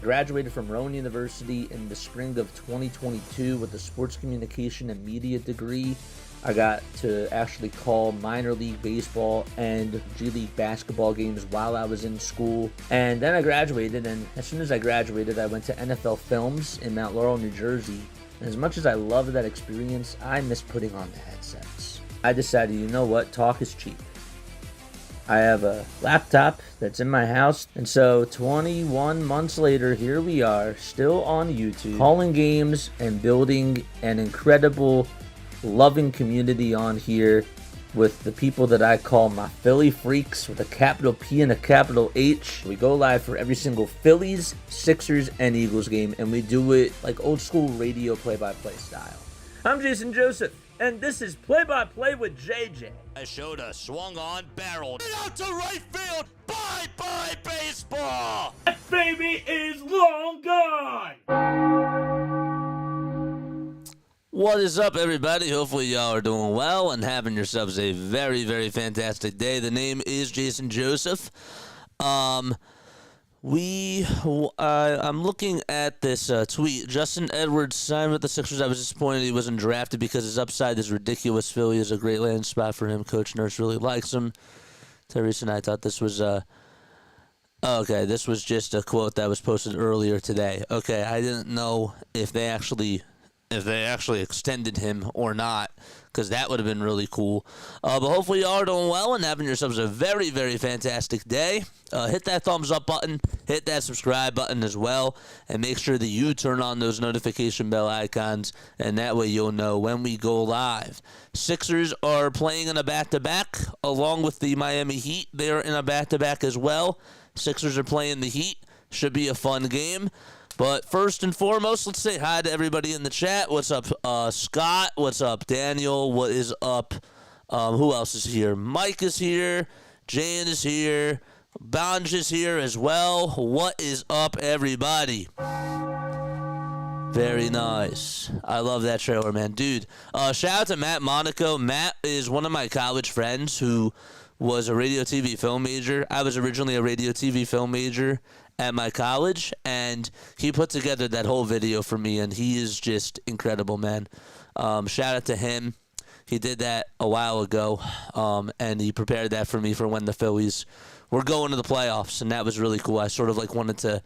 Graduated from Rowan University in the spring of 2022 with a sports communication and media degree. I got to actually call minor league baseball and G League basketball games while I was in school. And then I graduated, and as soon as I graduated, I went to NFL Films in Mount Laurel, New Jersey. And as much as I loved that experience, I miss putting on the headsets. I decided, you know what, talk is cheap. I have a laptop that's in my house, and so 21 months later, here we are, still on YouTube, calling games and building an incredible, loving community on here with the people that I call my Philly freaks with a capital P and a capital H. We go live for every single Phillies, Sixers, and Eagles game, and we do it like old school radio play-by-play style. I'm Jason Joseph, and this is Play-by-Play with JJ. I showed a swung on barrel. Get out to right field. Bye-bye baseball. That baby is long gone. What is up, everybody? Hopefully y'all are doing well and having yourselves a very, very fantastic day. The name is Jason Joseph. I'm looking at this tweet. Justin Edwards signed with the Sixers. I was disappointed he wasn't drafted because his upside is ridiculous. Philly is a great landing spot for him. Coach Nurse really likes him. Teresa and I thought this was okay, this was just a quote that was posted earlier today. Okay, I didn't know if they actually extended him or not, because that would have been really cool. But hopefully y'all are doing well and having yourselves a very, very fantastic day. Hit that thumbs up button, hit that subscribe button as well, and make sure that you turn on those notification bell icons, and that way you'll know when we go live. Sixers are playing in a back-to-back along with the Miami Heat. They are in a back-to-back as well. Sixers are playing the Heat. Should be a fun game. But first and foremost, let's say hi to everybody in the chat. What's up, Scott? What's up, Daniel? What is up? Who else is here? Mike is here. Jan is here. Bonj is here as well. What is up, everybody? Very nice. I love that trailer, man. Dude, shout out to Matt Monaco. Matt is one of my college friends who was a radio TV film major. I was originally a radio TV film major at my college, and he put together that whole video for me, and he is just incredible, man. Shout out to him. He did that a while ago, and he prepared that for me for when the Phillies were going to the playoffs, and that was really cool. I sort of like wanted to,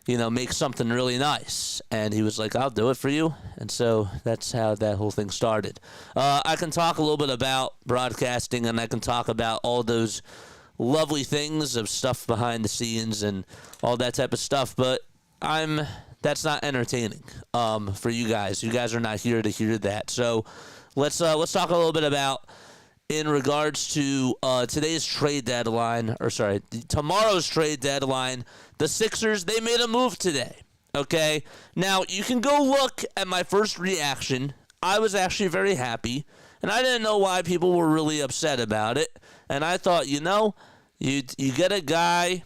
make something really nice, and he was like, I'll do it for you, and so that's how that whole thing started. I can talk a little bit about broadcasting, and I can talk about all those lovely things of stuff behind the scenes and all that type of stuff, but that's not entertaining for you guys. You guys are not here to hear that. So let's talk a little bit about in regards to tomorrow's trade deadline. The Sixers, they made a move today. Okay, now you can go look at my first reaction. I was actually very happy, and I didn't know why people were really upset about it. And I thought, you get a guy,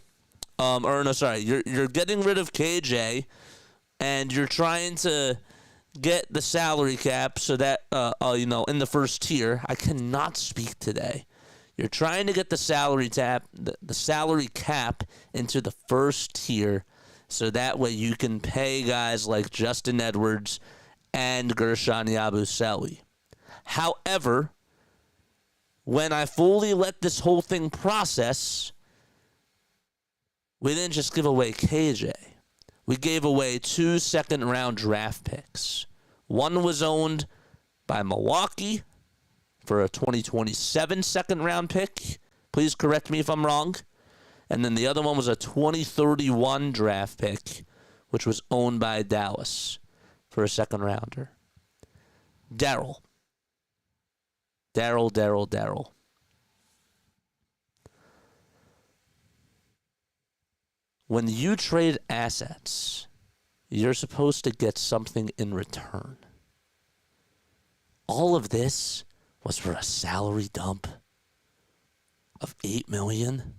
you're getting rid of KJ, and you're trying to get the salary cap so that, in the first tier. I cannot speak today. You're trying to get the salary cap into the first tier, so that way you can pay guys like Justin Edwards and Gershon Yabusele. However, when I fully let this whole thing process, we didn't just give away KJ. We gave away 2 second-round draft picks. One was owned by Milwaukee for a 2027 second-round pick. Please correct me if I'm wrong. And then the other one was a 2031 draft pick, which was owned by Dallas for a second-rounder. Daryl. When you trade assets, you're supposed to get something in return. All of this was for a salary dump of $8 million.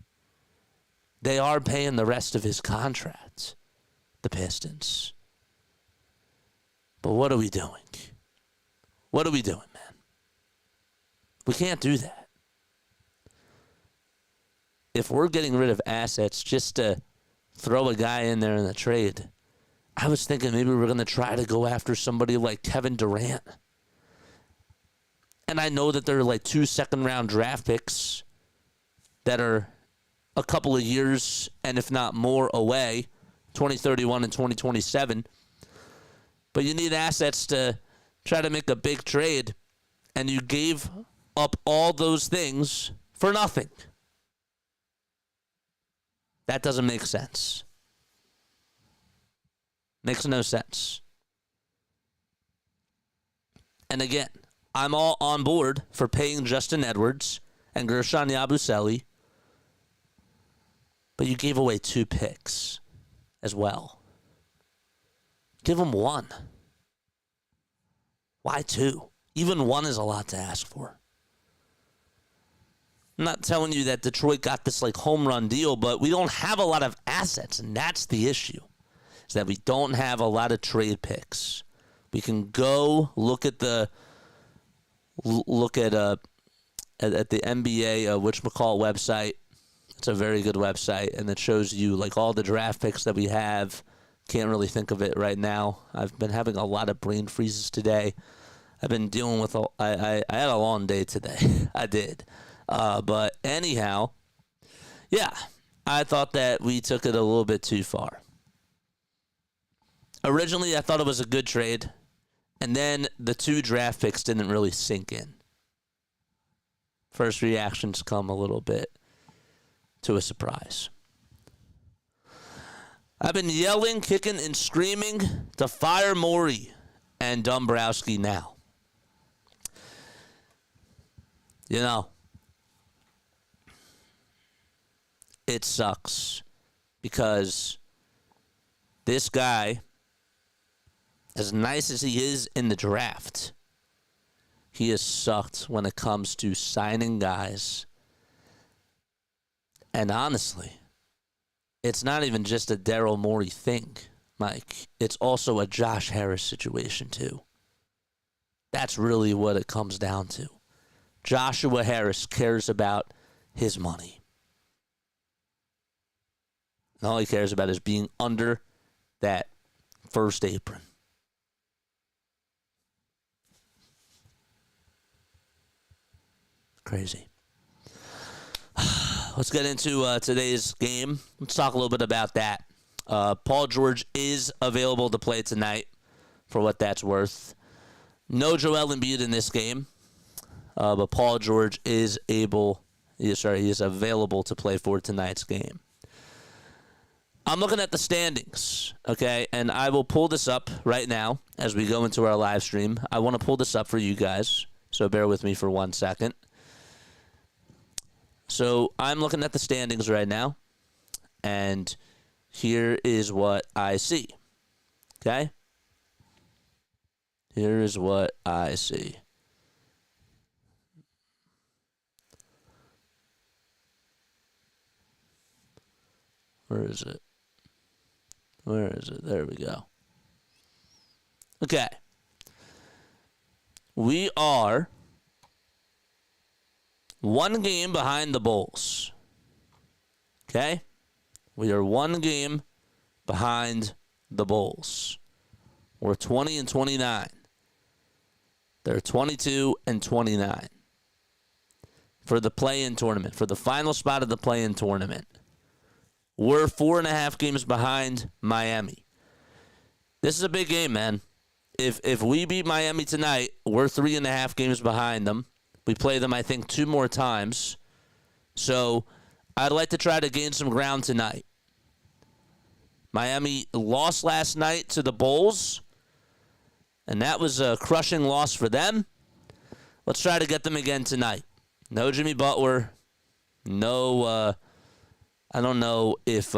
They are paying the rest of his contract, the Pistons. But what are we doing? What are we doing, man? We can't do that. If we're getting rid of assets just to throw a guy in there in the trade, I was thinking maybe we're going to try to go after somebody like Kevin Durant. And I know that there are like 2 second-round draft picks that are a couple of years, and if not more, away, 2031 and 2027. But you need assets to try to make a big trade, and you gave up all those things for nothing. That doesn't make sense. Makes no sense. And again, I'm all on board for paying Justin Edwards and Gershon Yabusele, but you gave away 2 picks as well. Give them 1. Why 2? Even 1 is a lot to ask for. I'm not telling you that Detroit got this like home run deal, but we don't have a lot of assets, and that's the issue, is that we don't have a lot of trade picks. We can go look at the NBA whatchamacallit website. It's a very good website, and it shows you like all the draft picks that we have. Can't really think of it right now. I've been having a lot of brain freezes today. I've been dealing with I had a long day today. I did. But anyhow, yeah, I thought that we took it a little bit too far. Originally, I thought it was a good trade, and then the 2 draft picks didn't really sink in. First reactions come a little bit to a surprise. I've been yelling, kicking, and screaming to fire Morey and Dombrowski now. You know, it sucks because this guy, as nice as he is in the draft, he has sucked when it comes to signing guys. And honestly, it's not even just a Daryl Morey thing, Mike. It's also a Josh Harris situation, too. That's really what it comes down to. Joshua Harris cares about his money. And all he cares about is being under that first apron. Crazy. Let's get into today's game. Let's talk a little bit about that. Paul George is available to play tonight, for what that's worth. No Joel Embiid in this game, but Paul George is available to play for tonight's game. I'm looking at the standings, okay, and I will pull this up right now as we go into our live stream. I want to pull this up for you guys, so bear with me for 1 second. So I'm looking at the standings right now, and here is what I see, okay? Here is what I see. Where is it? Where is it? There we go. Okay. We are one game behind the Bulls. Okay? We are one game behind the Bulls. We're 20-29. They're 22-29 for the play-in tournament, for the final spot of the play-in tournament. We're 4.5 games behind Miami. This is a big game, man. If we beat Miami tonight, we're 3.5 games behind them. We play them, I think, 2 more times. So I'd like to try to gain some ground tonight. Miami lost last night to the Bulls, and that was a crushing loss for them. Let's try to get them again tonight. No Jimmy Butler. No, I don't know if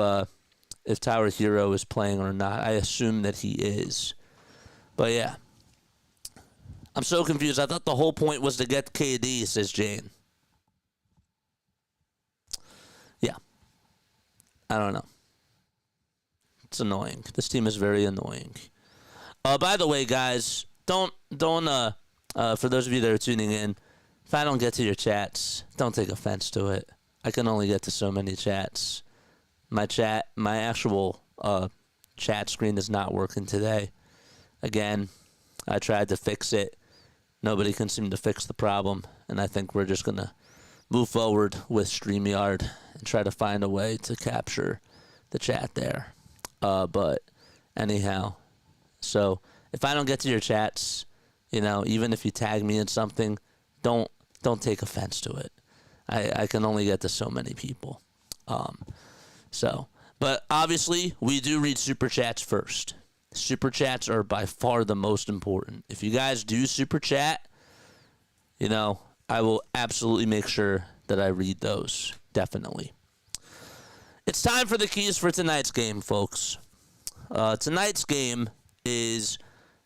Tyler Hero is playing or not. I assume that he is. But yeah. I'm so confused. I thought the whole point was to get KD, says Jane. Yeah. I don't know. It's annoying. This team is very annoying. By the way, guys, don't for those of you that are tuning in, if I don't get to your chats, don't take offense to it. I can only get to so many chats. My actual chat screen is not working today. Again, I tried to fix it. Nobody can seem to fix the problem, and I think we're just going to move forward with StreamYard and try to find a way to capture the chat there. But anyhow, so if I don't get to your chats, even if you tag me in something, don't take offense to it. I can only get to so many people. But obviously, we do read Super Chats first. Super Chats are by far the most important. If you guys do Super Chat, I will absolutely make sure that I read those. Definitely. It's time for the keys for tonight's game, folks. Tonight's game is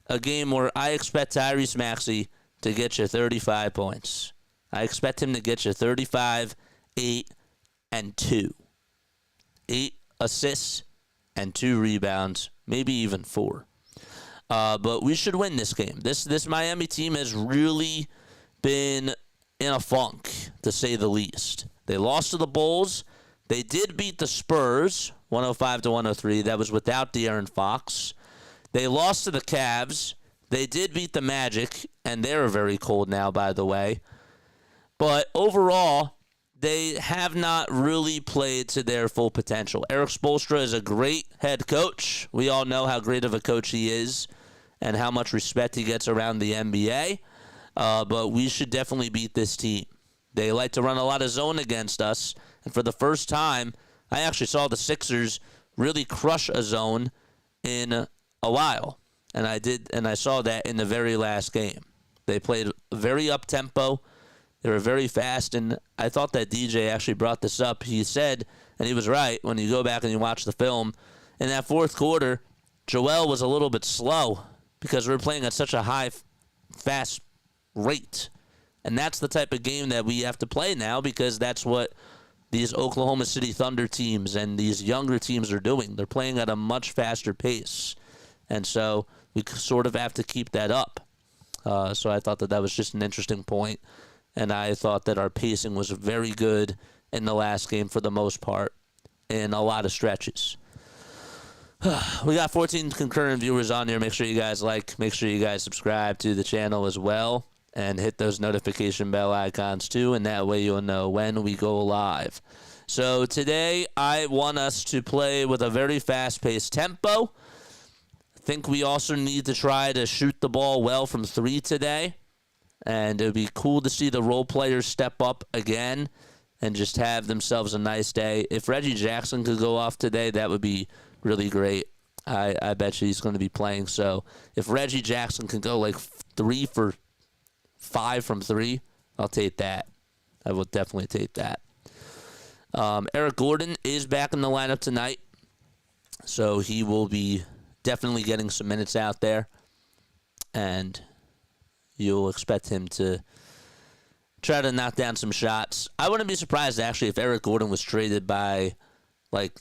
a game where I expect Tyrese Maxey to get you 35 points. I expect him to get you 35, 8, and 2. 8 assists and 2 rebounds, maybe even 4. But we should win this game. This Miami team has really been in a funk, to say the least. They lost to the Bulls. They did beat the Spurs, 105-103. That was without De'Aaron Fox. They lost to the Cavs. They did beat the Magic, and they're very cold now, by the way. But overall, they have not really played to their full potential. Eric Spoelstra is a great head coach. We all know how great of a coach he is and how much respect he gets around the NBA. But we should definitely beat this team. They like to run a lot of zone against us. And for the first time, I actually saw the Sixers really crush a zone in a while. And I saw that in the very last game. They played very up-tempo. They were very fast, and I thought that DJ actually brought this up. He said, and he was right, when you go back and you watch the film, in that fourth quarter, Joel was a little bit slow because we were playing at such a high, fast rate. And that's the type of game that we have to play now, because that's what these Oklahoma City Thunder teams and these younger teams are doing. They're playing at a much faster pace. And so we sort of have to keep that up. So I thought that was just an interesting point. And I thought that our pacing was very good in the last game for the most part in a lot of stretches. We got 14 concurrent viewers on here. Make sure you guys make sure you guys subscribe to the channel as well. And hit those notification bell icons too. And that way you'll know when we go live. So today I want us to play with a very fast-paced tempo. I think we also need to try to shoot the ball well from 3 today. And it would be cool to see the role players step up again and just have themselves a nice day. If Reggie Jackson could go off today, that would be really great. I bet you he's going to be playing. So if Reggie Jackson can go like 3 for 5 from 3, I'll take that. I will definitely take that. Eric Gordon is back in the lineup tonight. So he will be definitely getting some minutes out there. And you'll expect him to try to knock down some shots. I wouldn't be surprised, actually, if Eric Gordon was traded by, like,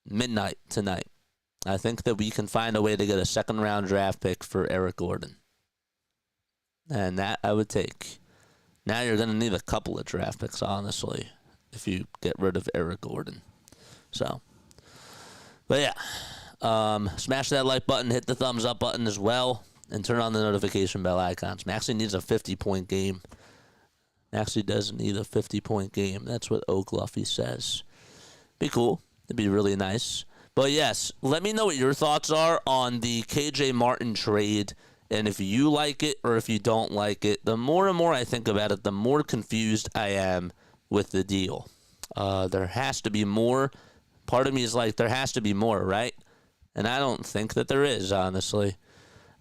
midnight tonight. I think that we can find a way to get a second-round draft pick for Eric Gordon. And that I would take. Now you're going to need a couple of draft picks, honestly, if you get rid of Eric Gordon. So, but yeah, smash that like button, hit the thumbs up button as well, and turn on the notification bell icons. Maxey needs a 50-point game. Maxey doesn't need a 50-point game. That's what O'Gluffy says. Be cool. It'd be really nice. But yes, let me know what your thoughts are on the KJ Martin trade, and if you like it or if you don't like it. The more and more I think about it, the more confused I am with the deal. There has to be more. Part of me is like, there has to be more, right? And I don't think that there is, honestly.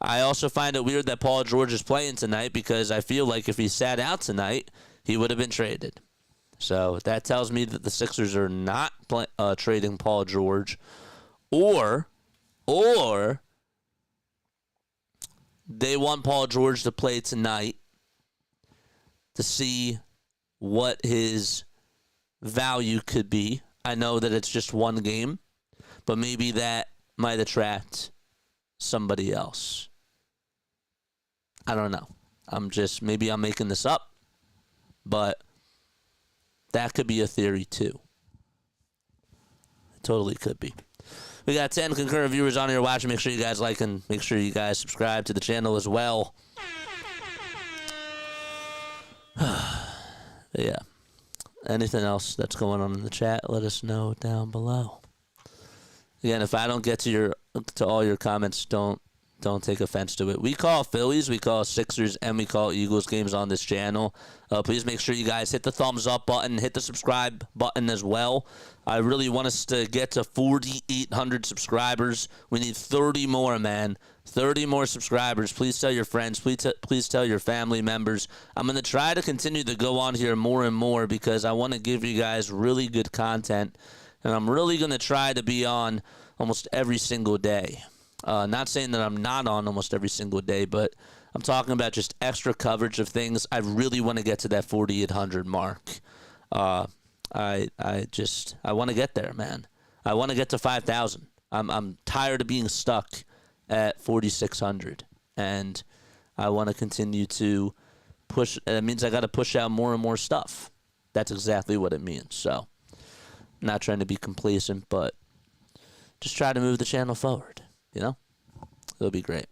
I also find it weird that Paul George is playing tonight, because I feel like if he sat out tonight, he would have been traded. So that tells me that the Sixers are not trading Paul George, or they want Paul George to play tonight to see what his value could be. I know that it's just one game, but maybe that might attract somebody else. I don't know. Maybe I'm making this up, but that could be a theory too. It totally could be. We got 10 concurrent viewers on here watching. Make sure you guys like and make sure you guys subscribe to the channel as well. Yeah. Anything else that's going on in the chat, let us know down below. Again, if I don't get to all your comments, don't take offense to it. We call Phillies, we call Sixers, and we call Eagles games on this channel. Please make sure you guys hit the thumbs up button, hit the subscribe button as well. I really want us to get to 4,800 subscribers. We need 30 more, man. 30 more subscribers. Please tell your friends. Please tell your family members. I'm going to try to continue to go on here more and more, because I want to give you guys really good content. And I'm really going to try to be on almost every single day. Not saying that I'm not on almost every single day, but I'm talking about just extra coverage of things. I really want to get to that 4,800 mark. I want to get there, man. I want to get to 5,000. I'm tired of being stuck at 4,600, and I want to continue to push. That means I got to push out more and more stuff. That's exactly what it means. So, I'm not trying to be complacent, but just try to move the channel forward. You know, it'll be great.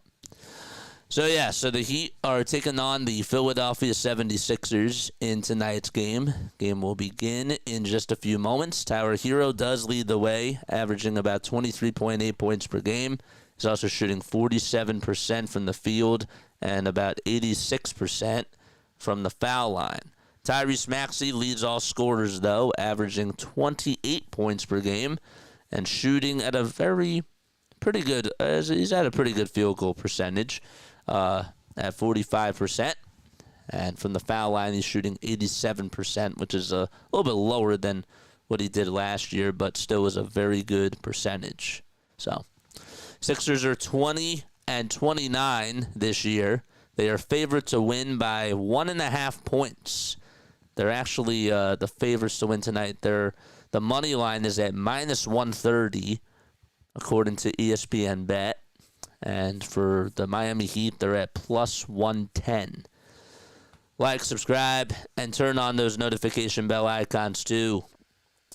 So the Heat are taking on the Philadelphia 76ers in tonight's game. Game will begin in just a few moments. Tyler Hero does lead the way, averaging about 23.8 points per game. He's also shooting 47% from the field and about 86% from the foul line. Tyrese Maxey leads all scorers, though, averaging 28 points per game and shooting at a pretty good field goal percentage at 45%. And from the foul line, he's shooting 87%, which is a little bit lower than what he did last year, but still is a very good percentage. So, Sixers are 20-29 this year. They are favored to win by 1.5 points. They're actually the favorites to win tonight. The money line is at -130, according to ESPN Bet. And for the Miami Heat, they're at +110. Like, subscribe, and turn on those notification bell icons too.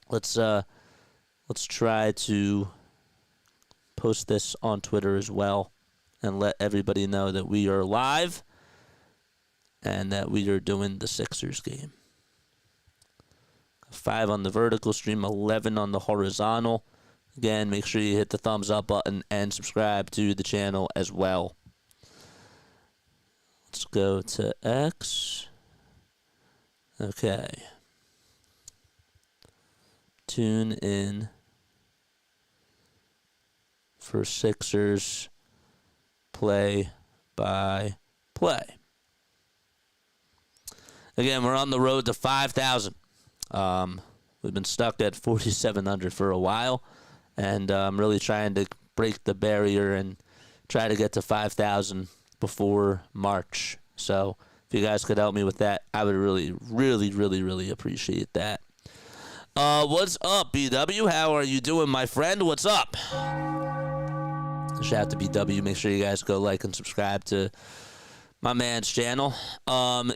Let's try to post this on Twitter as well and let everybody know that we are live and that we are doing the Sixers game. 5 on the vertical stream, 11 on the horizontal. Again, make sure you hit the thumbs up button and subscribe to the channel as well. Let's go to X. Okay. Tune in for Sixers play-by-play. Again, we're on the road to 5,000. We've been stuck at 4,700 for a while, and I'm really trying to break the barrier and try to get to 5,000 before March. So if you guys could help me with that, I would really, really, really, really appreciate that. What's up, BW? How are you doing, my friend? What's up? Shout out to BW. Make sure you guys go like and subscribe to my man's channel.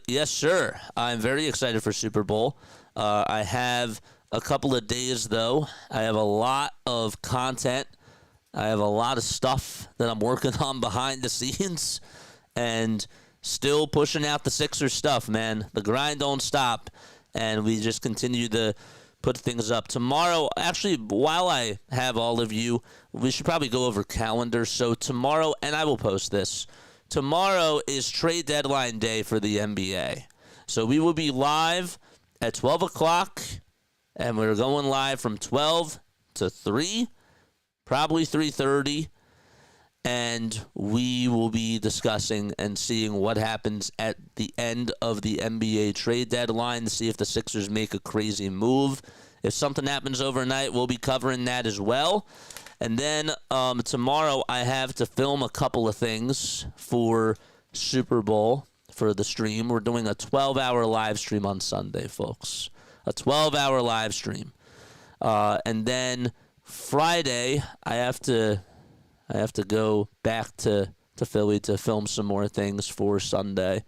Yes, sir. I'm very excited for Super Bowl. I have a couple of days, though. I have a lot of content. I have a lot of stuff that I'm working on behind the scenes and still pushing out the Sixers stuff, man. The grind don't stop, and we just continue to put things up. Tomorrow, actually, while I have all of you, we should probably go over calendars. So tomorrow, and I will post this, tomorrow is trade deadline day for the NBA. So we will be live at 12 o'clock, and we're going live from 12 to 3, probably 3:30, and we will be discussing and seeing what happens at the end of the NBA trade deadline to see if the Sixers make a crazy move. If something happens overnight, we'll be covering that as well. And then tomorrow I have to film a couple of things for Super Bowl for the stream. We're doing a 12-hour live stream on Sunday, folks. A 12-hour live stream. And then Friday I have to go back to Philly to film some more things for Sunday.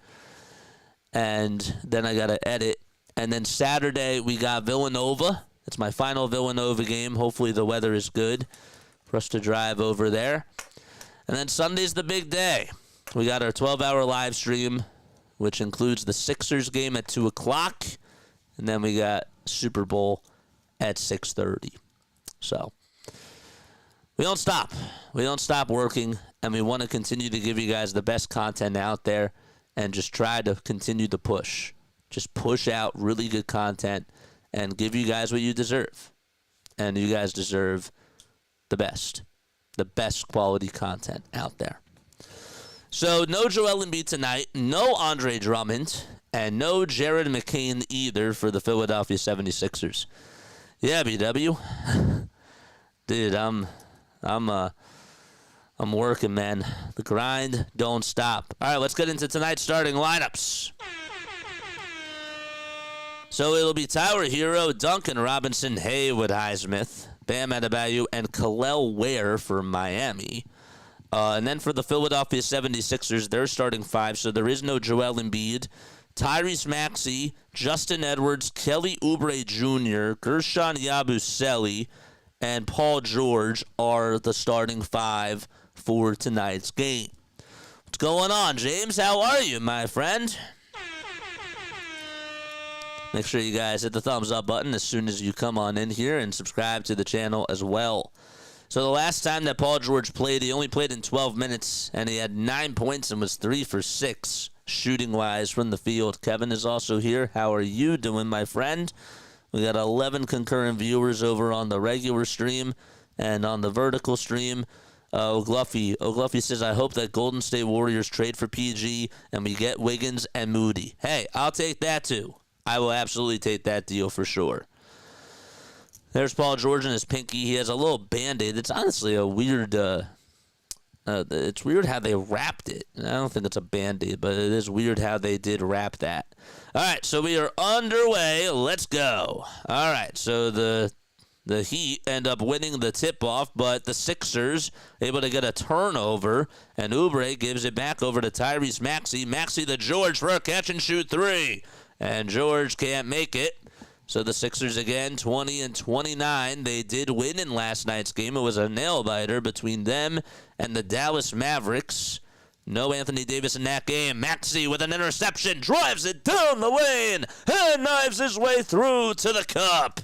And then I got to edit. And then Saturday we got Villanova. It's my final Villanova game. Hopefully the weather is good for us to drive over there. And then Sunday's the big day. We got our 12-hour live stream, which includes the Sixers game at 2 o'clock. And then we got Super Bowl at 6:30. So we don't stop. We don't stop working, and we want to continue to give you guys the best content out there and just try to continue to push. Just push out really good content and give you guys what you deserve. And you guys deserve the best quality content out there. So no Joel Embiid tonight, no Andre Drummond, and no Jared McCain either for the Philadelphia 76ers. Yeah, BW. Dude, I'm working, man. The grind don't stop. All right, let's get into tonight's starting lineups. So it'll be Tyler Hero, Duncan Robinson, Haywood Highsmith, Bam Adebayo, and Kel'el Ware for Miami. And then for the Philadelphia 76ers, they're starting 5, so there is no Joel Embiid. Tyrese Maxey, Justin Edwards, Kelly Oubre Jr., Gershon Yabusele, and Paul George are the starting 5 for tonight's game. What's going on, James? How are you, my friend? Make sure you guys hit the thumbs up button as soon as you come on in here and subscribe to the channel as well. So the last time that Paul George played, he only played in 12 minutes, and he had 9 points and was 3 for 6 shooting-wise from the field. Kevin is also here. How are you doing, my friend? We got 11 concurrent viewers over on the regular stream and on the vertical stream. Ogluffy says, I hope that Golden State Warriors trade for PG and we get Wiggins and Moody. Hey, I'll take that too. I will absolutely take that deal for sure. There's Paul George and his pinky. He has a little Band-Aid. It's honestly a weird... it's weird how they wrapped it. I don't think it's a Band-Aid, but it is weird how they did wrap that. All right, so we are underway. Let's go. All right, so the Heat end up winning the tip-off, but the Sixers able to get a turnover, and Oubre gives it back over to Tyrese Maxey. Maxey to George for a catch-and-shoot 3, and George can't make it. So the Sixers again, 20-29. They did win in last night's game. It was a nail-biter between them and the Dallas Mavericks. No Anthony Davis in that game. Maxey with an interception, drives it down the lane, and knives his way through to the cup.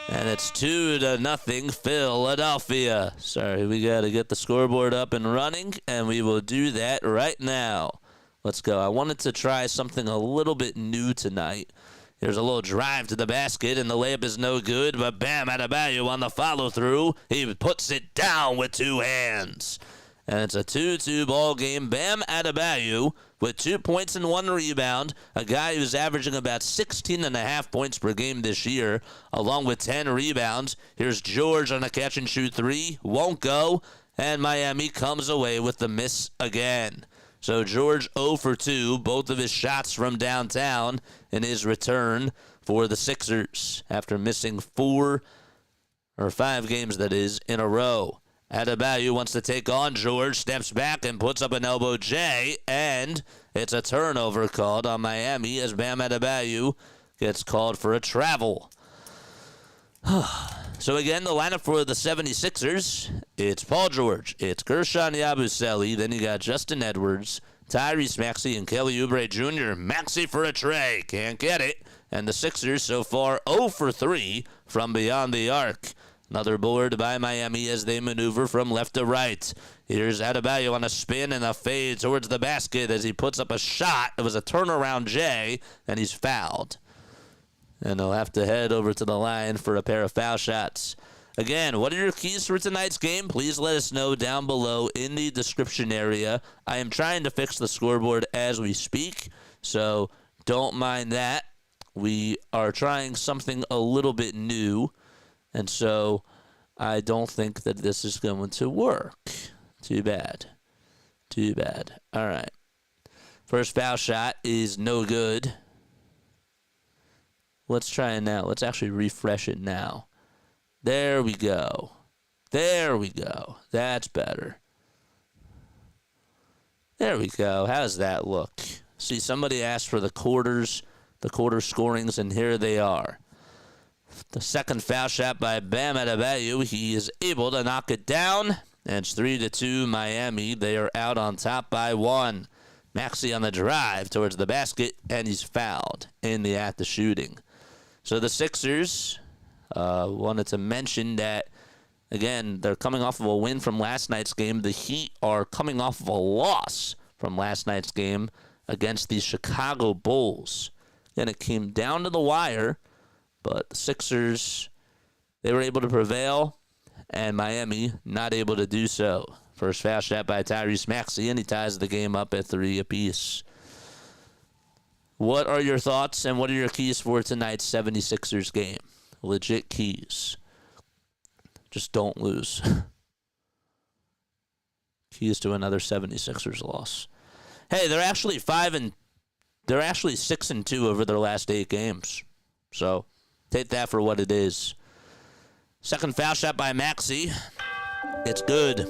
And it's 2-0 Philadelphia. Sorry, we got to get the scoreboard up and running, and we will do that right now. Let's go. I wanted to try something a little bit new tonight. There's a little drive to the basket, and the layup is no good, but Bam Adebayo on the follow-through. He puts it down with 2 hands. And it's a 2-2 ball game. Bam Adebayo with 2 points and 1 rebound, a guy who's averaging about 16.5 points per game this year, along with 10 rebounds. Here's George on a catch-and-shoot 3. Won't go, and Miami comes away with the miss again. So George 0 for 2, both of his shots from downtown in his return for the Sixers after missing 4 or 5 games, that is, in a row. Adebayo wants to take on George, steps back and puts up an elbow J, and it's a turnover called on Miami as Bam Adebayo gets called for a travel. So again, the lineup for the 76ers, it's Paul George, it's Guerschon Yabusele, then you got Justin Edwards, Tyrese Maxey, and Kelly Oubre Jr. Maxey for a tray, can't get it. And the Sixers so far 0 for 3 from beyond the arc. Another board by Miami as they maneuver from left to right. Here's Adebayo on a spin and a fade towards the basket as he puts up a shot. It was a turnaround J, and he's fouled. And he'll have to head over to the line for a pair of foul shots. Again, what are your keys for tonight's game? Please let us know down below in the description area. I am trying to fix the scoreboard as we speak, so don't mind that. We are trying something a little bit new, and so I don't think that this is going to work. Too bad. Too bad. All right. First foul shot is no good. Let's try it now. Let's actually refresh it now. There we go. There we go. That's better. There we go. How does that look? See, somebody asked for the quarter scorings, and here they are. The second foul shot by Bam Adebayo. He is able to knock it down. And it's 3-2 Miami. They are out on top by 1. Maxey on the drive towards the basket, and he's fouled in the act of shooting. So the Sixers wanted to mention that, again, they're coming off of a win from last night's game. The Heat are coming off of a loss from last night's game against the Chicago Bulls. And it came down to the wire, but the Sixers, they were able to prevail, and Miami not able to do so. First foul shot by Tyrese Maxey, and he ties the game up at 3 apiece. What are your thoughts, and what are your keys for tonight's 76ers game? Legit keys. Just don't lose. Keys to another 76ers loss. Hey, they're actually 6-2 over their last 8 games. So take that for what it is. Second foul shot by Maxey. It's good.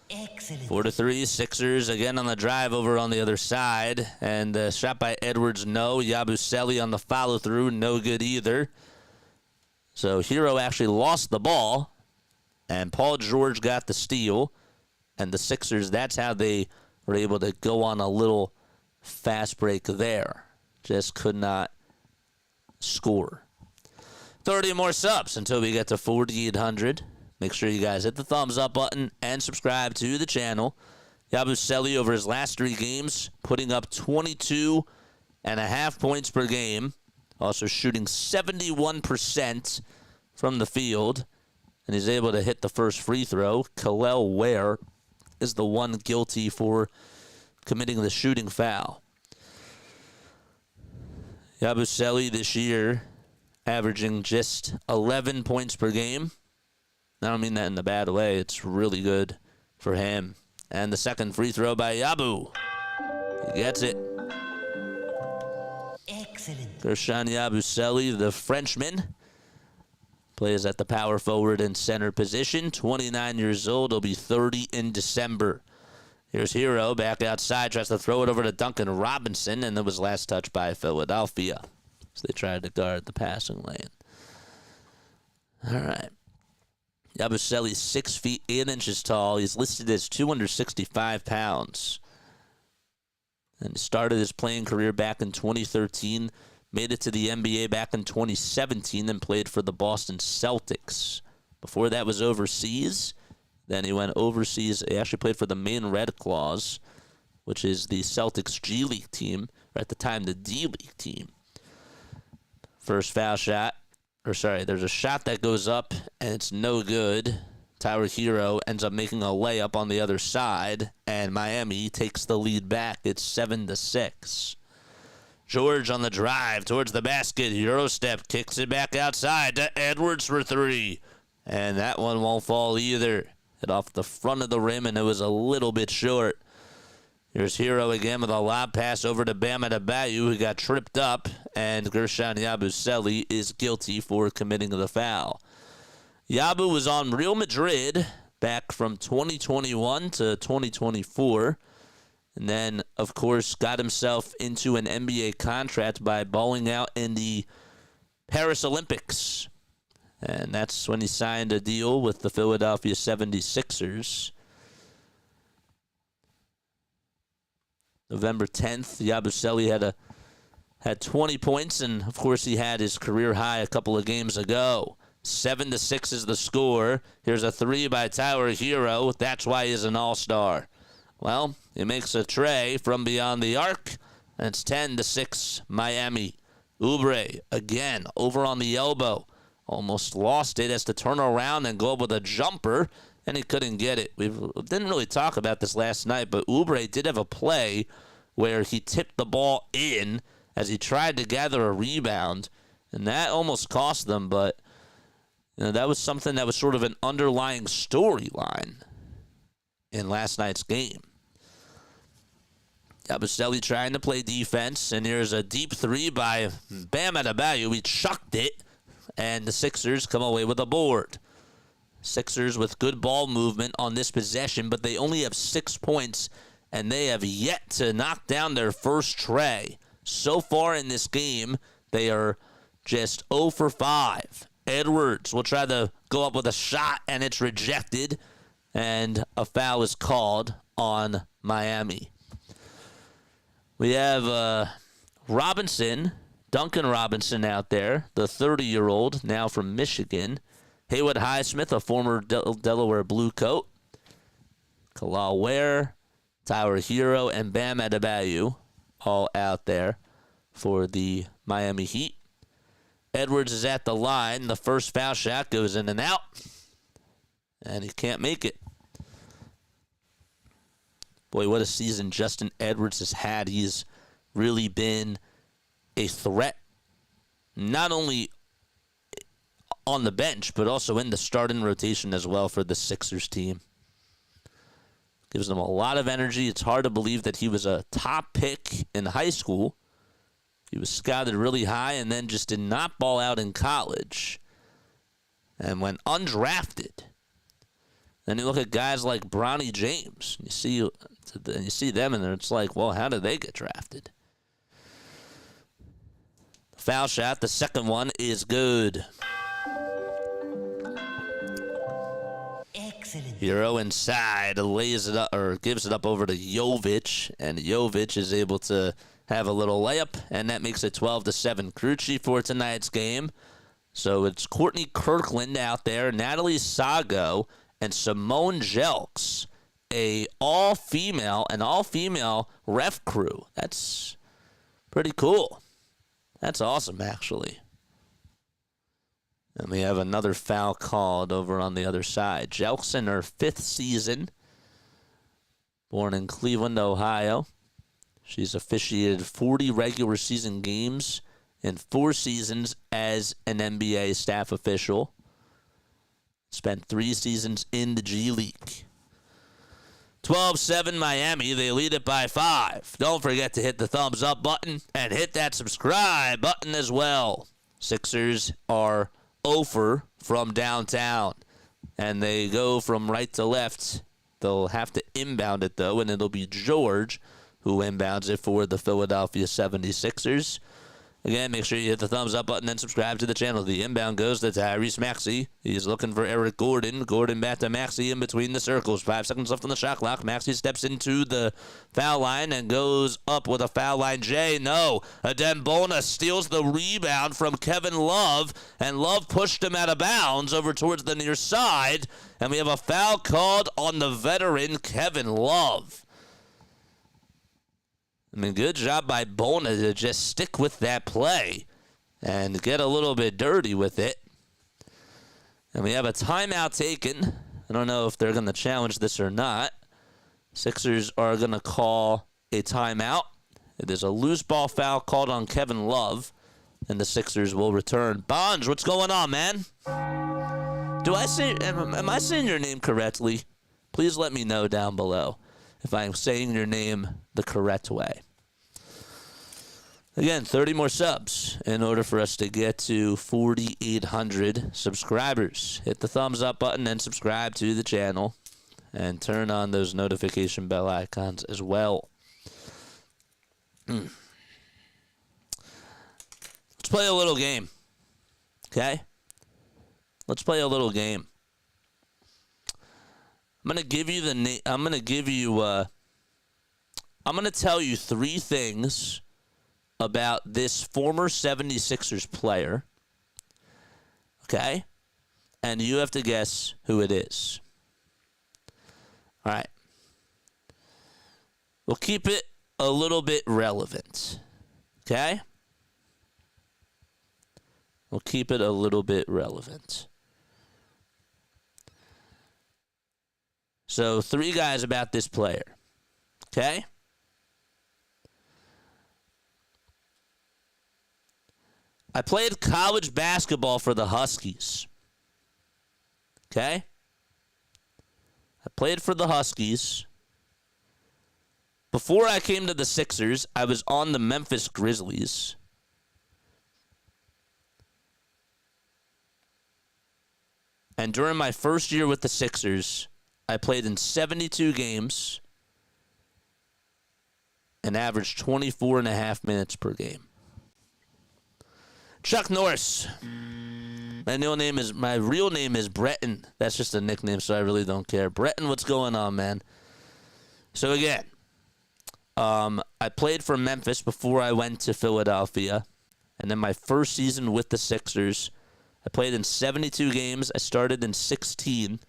Excellent. 4-3, Sixers again on the drive over on the other side. And the shot by Edwards, no. Yabusele on the follow-through, no good either. So Hero actually lost the ball, and Paul George got the steal. And the Sixers, that's how they were able to go on a little fast break there. Just could not score. 30 more subs until we get to 4,800. Make sure you guys hit the thumbs up button and subscribe to the channel. Yabusele over his last 3 games, putting up 22.5 points per game. Also shooting 71% from the field. And he's able to hit the first free throw. Kel'el Ware is the one guilty for committing the shooting foul. Yabusele this year averaging just 11 points per game. I don't mean that in a bad way. It's really good for him. And the second free throw by Yabu. He gets it. Excellent. Guerschon Yabusele, the Frenchman, plays at the power forward and center position. 29 years old. He'll be 30 in December. Here's Hero back outside. Tries to throw it over to Duncan Robinson, and it was last touched by Philadelphia. So they tried to guard the passing lane. All right. Yabusele's 6 feet 8 inches tall. He's listed as 265 pounds. And he started his playing career back in 2013. Made it to the NBA back in 2017 and played for the Boston Celtics. Before that was overseas. Then he went overseas. He actually played for the Maine Red Claws, which is the Celtics G League team, or at the time the D League team. First foul shot. There's a shot that goes up, and it's no good. Tyler Hero ends up making a layup on the other side, and Miami takes the lead back. It's 7-6. George on the drive towards the basket. Euro step, kicks it back outside to Edwards for 3. And that one won't fall either. Hit off the front of the rim, and it was a little bit short. Here's Hero again with a lob pass over to Bam Adebayo, who got tripped up, and Guerschon Yabusele is guilty for committing the foul. Yabu was on Real Madrid back from 2021 to 2024. And then, of course, got himself into an NBA contract by bowling out in the Paris Olympics. And that's when he signed a deal with the Philadelphia 76ers. November 10th, Yabusele had 20 points, and, of course, he had his career high a couple of games ago. 7-6 is the score. Here's a three by Tyler Hero. That's why he's an all-star. Well, he makes a tray from beyond the arc, and it's 10-6 Miami. Oubre, again, over on the elbow. Almost lost it, has to turn around and go up with a jumper, and he couldn't get it. We didn't really talk about this last night, but Oubre did have a play where he tipped the ball in as he tried to gather a rebound, and that almost cost them, but that was something that was sort of an underlying storyline in last night's game. Yabusele trying to play defense, and here's a deep three by Bam Adebayo. He chucked it, and the Sixers come away with a board. Sixers with good ball movement on this possession, but they only have 6 points, and they have yet to knock down their first tray. So far in this game, they are just 0 for 5. Edwards will try to go up with a shot, and it's rejected, and a foul is called on Miami. We have Duncan Robinson out there, the 30-year-old, now from Michigan. Haywood Highsmith, a former Delaware Blue Coat. Kalal Ware, Tyler Hero, and Bam Adebayo all out there for the Miami Heat. Edwards is at the line. The first foul shot goes in and out, and he can't make it. Boy, what a season Justin Edwards has had. He's really been a threat, not only on the bench, but also in the starting rotation as well for the Sixers team. Gives them a lot of energy. It's hard to believe that he was a top pick in high school. He was scouted really high and then just did not ball out in college and went undrafted. Then you look at guys like Bronny James. You see them, and it's like, well, how did they get drafted? Foul shot, the second one is good. Excellent. Hero inside lays it up, or gives it up over to Jovic, and Jovic is able to have a little layup, and that makes it 12-7 Cruci for tonight's game. So it's Courtney Kirkland out there, Natalie Sago, and Simone Jelks, an all-female ref crew. That's pretty cool. That's awesome, actually. And we have another foul called over on the other side. Jelks in her 5th season, born in Cleveland, Ohio. She's officiated 40 regular season games in 4 seasons as an NBA staff official. Spent 3 seasons in the G League. 12-7 Miami. They lead it by 5. Don't forget to hit the thumbs up button and hit that subscribe button as well. Sixers are over from downtown, and they go from right to left. They'll have to inbound it, though, and it'll be George who inbounds it for the Philadelphia 76ers. Again, make sure you hit the thumbs up button and subscribe to the channel. The inbound goes to Tyrese Maxey. He's looking for Eric Gordon. Gordon back to Maxey in between the circles. 5 seconds left on the shot clock. Maxey steps into the foul line and goes up with a foul line. No. Adembona steals the rebound from Kevin Love, and Love pushed him out of bounds over towards the near side. And we have a foul called on the veteran Kevin Love. I mean, good job by Bona to just stick with that play and get a little bit dirty with it. And we have a timeout taken. I don't know if they're going to challenge this or not. Sixers are going to call a timeout. It is a loose ball foul called on Kevin Love, and the Sixers will return. Bonds, what's going on, man? Am I saying your name correctly? Please let me know down below if I'm saying your name the correct way. Again, 30 more subs in order for us to get to 4,800 subscribers. Hit the thumbs up button and subscribe to the channel. And turn on those notification bell icons as well. Let's play a little game. Okay? Let's play a little game. I'm going to give you I'm going to tell you 3 things about this former 76ers player, okay? And you have to guess who it is. All right. We'll keep it a little bit relevant, okay? We'll keep it a little bit relevant. So, 3 guys about this player, okay? I played college basketball for the Huskies. Okay? I played for the Huskies. Before I came to the Sixers, I was on the Memphis Grizzlies. And during my first year with the Sixers, I played in 72 games and averaged 24 and a half minutes per game. Chuck Norris. My real name is Breton. That's just a nickname, so I really don't care. Breton, what's going on, man? So again, I played for Memphis before I went to Philadelphia. And then my first season with the Sixers, I played in 72 games. I started in 16.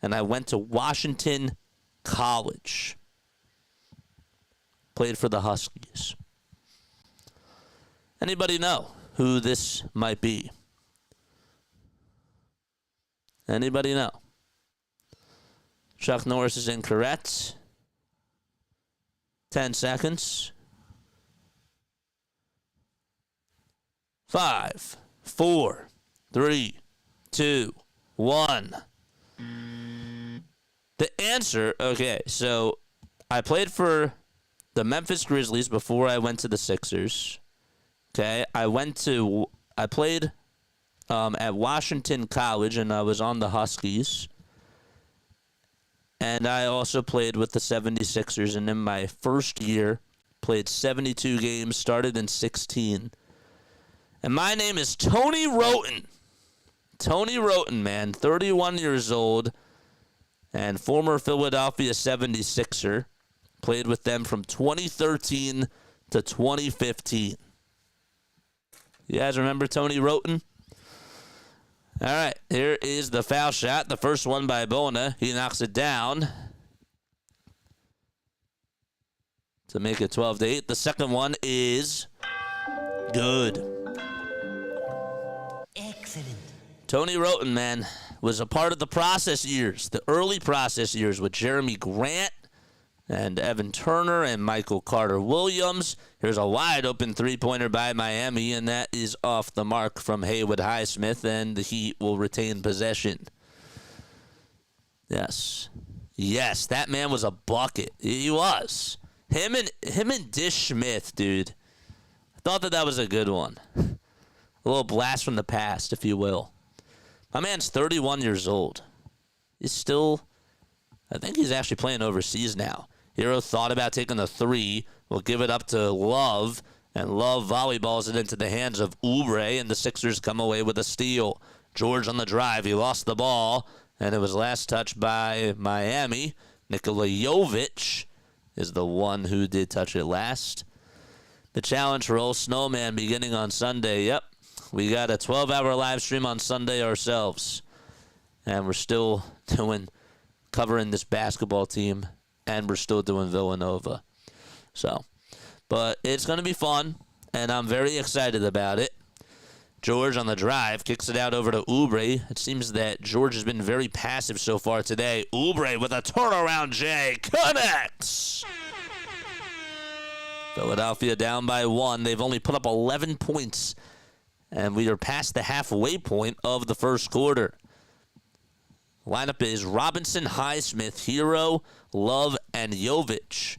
And I went to Washington College. Played for the Huskies. Anybody know who this might be? Anybody know? Chuck Norris is incorrect. 10 seconds. 5, 4, 3, 2, 1. The answer, okay, so I played for the Memphis Grizzlies before I went to the Sixers. Okay, I played at Washington College, and I was on the Huskies. And I also played with the 76ers, and in my first year, played 72 games, started in 16. And my name is Tony Roten. Tony Roten, man, 31 years old, and former Philadelphia 76er. Played with them from 2013 to 2015. You guys remember Tony Roten? All right, here is the foul shot. The first one by Bona. He knocks it down to make it 12-8. The second one is good. Excellent. Tony Roten, man, was a part of the process years, the early process years with Jeremy Grant and Evan Turner and Michael Carter-Williams. Here's a wide-open three-pointer by Miami, and that is off the mark from Haywood Highsmith, and the Heat will retain possession. Yes. Yes, that man was a bucket. He was. Him and Dish Smith, dude. I thought that was a good one. A little blast from the past, if you will. My man's 31 years old. He's still, I think he's actually playing overseas now. Hero thought about taking the three. Will give it up to Love. And Love volleyballs it into the hands of Oubre. And the Sixers come away with a steal. George on the drive. He lost the ball. And it was last touched by Miami. Nikola Jovic is the one who did touch it last. The challenge for Old Snowman beginning on Sunday. Yep. We got a 12-hour live stream on Sunday ourselves. And we're still covering this basketball team. And we're still doing Villanova. So, but it's going to be fun, and I'm very excited about it. George on the drive kicks it out over to Oubre. It seems that George has been very passive so far today. Oubre with a turnaround J connects. Philadelphia down by 1. They've only put up 11 points, and we are past the halfway point of the first quarter. Lineup is Robinson, Highsmith, Hero, Love, and Jovic.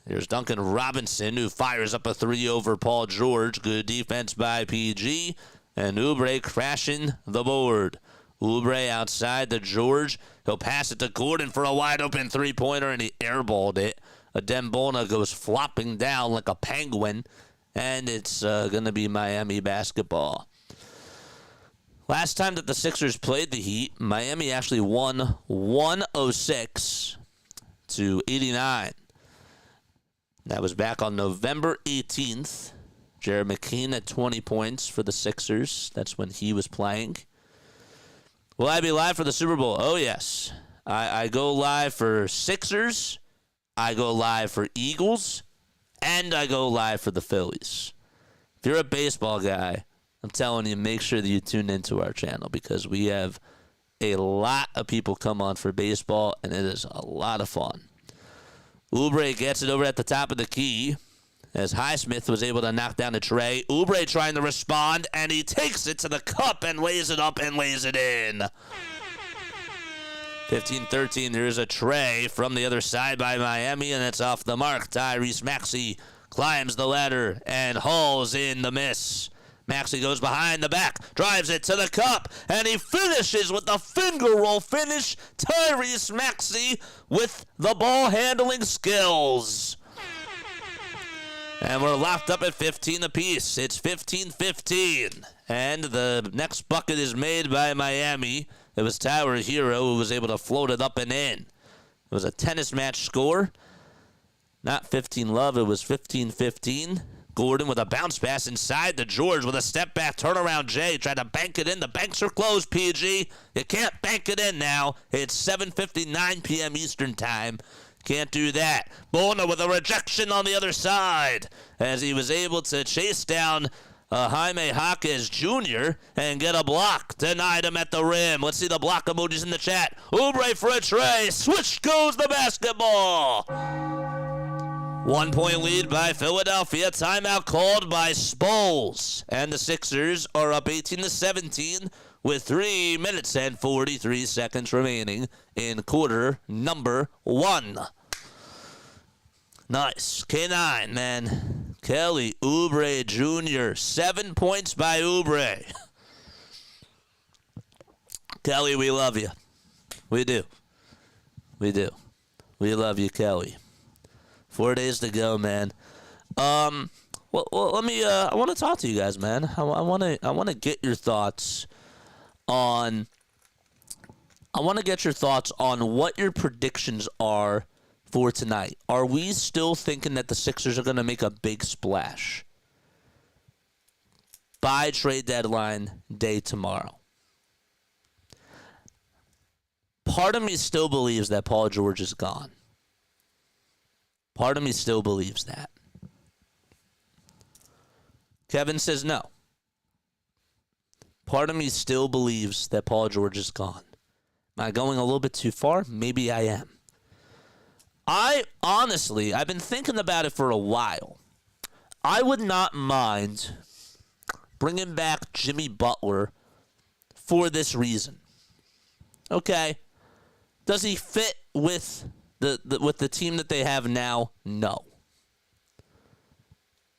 Here's Duncan Robinson, who fires up a three over Paul George. Good defense by PG. And Oubre crashing the board. Oubre outside to George. He'll pass it to Gordon for a wide-open three-pointer, and he airballed it. Adembona goes flopping down like a penguin, and it's going to be Miami basketball. Last time that the Sixers played the Heat, Miami actually won 106-89. That was back on November 18th. Jared McKean had 20 points for the Sixers. That's when he was playing. Will I be live for the Super Bowl? Oh, yes. I go live for Sixers, I go live for Eagles, and I go live for the Phillies. If you're a baseball guy, I'm telling you, make sure that you tune into our channel because we have a lot of people come on for baseball, and it is a lot of fun. Oubre gets it over at the top of the key as Highsmith was able to knock down a tray. Oubre trying to respond, and he takes it to the cup and lays it up and lays it in. 15-13, there is a tray from the other side by Miami, and it's off the mark. Tyrese Maxey climbs the ladder and hauls in the miss. Maxey goes behind the back, drives it to the cup, and he finishes with the finger roll finish. Tyrese Maxey with the ball handling skills. And we're locked up at 15 apiece. It's 15-15. And the next bucket is made by Miami. It was Tyler Hero who was able to float it up and in. It was a tennis match score. Not 15-love, it was 15-15. Gordon with a bounce pass inside to George with a step back turnaround. Jay tried to bank it in. The banks are closed, PG. You can't bank it in now. It's 7:59 p.m. Eastern time. Can't do that. Bona with a rejection on the other side as he was able to chase down Jaime Jaquez Jr. and get a block. Denied him at the rim. Let's see the block emojis in the chat. Oubre for a tray. Switch goes the basketball. 1 point lead by Philadelphia. Timeout called by Spoles. And the Sixers are up 18-17 with 3 minutes and 43 seconds remaining in quarter number 1. Nice. K9, man. Kelly Oubre Jr. 7 points by Oubre. Kelly, we love you. We do. We do. We love you, Kelly. 4 days to go, man. Well, let me. I want to talk to you guys, man. I want to get your thoughts on. I want to get your thoughts on what your predictions are for tonight. Are we still thinking that the Sixers are going to make a big splash by trade deadline day tomorrow? Part of me still believes that Paul George is gone. Part of me still believes that. Kevin says no. Part of me still believes that Paul George is gone. Am I going a little bit too far? Maybe I am. I've been thinking about it for a while. I would not mind bringing back Jimmy Butler for this reason. Okay. Does he fit with the team that they have now? No.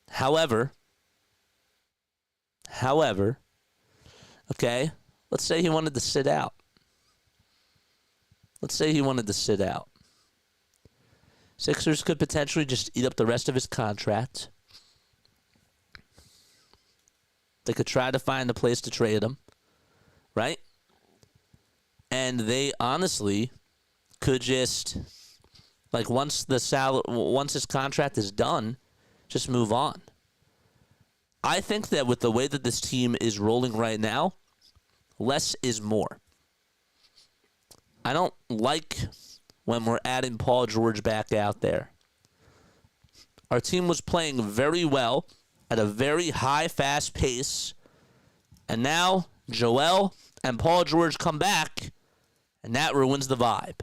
However, okay, let's say he wanted to sit out. Sixers could potentially just eat up the rest of his contract. They could try to find a place to trade him, right? And they honestly could just, like, once his contract is done, just move on. I think that with the way that this team is rolling right now, less is more. I don't like when we're adding Paul George back out there. Our team was playing very well at a very high, fast pace, and now Joel and Paul George come back, and that ruins the vibe.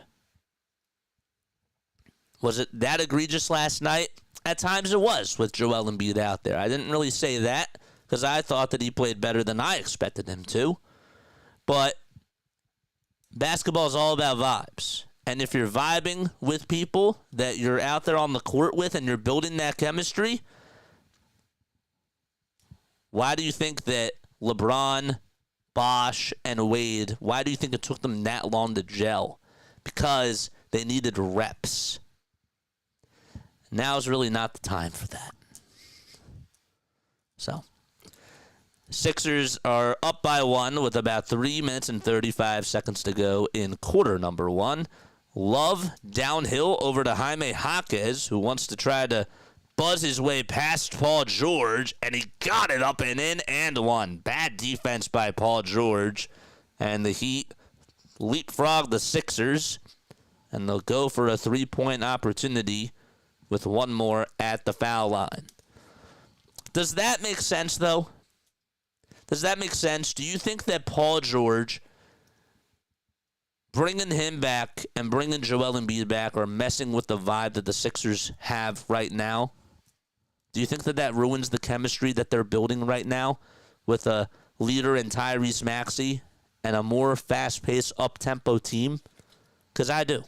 Was it that egregious last night? At times it was with Joel Embiid out there. I didn't really say that because I thought that he played better than I expected him to. But basketball is all about vibes. And if you're vibing with people that you're out there on the court with and you're building that chemistry, why do you think that LeBron, Bosh, and Wade, why do you think it took them that long to gel? Because they needed reps. Now's really not the time for that. So, Sixers are up by 1 with about 3 minutes and 35 seconds to go in quarter number 1. Love downhill over to Jaime Jaquez, who wants to try to buzz his way past Paul George, and he got it up and in and one. Bad defense by Paul George, and the Heat leapfrog the Sixers, and they'll go for a 3-point opportunity with one more at the foul line. Does that make sense, though? Does that make sense? Do you think that Paul George, bringing him back and bringing Joel Embiid back, are messing with the vibe that the Sixers have right now? Do you think that that ruins the chemistry that they're building right now with a leader in Tyrese Maxey and a more fast-paced, up-tempo team? Because I do.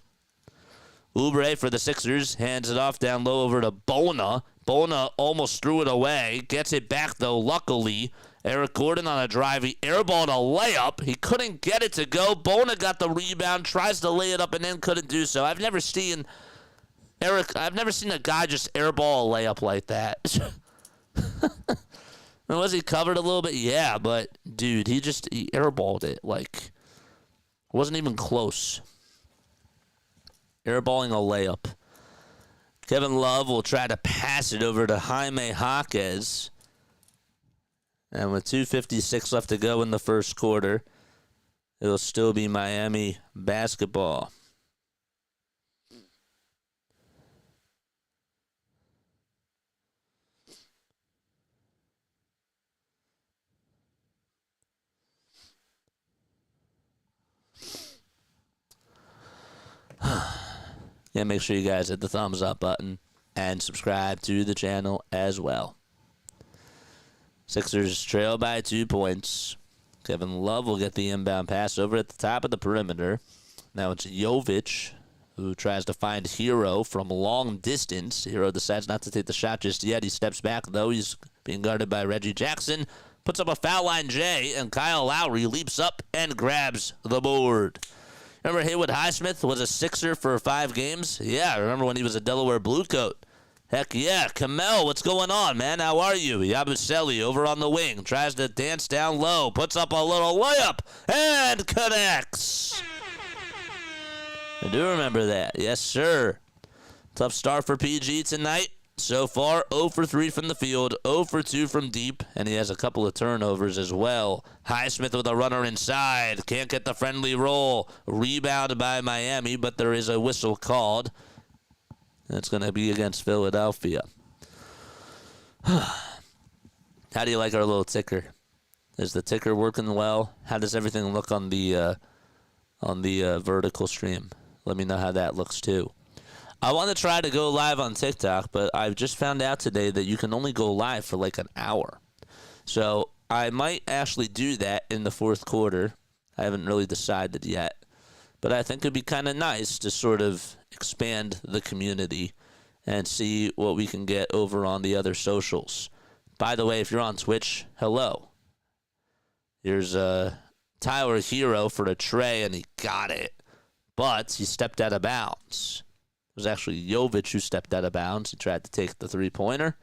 Oubre for the Sixers hands it off down low over to Bona. Bona almost threw it away. Gets it back, though, luckily. Eric Gordon on a drive. He airballed a layup. He couldn't get it to go. Bona got the rebound, tries to lay it up, and then couldn't do so. I've never seen a guy just airball a layup like that. Was he covered a little bit? Yeah, but, dude, he airballed it. Like, wasn't even close. Airballing a layup. Kevin Love will try to pass it over to Jaime Jaquez. And with 2:56 left to go in the first quarter, it'll still be Miami basketball. Yeah, make sure you guys hit the thumbs up button and subscribe to the channel as well. Sixers trail by 2 points. Kevin Love will get the inbound pass over at the top of the perimeter. Now it's Jovic who tries to find Hero from long distance. Hero decides not to take the shot just yet. He steps back, though. He's being guarded by Reggie Jackson. Puts up a foul line J, and Kyle Lowry leaps up and grabs the board. Remember Haywood Highsmith was a Sixer for 5 games? Yeah, I remember when he was a Delaware Bluecoat. Heck yeah. Kamel, what's going on, man? How are you? Yabusele over on the wing. Tries to dance down low. Puts up a little layup and connects. I do remember that. Yes, sir. Tough start for PG tonight. So far, 0 for 3 from the field, 0 for 2 from deep, and he has a couple of turnovers as well. Highsmith with a runner inside. Can't get the friendly roll. Rebound by Miami, but there is a whistle called. It's going to be against Philadelphia. How do you like our little ticker? Is the ticker working well? How does everything look on the vertical stream? Let me know how that looks too. I want to try to go live on TikTok, but I've just found out today that you can only go live for like an hour. So I might actually do that in the fourth quarter. I haven't really decided yet. But I think it'd be kind of nice to sort of expand the community and see what we can get over on the other socials. By the way, if you're on Twitch, hello. Here's Tyler Hero for a tray, and he got it. But he stepped out of bounds. It was actually Jovic who stepped out of bounds. He tried to take the three-pointer.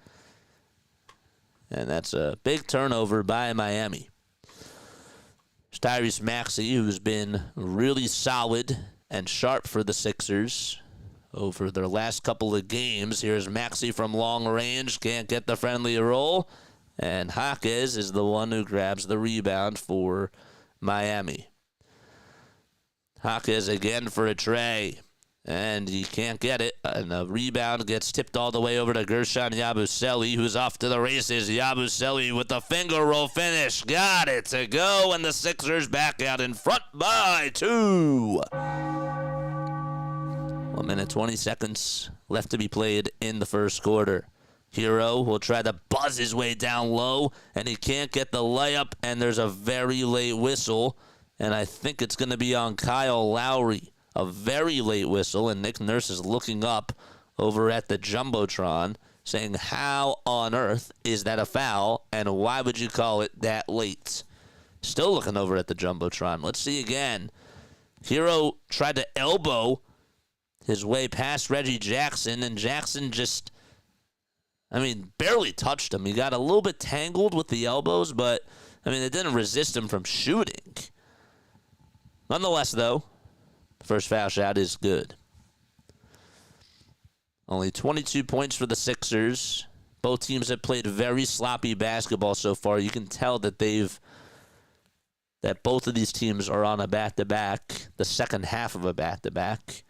And that's a big turnover by Miami. There's Tyrese Maxey, who's been really solid and sharp for the Sixers over their last couple of games. Here's Maxey from long range. Can't get the friendly roll. And Jaquez is the one who grabs the rebound for Miami. Jaquez again for a tray. And he can't get it. And the rebound gets tipped all the way over to Gershon Yabusele, who's off to the races. Yabusele with the finger roll finish. Got it to go, and the Sixers back out in front by 2. 1 minute, 20 seconds left to be played in the first quarter. Hero will try to buzz his way down low, and he can't get the layup, and there's a very late whistle, and I think it's going to be on Kyle Lowry. a very late whistle, and Nick Nurse is looking up over at the Jumbotron saying, how on earth is that a foul, and why would you call it that late? Still looking over at the Jumbotron. Let's see again. Hero tried to elbow his way past Reggie Jackson, and Jackson just, barely touched him. He got a little bit tangled with the elbows, but, it didn't resist him from shooting. Nonetheless, though, first foul shot is good. Only 22 points for the Sixers. Both teams have played very sloppy basketball so far. You can tell that both of these teams are on a back-to-back, the second half of a back-to-back.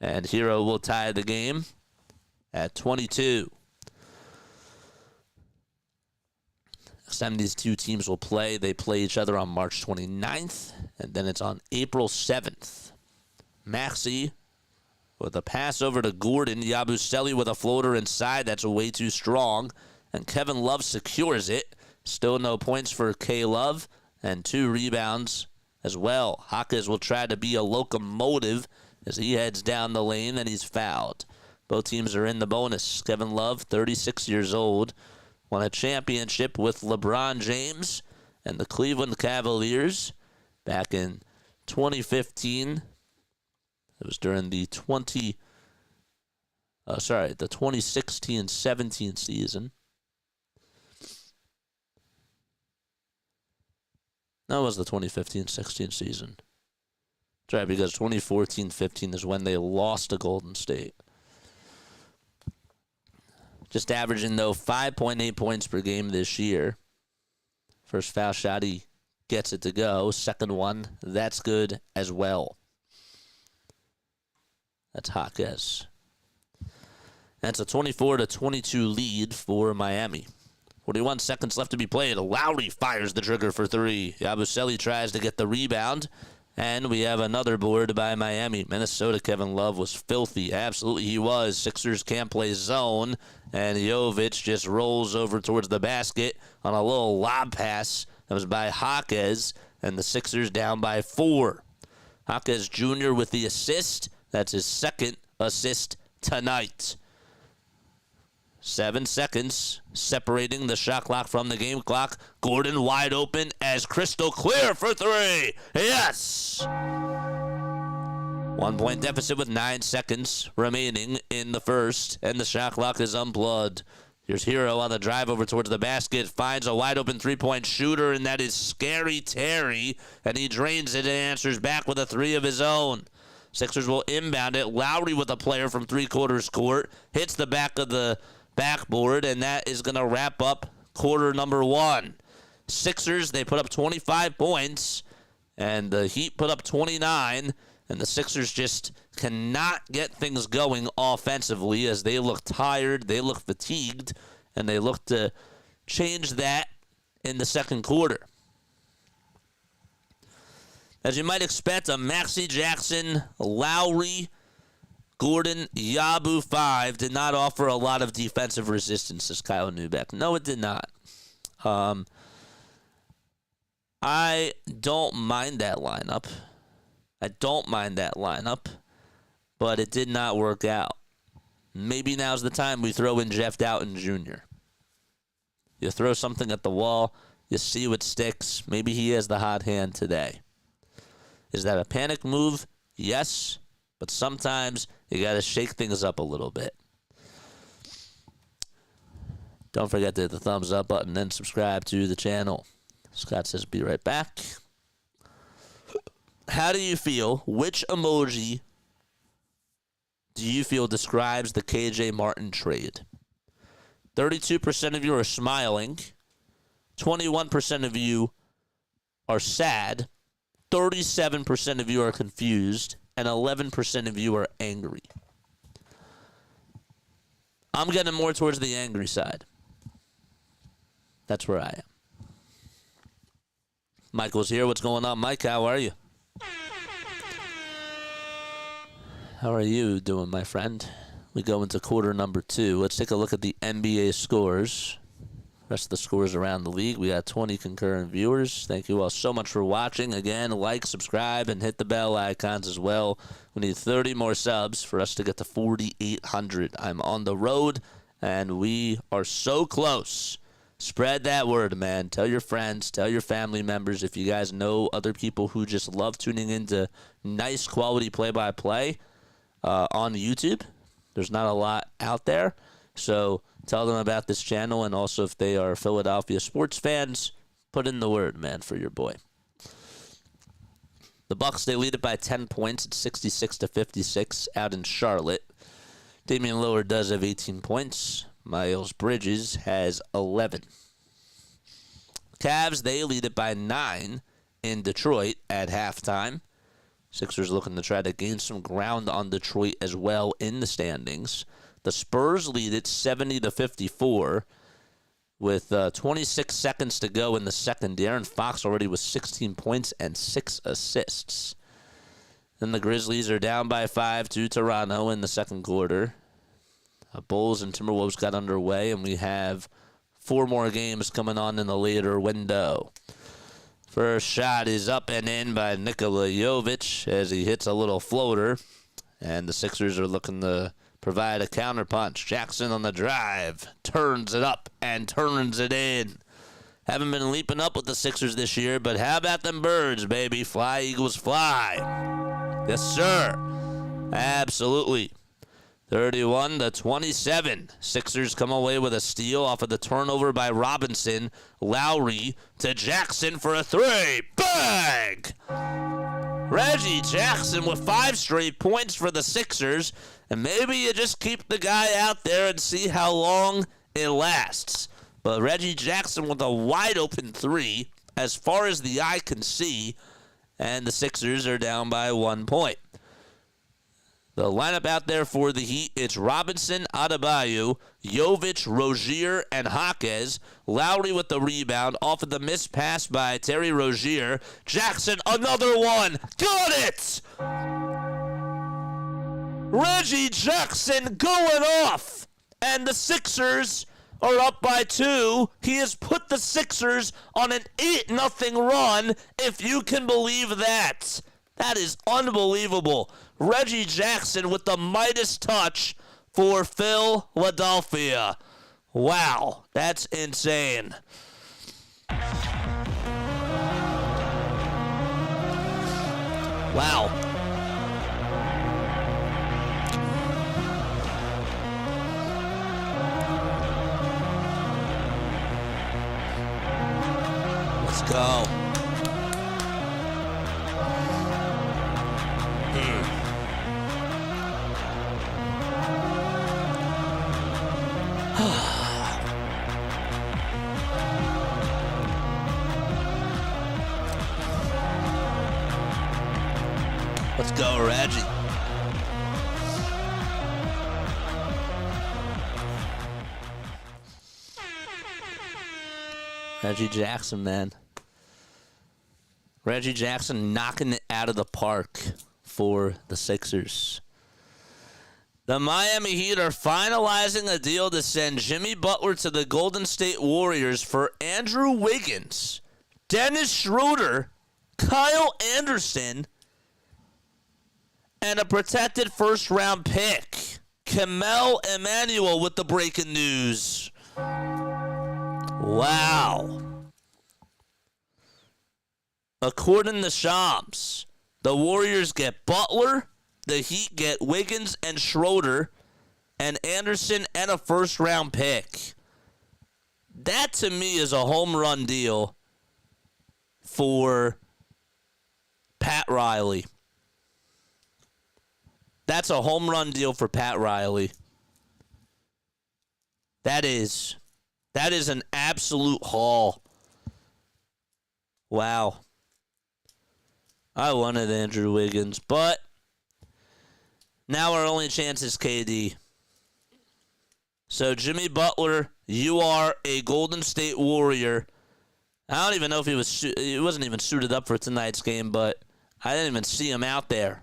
And Hero will tie the game at 22. Next time these two teams will play, they play each other on March 29th, and then it's on April 7th. Maxey with a pass over to Gordon. Yabusele with a floater inside. That's way too strong. And Kevin Love secures it. Still no points for K. Love. And 2 rebounds as well. Hawkins will try to be a locomotive as he heads down the lane, and he's fouled. Both teams are in the bonus. Kevin Love, 36 years old, won a championship with LeBron James and the Cleveland Cavaliers back in 2015. It was during the 2016-17 season. That was the 2015-16 season. That's right, because 2014-15 is when they lost to Golden State. Just averaging, though, 5.8 points per game this year. First foul shot, he gets it to go. Second one, that's good as well. That's Hawkes. That's a 24-22 lead for Miami. 41 seconds left to be played. Lowry fires the trigger for 3. Yabusele tries to get the rebound. And we have another board by Miami. Minnesota, Kevin Love was filthy. Absolutely he was. Sixers can't play zone. And Jovic just rolls over towards the basket on a little lob pass. That was by Hawkes. And the Sixers down by 4. Hawkes Jr. with the assist. That's his second assist tonight. 7 seconds separating the shot clock from the game clock. Gordon wide open as crystal clear for 3. Yes! 1 point deficit with 9 seconds remaining in the first, and the shot clock is unplugged. Here's Hero on the drive over towards the basket, finds a wide open 3-point shooter, and that is Scary Terry, and he drains it and answers back with a 3 of his own. Sixers will inbound it. Lowry with a player from 3/4 court. Hits the back of the backboard, and that is going to wrap up quarter number 1. Sixers, they put up 25 points, and the Heat put up 29, and the Sixers just cannot get things going offensively as they look tired, they look fatigued, and they look to change that in the second quarter. As you might expect, a Maxey Jackson, Lowry, Gordon, Yabu 5 did not offer a lot of defensive resistance to Kyle Neubeck. No, it did not. I don't mind that lineup. But it did not work out. Maybe now's the time we throw in Jeff Doughton Jr. You throw something at the wall, you see what sticks. Maybe he has the hot hand today. Is that a panic move? Yes. But sometimes you got to shake things up a little bit. Don't forget to hit the thumbs up button and subscribe to the channel. Scott says be right back. How do you feel? Which emoji do you feel describes the KJ Martin trade? 32% of you are smiling. 21% of you are sad. 37% of you are confused. And 11% of you are angry. I'm getting more towards the angry side. That's where I am. Michael's here. What's going on, Mike? How are you? How are you doing, my friend? We go into quarter number 2. Let's take a look at the NBA scores Rest of the scores around the league. We got 20 concurrent viewers. Thank you all so much for watching. Again, like, subscribe, and hit the bell icons as well. We need 30 more subs for us to get to 4,800. I'm on the road, and we are so close. Spread that word, man. Tell your friends, tell your family members. If you guys know other people who just love tuning into nice quality play-by-play on YouTube, there's not a lot out there. So tell them about this channel, and also if they are Philadelphia sports fans, put in the word, man, for your boy. The Bucks, they lead it by 10 points at 66-56 out in Charlotte. Damian Lillard does have 18 points. Miles Bridges has 11. Cavs, they lead it by 9 in Detroit at halftime. Sixers looking to try to gain some ground on Detroit as well in the standings. The Spurs lead it 70-54 with 26 seconds to go in the second. De'Aaron Fox already with 16 points and 6 assists. Then the Grizzlies are down by 5 to Toronto in the second quarter. Bulls and Timberwolves got underway, and we have 4 more games coming on in the later window. First shot is up and in by Nikola Jovic as he hits a little floater, and the Sixers are looking to provide a counterpunch. Jackson on the drive, turns it up and turns it in. Haven't been leaping up with the Sixers this year, but how about them birds, baby? Fly, Eagles, fly. Yes, sir. Absolutely. 31-27. Sixers come away with a steal off of the turnover by Robinson. Lowry to Jackson for a 3. Bang! Reggie Jackson with 5 straight points for the Sixers. And maybe you just keep the guy out there and see how long it lasts. But Reggie Jackson with a wide open 3 as far as the eye can see. And the Sixers are down by 1 point. The lineup out there for the Heat, it's Robinson, Adebayo, Jovic, Rozier, and Jaquez. Lowry with the rebound off of the missed pass by Terry Rozier. Jackson, another one. Got it! Reggie Jackson going off. And the Sixers are up by 2. He has put the Sixers on an 8-0 run, if you can believe that. That is unbelievable. Reggie Jackson with the Midas touch for Philadelphia. Wow, that's insane. Wow. Let's go. Let's go, Reggie. Reggie Jackson, man. Reggie Jackson knocking it out of the park for the Sixers. The Miami Heat are finalizing a deal to send Jimmy Butler to the Golden State Warriors for Andrew Wiggins, Dennis Schroeder, Kyle Anderson, and a protected first-round pick. Kamel Emmanuel with the breaking news. Wow. According to Shams, the Warriors get Butler, the Heat get Wiggins and Schroeder, and Anderson and a first-round pick. That, to me, is a home run deal for Pat Riley. That's a home run deal for Pat Riley. That is an absolute haul. Wow. I wanted Andrew Wiggins, but now our only chance is KD. So, Jimmy Butler, you are a Golden State Warrior. I don't even know if he wasn't even suited up for tonight's game, but I didn't even see him out there.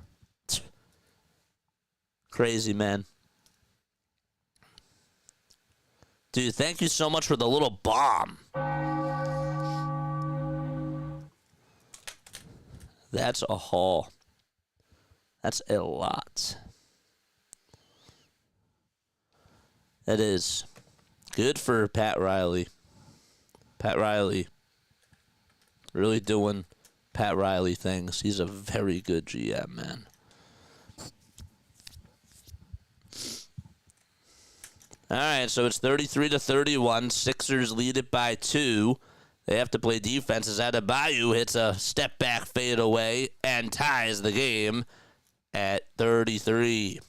Crazy, man. Dude, thank you so much for the little bomb. That's a haul. That's a lot. That is good for Pat Riley. Pat Riley really doing Pat Riley things. He's a very good GM, man. All right, so it's 33-31. Sixers lead it by 2. They have to play defense as Adebayo hits a step-back fadeaway and ties the game at 33.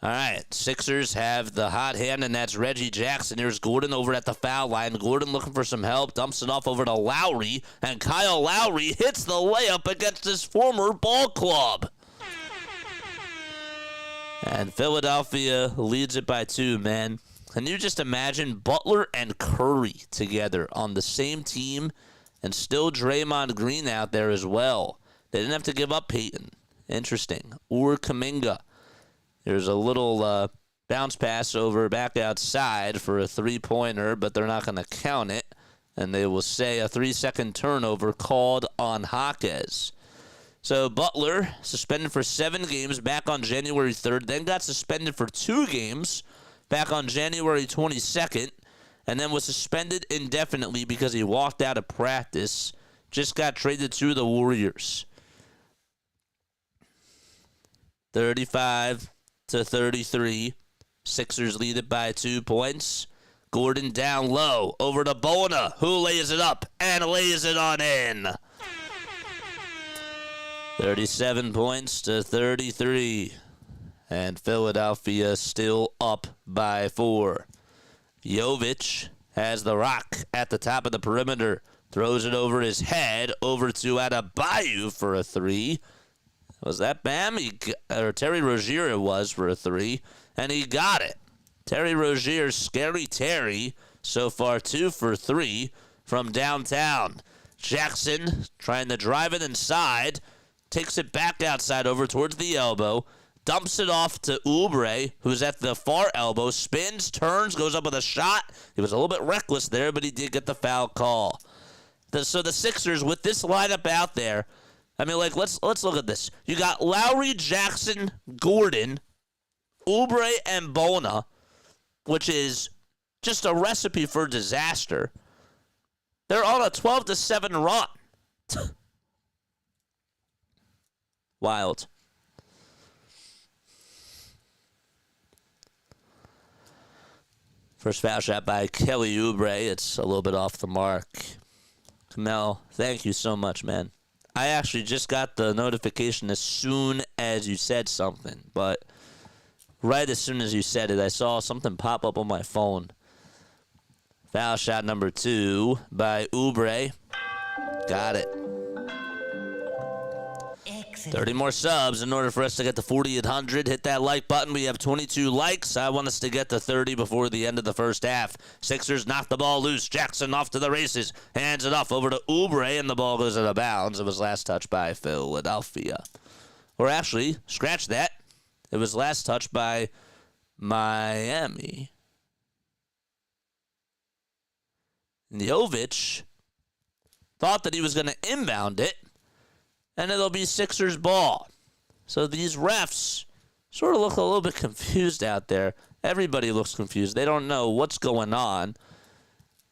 All right, Sixers have the hot hand, and that's Reggie Jackson. Here's Gordon over at the foul line. Gordon looking for some help, dumps it off over to Lowry, and Kyle Lowry hits the layup against his former ball club. And Philadelphia leads it by 2, man. Can you just imagine Butler and Curry together on the same team and still Draymond Green out there as well? They didn't have to give up Peyton. Interesting. Or Kuminga. There's a little bounce pass over back outside for a three-pointer, but they're not going to count it. And they will say a 3-second turnover called on Jaquez. So Butler suspended for 7 games back on January 3rd, then got suspended for 2 games back on January 22nd, and then was suspended indefinitely because he walked out of practice. Just got traded to the Warriors. 35-33. Sixers lead it by 2 points. Gordon down low over to Bona, who lays it up and lays it on in. 37 points to 33. And Philadelphia still up by 4. Jovic has the rock at the top of the perimeter. Throws it over his head over to Adebayo for a 3. Was that Bam? Or Terry Rozier it was for a 3. And he got it. Terry Rozier, Scary Terry, so far 2 for 3 from downtown. Jackson trying to drive it inside. Takes it back outside over towards the elbow. Dumps it off to Oubre, who's at the far elbow. Spins, turns, goes up with a shot. He was a little bit reckless there, but he did get the foul call. So the Sixers, with this lineup out there, I mean, like, let's look at this. You got Lowry, Jackson, Gordon, Oubre, and Bona, which is just a recipe for disaster. They're on a 12-7 run. Wild. First foul shot by Kelly Oubre. It's a little bit off the mark. Kamel, thank you so much, man. I actually just got the notification as soon as you said something, but right as soon as you said it, I saw something pop up on my phone. Foul shot number 2 by Oubre. Got it. 30 more subs in order for us to get to 4,800. Hit that like button. We have 22 likes. I want us to get to 30 before the end of the first half. Sixers knock the ball loose. Jackson off to the races. Hands it off over to Oubre, and the ball goes out of bounds. It was last touched by Philadelphia. Or actually, scratch that. It was last touched by Miami. Jovic thought that he was going to inbound it, and it'll be Sixers ball. So these refs sort of look a little bit confused out there. Everybody looks confused. They don't know what's going on.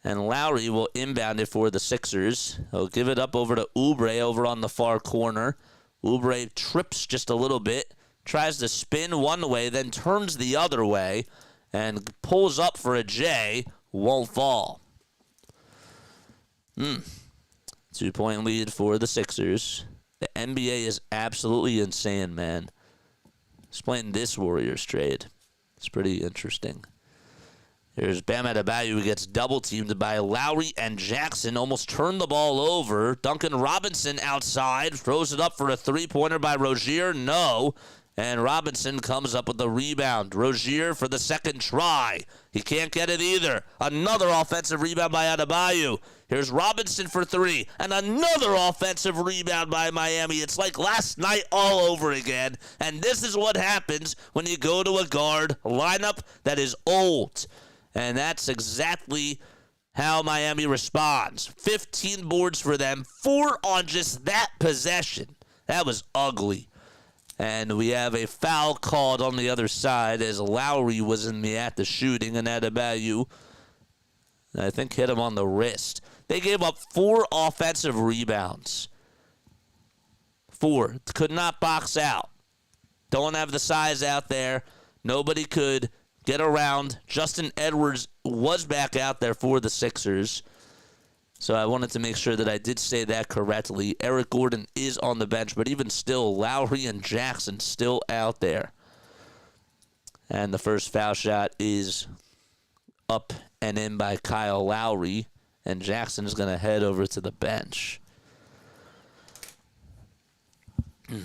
And Lowry will inbound it for the Sixers. He'll give it up over to Oubre over on the far corner. Oubre trips just a little bit, tries to spin one way, then turns the other way, and pulls up for a J. Won't fall. 2-point lead for the Sixers. The NBA is absolutely insane, man. Explain this Warriors trade. It's pretty interesting. Here's Bam Adebayo, who gets double-teamed by Lowry and Jackson. Almost turned the ball over. Duncan Robinson outside. Throws it up for a three-pointer by Rozier. No. And Robinson comes up with the rebound. Rozier for the second try. He can't get it either. Another offensive rebound by Adebayo. Here's Robinson for 3. And another offensive rebound by Miami. It's like last night all over again. And this is what happens when you go to a guard lineup that is old. And that's exactly how Miami responds. 15 boards for them, 4 on just that possession. That was ugly. And we have a foul called on the other side as Lowry was in the act of shooting, and adebayo, I think, hit him on the wrist. They gave up 4 offensive rebounds. 4. Could not box out. Don't have the size out there. Nobody could get around. Justin Edwards was back out there for the Sixers. So I wanted to make sure that I did say that correctly. Eric Gordon is on the bench, but even still, Lowry and Jackson still out there. And the first foul shot is up and in by Kyle Lowry, and Jackson is going to head over to the bench. Can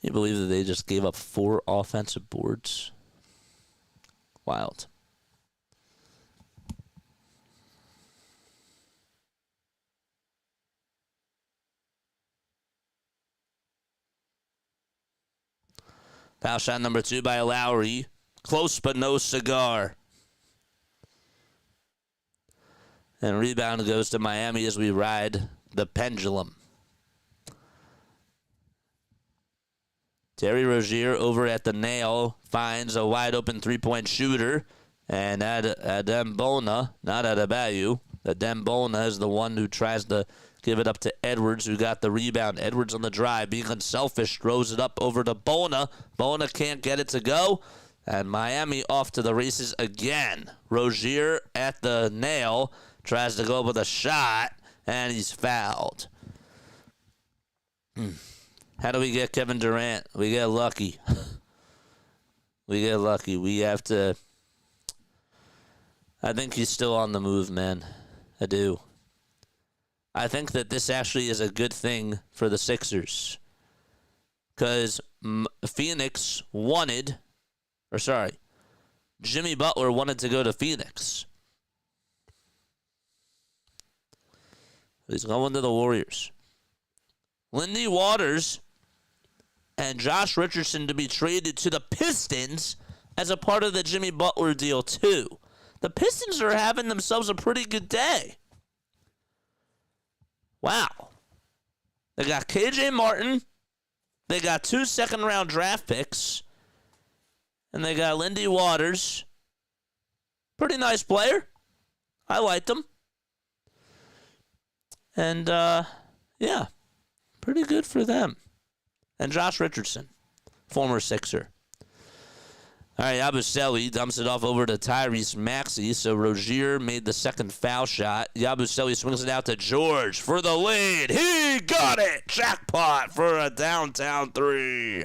you believe that they just gave up 4 offensive boards? Wild. Foul shot number 2 by Lowry. Close but no cigar. And rebound goes to Miami as we ride the pendulum. Terry Rozier over at the nail finds a wide-open three-point shooter. And Adembona, not Adebayo, Adembona is the one who tries to give it up to Edwards, who got the rebound. Edwards on the drive, being unselfish, throws it up over to Bona. Bona can't get it to go. And Miami off to the races again. Rozier at the nail, tries to go with a shot, and he's fouled. How do we get Kevin Durant? We get lucky. We get lucky. We have to... I think he's still on the move, man. I do. I think that this actually is a good thing for the Sixers. Because Phoenix wanted... Jimmy Butler wanted to go to Phoenix. He's going to the Warriors. Lindy Waters and Josh Richardson to be traded to the Pistons as a part of the Jimmy Butler deal, too. The Pistons are having themselves a pretty good day. Wow. They got KJ Martin. They got 2 second-round draft picks. And they got Lindy Waters. Pretty nice player. I liked him. And, yeah, pretty good for them. And Josh Richardson, former Sixer. All right, Yabusele dumps it off over to Tyrese Maxey. So Rozier made the second foul shot. Yabusele swings it out to George for the lead. He got it! Jackpot for a downtown 3.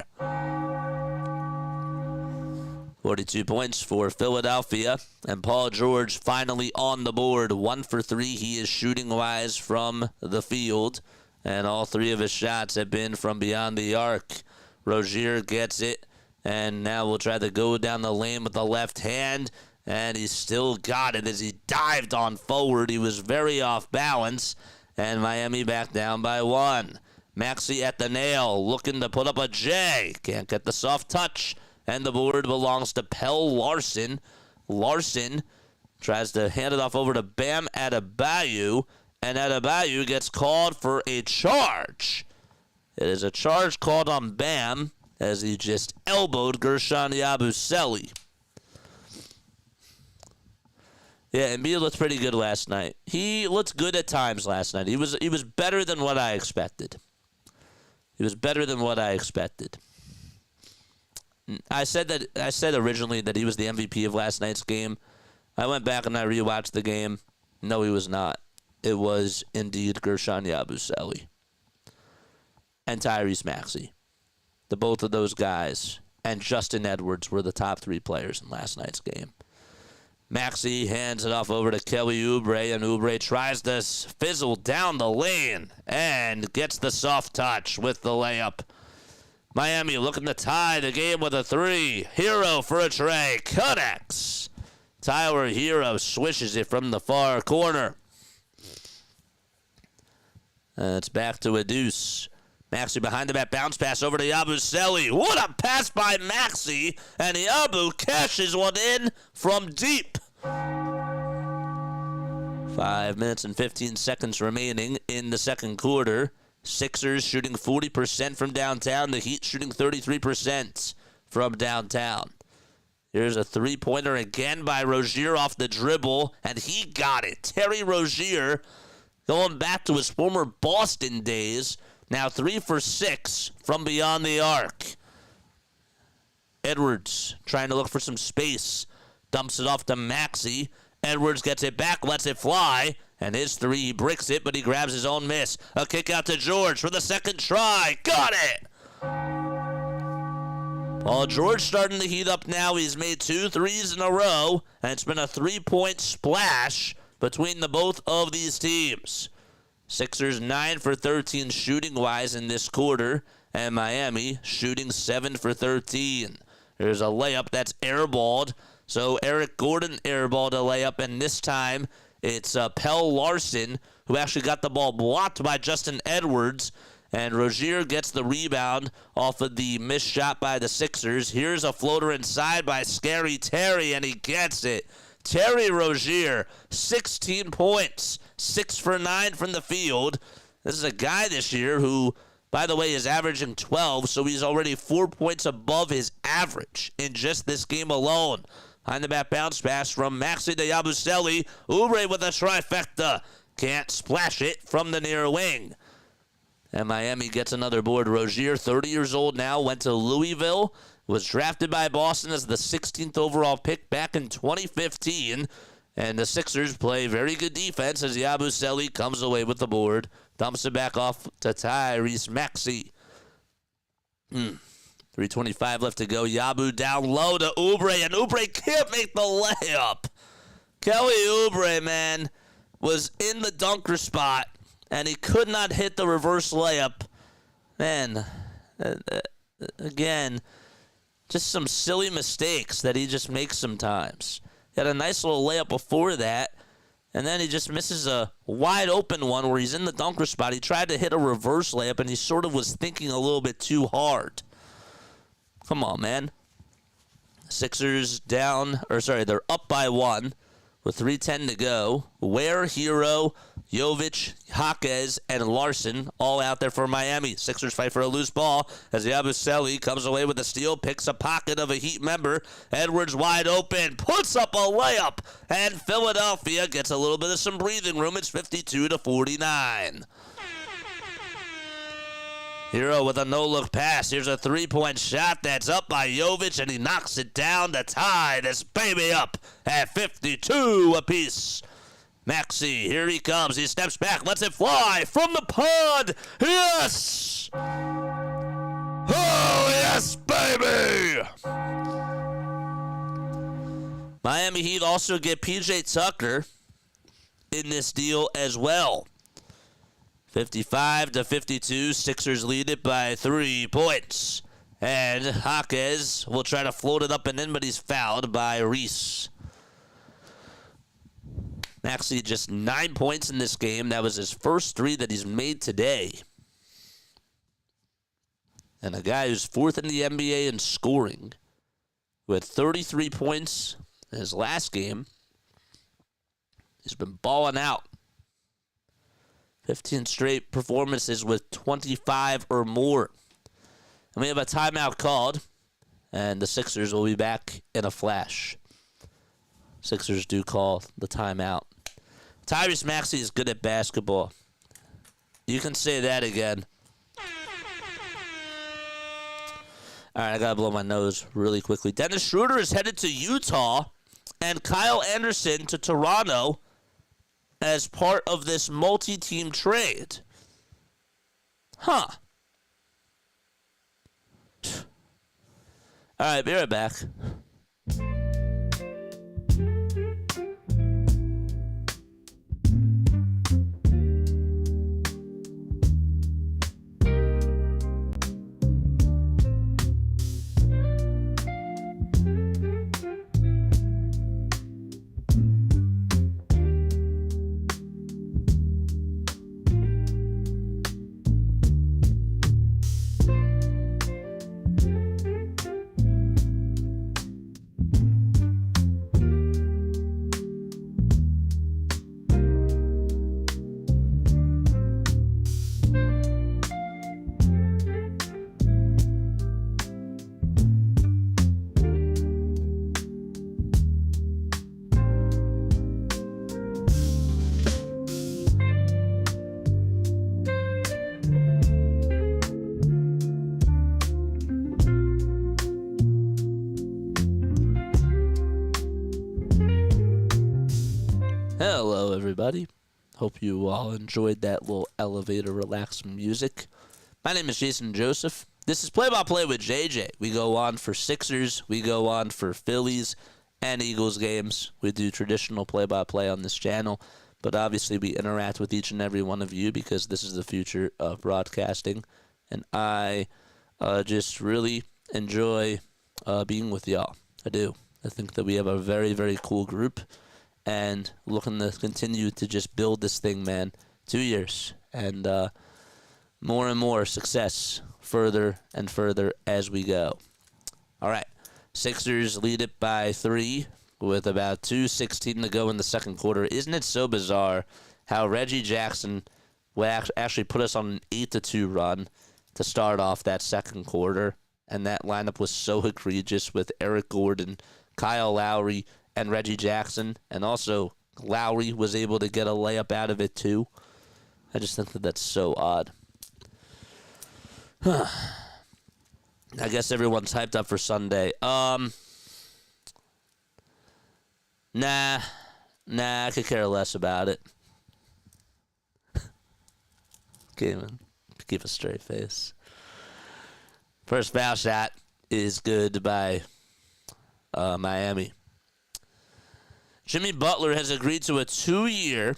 42 points for Philadelphia. And Paul George finally on the board. 1 for 3. He is shooting-wise from the field. And all 3 of his shots have been from beyond the arc. Rozier gets it. And now we'll try to go down the lane with the left hand. And he still got it as he dived on forward. He was very off balance. And Miami back down by 1. Maxey at the nail, looking to put up a J. Can't get the soft touch. And the board belongs to Pell Larson. Larson tries to hand it off over to Bam Adebayo. And Adebayo gets called for a charge. It is a charge called on Bam as he just elbowed Gershon Yabusele. Yeah, Embiid looked pretty good last night. He looked good at times last night. He was better than what I expected. I said originally that he was the MVP of last night's game. I went back and I rewatched the game. No, he was not. It was indeed Gershon Yabusele and Tyrese Maxey. The both of those guys and Justin Edwards were the top 3 players in last night's game. Maxey hands it off over to Kelly Oubre, and Oubre tries to fizzle down the lane and gets the soft touch with the layup. Miami looking to tie the game with a 3. Hero for a tray. Connects. Tyler Hero swishes it from the far corner. And it's back to a deuce. Maxey behind the back, bounce pass over to Yabusele. What a pass by Maxey, and Yabu cashes one in from deep. 5 minutes and 15 seconds remaining in the second quarter. Sixers shooting 40% from downtown. The Heat shooting 33% from downtown. Here's a three-pointer again by Rozier off the dribble, and he got it. Terry Rozier going back to his former Boston days. Now 3 for 6 from beyond the arc. Edwards trying to look for some space. Dumps it off to Maxey. Edwards gets it back, lets it fly, and his three, he bricks it, but he grabs his own miss. A kick out to George for the second try. Got it! Paul George starting to heat up now. He's made 2 threes in a row, and it's been a 3-point splash between the both of these teams. Sixers 9 for 13 shooting-wise in this quarter, and Miami shooting 7 for 13. There's a layup that's airballed. So Eric Gordon airballed a layup, and this time it's Pell Larson who actually got the ball blocked by Justin Edwards, and Rozier gets the rebound off of the missed shot by the Sixers. Here's a floater inside by Scary Terry, and he gets it. Terry Rozier, 16 points, 6 for 9 from the field. This is a guy this year who, by the way, is averaging 12, so he's already 4 points above his average in just this game alone. Behind the back bounce pass from Maxey to Yabusele. Oubre with a trifecta. Can't splash it from the near wing. And Miami gets another board. Rozier, 30 years old now, went to Louisville. Was drafted by Boston as the 16th overall pick back in 2015. And the Sixers play very good defense as Yabusele comes away with the board. Dumps it back off to Tyrese Maxey. 3:25 left to go. Yabu down low to Oubre, and Oubre can't make the layup. Kelly Oubre, man, was in the dunker spot, and he could not hit the reverse layup. Man, again, just some silly mistakes that he just makes sometimes. He had a nice little layup before that, and then he just misses a wide open one where he's in the dunker spot. He tried to hit a reverse layup, and he sort of was thinking a little bit too hard. Come on, man. Sixers they're up by 1 with 3:10 to go. Ware, Hero, Jovic, Jaquez, and Larson all out there for Miami. Sixers fight for a loose ball as Yabusele comes away with a steal, picks a pocket of a Heat member. Edwards wide open, puts up a layup, and Philadelphia gets a little bit of some breathing room. It's 52-49. Hero with a no-look pass. Here's a three-point shot that's up by Jovic, and he knocks it down to tie this baby up at 52 apiece. Maxey, here he comes. He steps back, lets it fly from the pond. Yes! Oh, yes, baby! Miami Heat also get P.J. Tucker in this deal as well. 55-52, Sixers lead it by 3 points. And Jaquez will try to float it up and in, but he's fouled by Reese. Maxey just 9 points in this game. That was his first 3 that he's made today. And a guy who's 4th in the NBA in scoring, who had 33 points in his last game. He's been balling out. 15 straight performances with 25 or more. And we have a timeout called, and the Sixers will be back in a flash. Sixers do call the timeout. Tyrese Maxey is good at basketball. You can say that again. All right, I got to blow my nose really quickly. Dennis Schroeder is headed to Utah, and Kyle Anderson to Toronto as part of this multi-team trade. Huh. All right, be right back. Hope you all enjoyed that little elevator relaxing music. My name is Jason Joseph. This is Play-by-Play with JJ. We go on for Sixers, we go on for Phillies and Eagles games. We do traditional play-by-play on this channel, but obviously we interact with each and every one of you because this is the future of broadcasting, and I just really enjoy being with y'all. I do. I think that we have a very, very cool group, and looking to continue to just build this thing, man. 2 years, and more and more success, further and further as we go. All right, Sixers lead it by 3 with about 2:16 to go in the second quarter. Isn't it so bizarre how Reggie Jackson would actually put us on an 8-2 run to start off that second quarter, and that lineup was so egregious with Eric Gordon, Kyle Lowry, and Reggie Jackson, and also Lowry was able to get a layup out of it too. I just think that that's so odd. I guess everyone's hyped up for Sunday. Nah, I could care less about it. Keep a straight face. First foul shot is good by Miami. Jimmy Butler has agreed to a 2-year,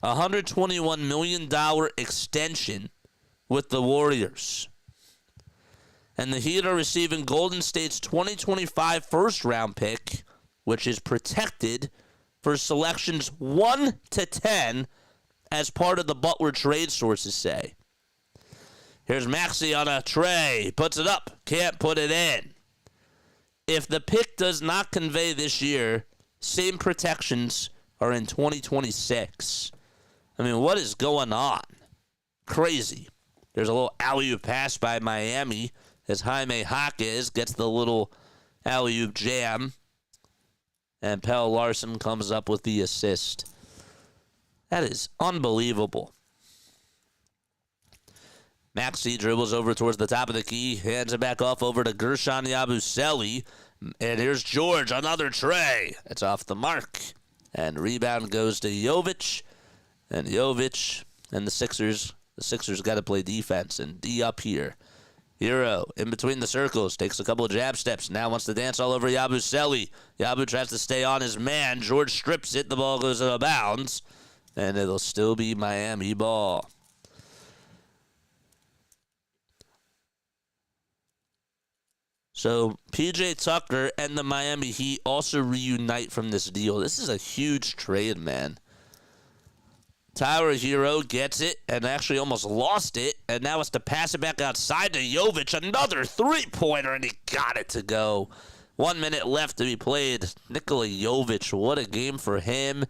$121 million extension with the Warriors. And the Heat are receiving Golden State's 2025 first-round pick, which is protected for selections 1 to 10 as part of the Butler trade, sources say. Here's Maxey on a tray, puts it up, can't put it in. If the pick does not convey this year, same protections are in 2026. I mean, what is going on? Crazy. There's a little alley-oop pass by Miami as Jaime Jaquez gets the little alley-oop jam, and Pelle Larsson comes up with the assist. That is unbelievable. Maxey dribbles over towards the top of the key, hands it back off over to Gershon Yabusele, and here's George, another tray. It's off the mark, and rebound goes to Jovic, and the Sixers got to play defense, and D up here. Hero in between the circles, takes a couple of jab steps, now wants to dance all over Yabusele. Yabu tries to stay on his man. George strips it, the ball goes out of bounds, and it'll still be Miami ball. So P.J. Tucker and the Miami Heat also reunite from this deal. This is a huge trade, man. Tyler Hero gets it and actually almost lost it, and now it's to pass it back outside to Jovic. Another three-pointer, and he got it to go. 1 minute left to be played. Nikola Jovic, what a game for him.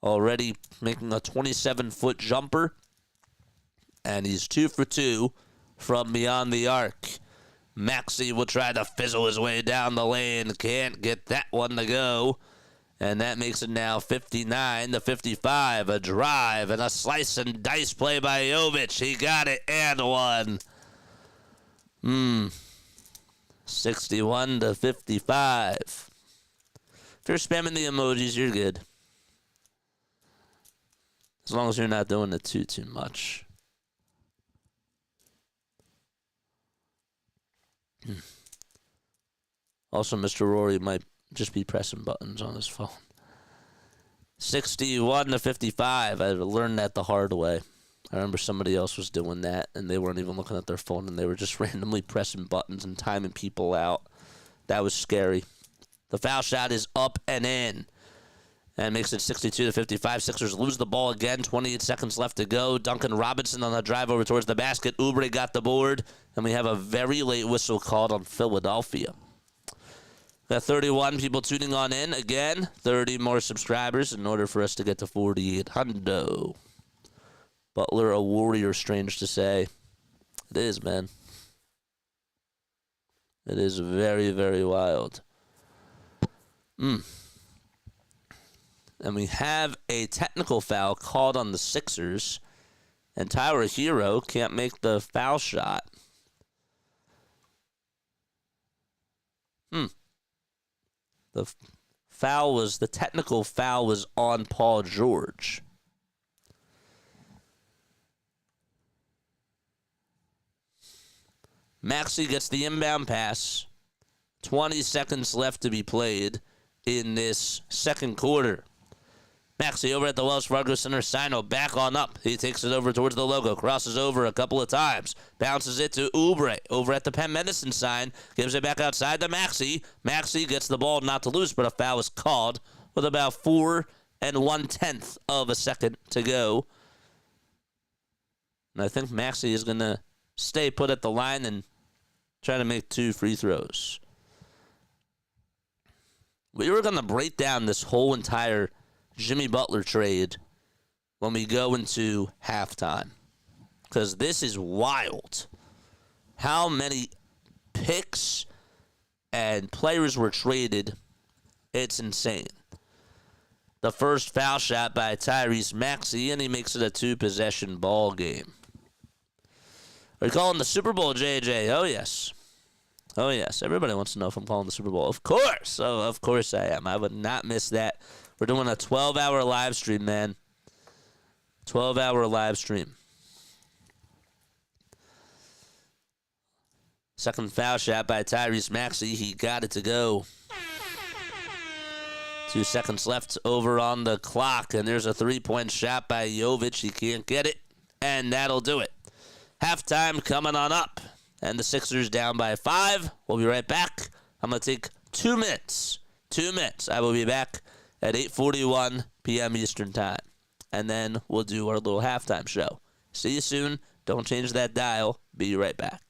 Already making a 27-foot jumper, and he's 2 for 2 from beyond the arc. Maxey will try to fizzle his way down the lane. Can't get that one to go. And that makes it now 59-55. A drive and a slice and dice play by Jovic. He got it and one. 61-55. If you're spamming the emojis, you're good. As long as you're not doing it too much. Also, Mr. Rory might just be pressing buttons on his phone. 61-55. I learned that the hard way. I remember somebody else was doing that, and they weren't even looking at their phone, and they were just randomly pressing buttons and timing people out. That was scary. The foul shot is up and in. And makes it 62-55. Sixers lose the ball again. 28 seconds left to go. Duncan Robinson on the drive over towards the basket. Oubre got the board. And we have a very late whistle called on Philadelphia. Got 31 people tuning on in. Again, 30 more subscribers in order for us to get to 4,800. Butler, a warrior, strange to say. It is, man. It is very, very wild. And we have a technical foul called on the Sixers. And Tyler Hero can't make the foul shot. The technical foul was on Paul George. Maxey gets the inbound pass. 20 seconds left to be played in this second quarter. Maxey over at the Wells Fargo Center. Sino back on up. He takes it over towards the logo. Crosses over a couple of times. Bounces it to Oubre over at the Penn Medicine sign. Gives it back outside to Maxey. Maxey gets the ball not to lose, but a foul is called with about 4 1/10 of a second to go. And I think Maxey is going to stay put at the line and try to make 2 free throws. We were going to break down this whole entire Jimmy Butler trade when we go into halftime, because this is wild. How many picks and players were traded, it's insane. The first foul shot by Tyrese Maxey, and he makes it a 2-possession ball game. Are you calling the Super Bowl, JJ? Oh, yes. Oh, yes. Everybody wants to know if I'm calling the Super Bowl. Of course. Oh, of course I am. I would not miss that. We're doing a 12-hour live stream, man. 12-hour live stream. Second foul shot by Tyrese Maxey. He got it to go. 2 seconds left over on the clock, and there's a 3-point shot by Jovic. He can't get it, and that'll do it. Halftime coming on up, and the Sixers down by 5. We'll be right back. I'm going to take 2 minutes. 2 minutes. I will be back at 8:41 p.m. Eastern Time. And then we'll do our little halftime show. See you soon. Don't change that dial. Be right back.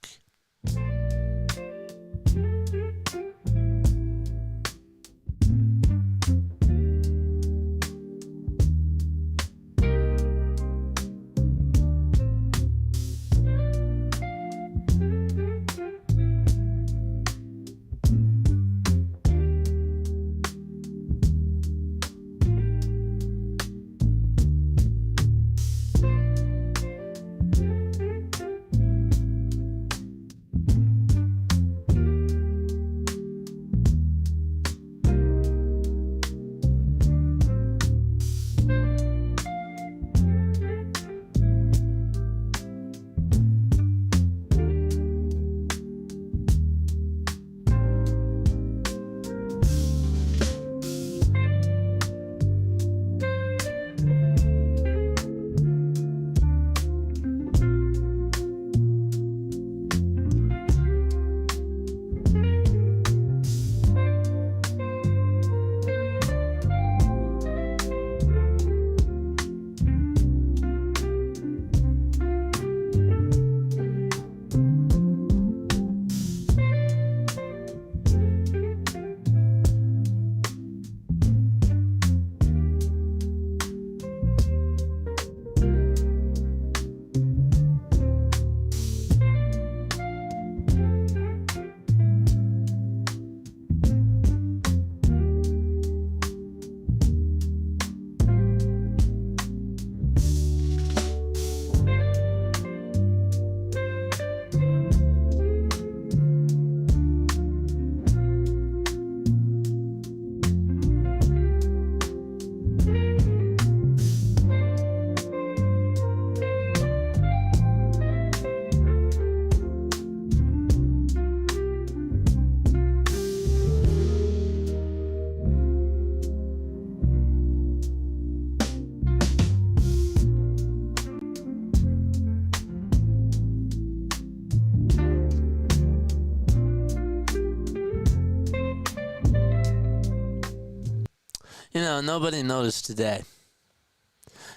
You know, nobody noticed today.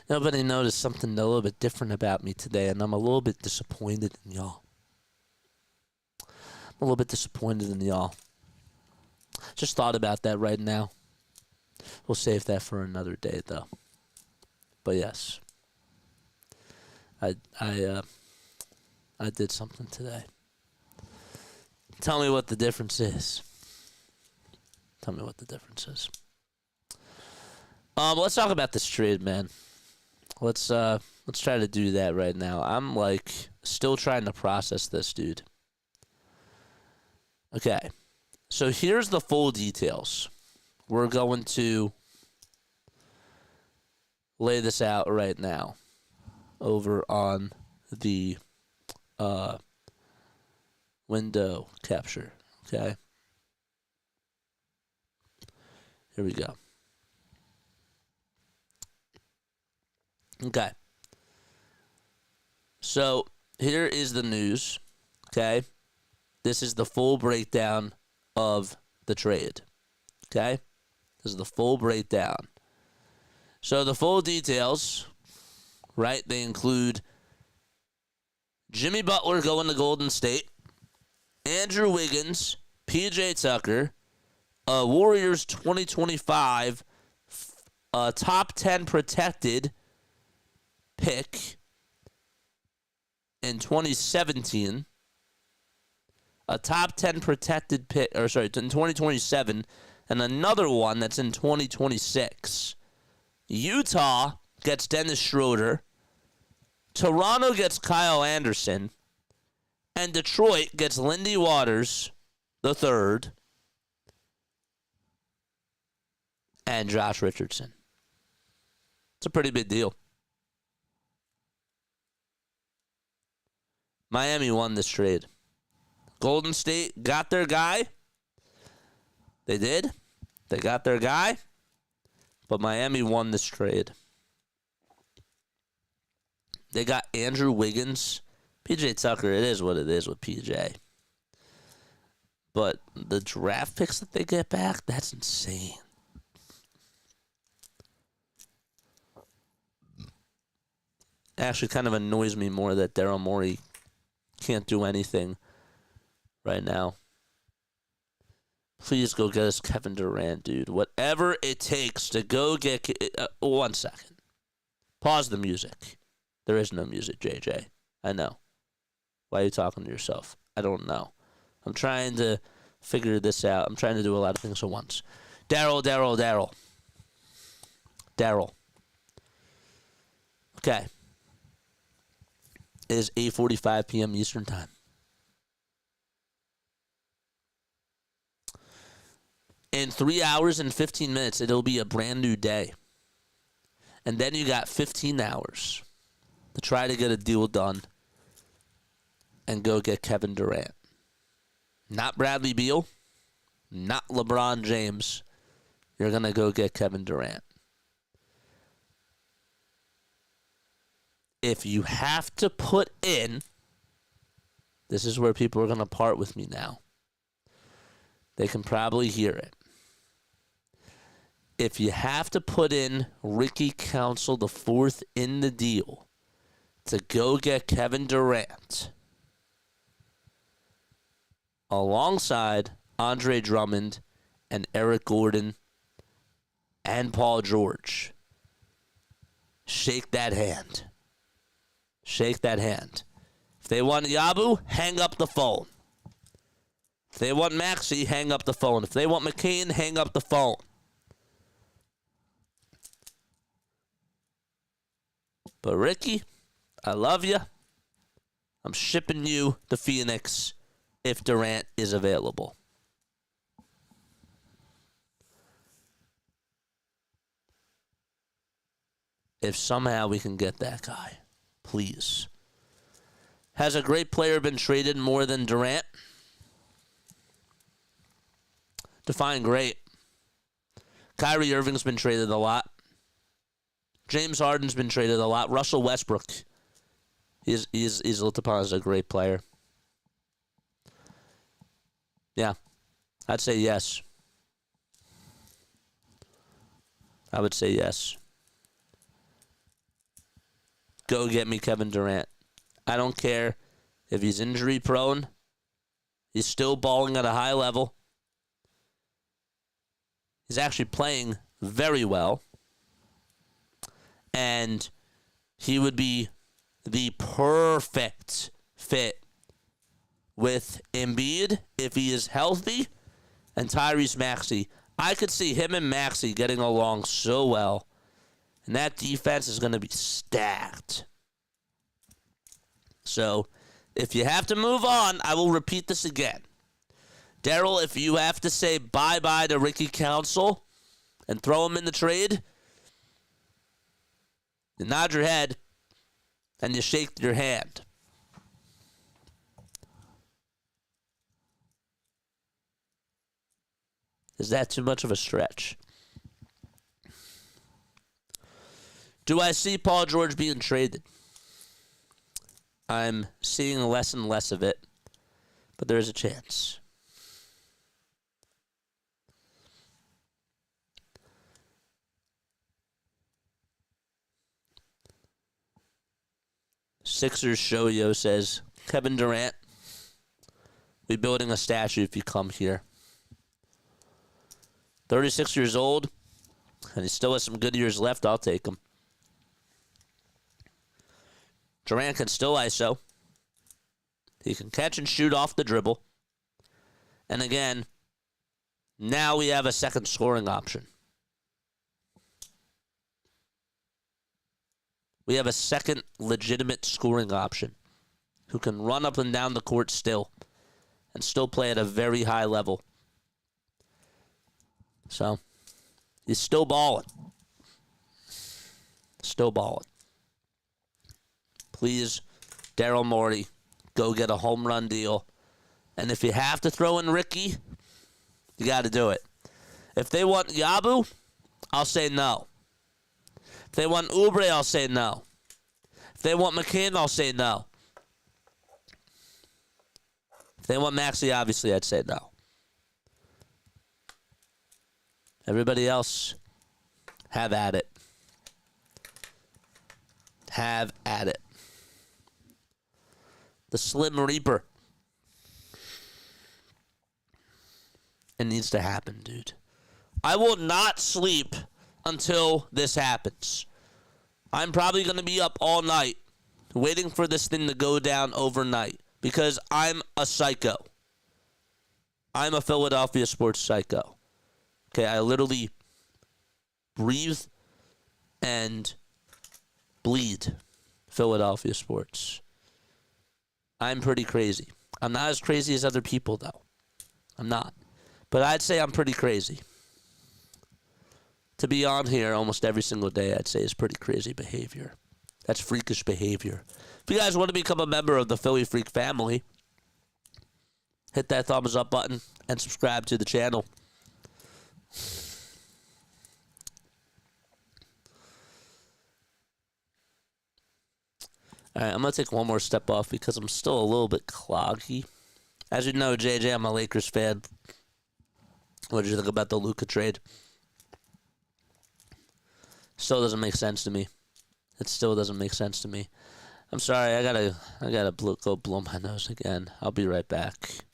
Nobody noticed something a little bit different about me today, and I'm a little bit disappointed in y'all. I'm a little bit disappointed in y'all. Just thought about that right now. We'll save that for another day, though. But yes, I did something today. Tell me what the difference is. Tell me what the difference is. Let's talk about this trade, man. Let's try to do that right now. I'm still trying to process this, dude. Okay. So here's the full details. We're going to lay this out right now over on the window capture. Okay. Here we go. Okay. So here is the news. Okay. This is the full breakdown of the trade. Okay. This is the full breakdown. So the full details, right? They include Jimmy Butler going to Golden State, Andrew Wiggins, PJ Tucker, Warriors 2025 top 10 protected pick in 2017, a top 10 protected pick, in 2027, and another one that's in 2026. Utah gets Dennis Schroeder, Toronto gets Kyle Anderson, and Detroit gets Lindy Waters the third and Josh Richardson. It's a pretty big deal. Miami won this trade. Golden State got their guy. They did. They got their guy. But Miami won this trade. They got Andrew Wiggins. PJ Tucker, it is what it is with PJ. But the draft picks that they get back, that's insane. Actually kind of annoys me more that Daryl Morey can't do anything right now. Please go get us Kevin Durant, dude. Whatever it takes to go get... 1 second. Pause the music. There is no music, JJ. I know. Why are you talking to yourself? I don't know. I'm trying to figure this out. I'm trying to do a lot of things at once. Daryl. Okay. It is 8:45 p.m. Eastern Time. In 3 hours and 15 minutes, it'll be a brand new day. And then you got 15 hours to try to get a deal done and go get Kevin Durant. Not Bradley Beal, not LeBron James. You're going to go get Kevin Durant. If you have to put in, this is where people are going to part with me now. They can probably hear it. If you have to put in Ricky Council the fourth in the deal to go get Kevin Durant alongside Andre Drummond and Eric Gordon and Paul George, shake that hand. Shake that hand. If they want Yabu, hang up the phone. If they want Maxey, hang up the phone. If they want McCain, hang up the phone. But Ricky, I love you. I'm shipping you to Phoenix if Durant is available. If somehow we can get that guy, please. Has a great player been traded more than Durant? Define great. Kyrie Irving's been traded a lot. James Harden's been traded a lot. Russell Westbrook is looked upon as a great player. Yeah, I'd say yes. I would say yes. Go get me Kevin Durant. I don't care if he's injury prone. He's still balling at a high level. He's actually playing very well. And he would be the perfect fit with Embiid if he is healthy and Tyrese Maxey. I could see him and Maxey getting along so well. And that defense is going to be stacked. So, if you have to move on, I will repeat this again. Daryl, if you have to say bye-bye to Ricky Council and throw him in the trade, you nod your head and you shake your hand. Is that too much of a stretch? Do I see Paul George being traded? I'm seeing less and less of it, but there is a chance. Sixers Shoyo says, Kevin Durant, we're building a statue if you come here. 36 years old, and he still has some good years left. I'll take him. Durant can still ISO. He can catch and shoot off the dribble. And again, now we have a second scoring option. We have a second legitimate scoring option who can run up and down the court still and still play at a very high level. So, he's still balling. Still balling. Please, Daryl Morey, go get a home run deal. And if you have to throw in Ricky, you got to do it. If they want Yabu, I'll say no. If they want Oubre, I'll say no. If they want McCann, I'll say no. If they want Maxey, obviously, I'd say no. Everybody else, have at it. Have at it. The Slim Reaper. It needs to happen, dude. I will not sleep until this happens. I'm probably going to be up all night waiting for this thing to go down overnight because I'm a psycho. I'm a Philadelphia sports psycho. Okay, I literally breathe and bleed Philadelphia sports. I'm pretty crazy. I'm not as crazy as other people, though. I'm not. But I'd say I'm pretty crazy. To be on here almost every single day, I'd say is pretty crazy behavior. That's freakish behavior. If you guys want to become a member of the Philly Freak family, hit that thumbs up button and subscribe to the channel. All right, I'm going to take one more step off because I'm still a little bit cloggy. As you know, JJ, I'm a Lakers fan. What did you think about the Luka trade? Still doesn't make sense to me. It still doesn't make sense to me. I'm sorry, I gotta go blow my nose again. I'll be right back.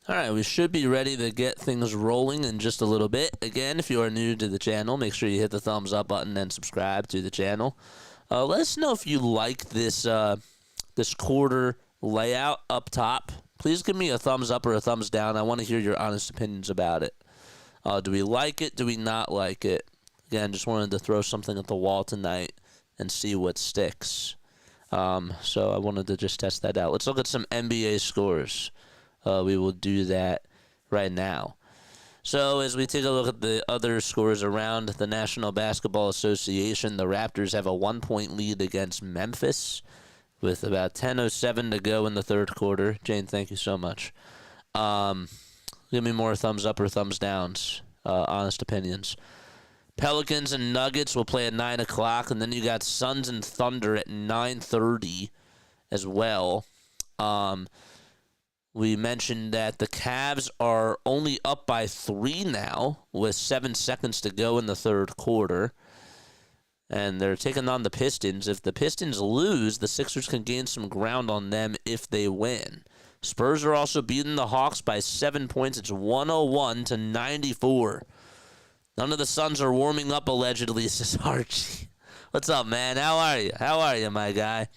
All right, we should be ready to get things rolling in just a little bit. Again, if you are new to the channel, make sure you hit the thumbs up button and subscribe to the channel. Let us know if you like this this quarter layout up top. Please give me a thumbs up or a thumbs down. I want to hear your honest opinions about it. Do we like it? Do we not like it? Again, just wanted to throw something at the wall tonight and see what sticks. So I wanted to just test that out. Let's look at some NBA scores. We will do that right now. So as we take a look at the other scores around the National Basketball Association, the Raptors have a 1-point lead against Memphis with about 10:07 to go in the third quarter. Jane, thank you so much. Give me more thumbs up or thumbs downs, honest opinions. Pelicans and Nuggets will play at 9 o'clock, and then you got Suns and Thunder at 9:30 as well. We mentioned that the Cavs are only up by 3 now with 7 seconds to go in the third quarter. And they're taking on the Pistons. If the Pistons lose, the Sixers can gain some ground on them if they win. Spurs are also beating the Hawks by 7 points. It's 101-94. None of the Suns are warming up, allegedly, says Archie. What's up, man? How are you? How are you, my guy?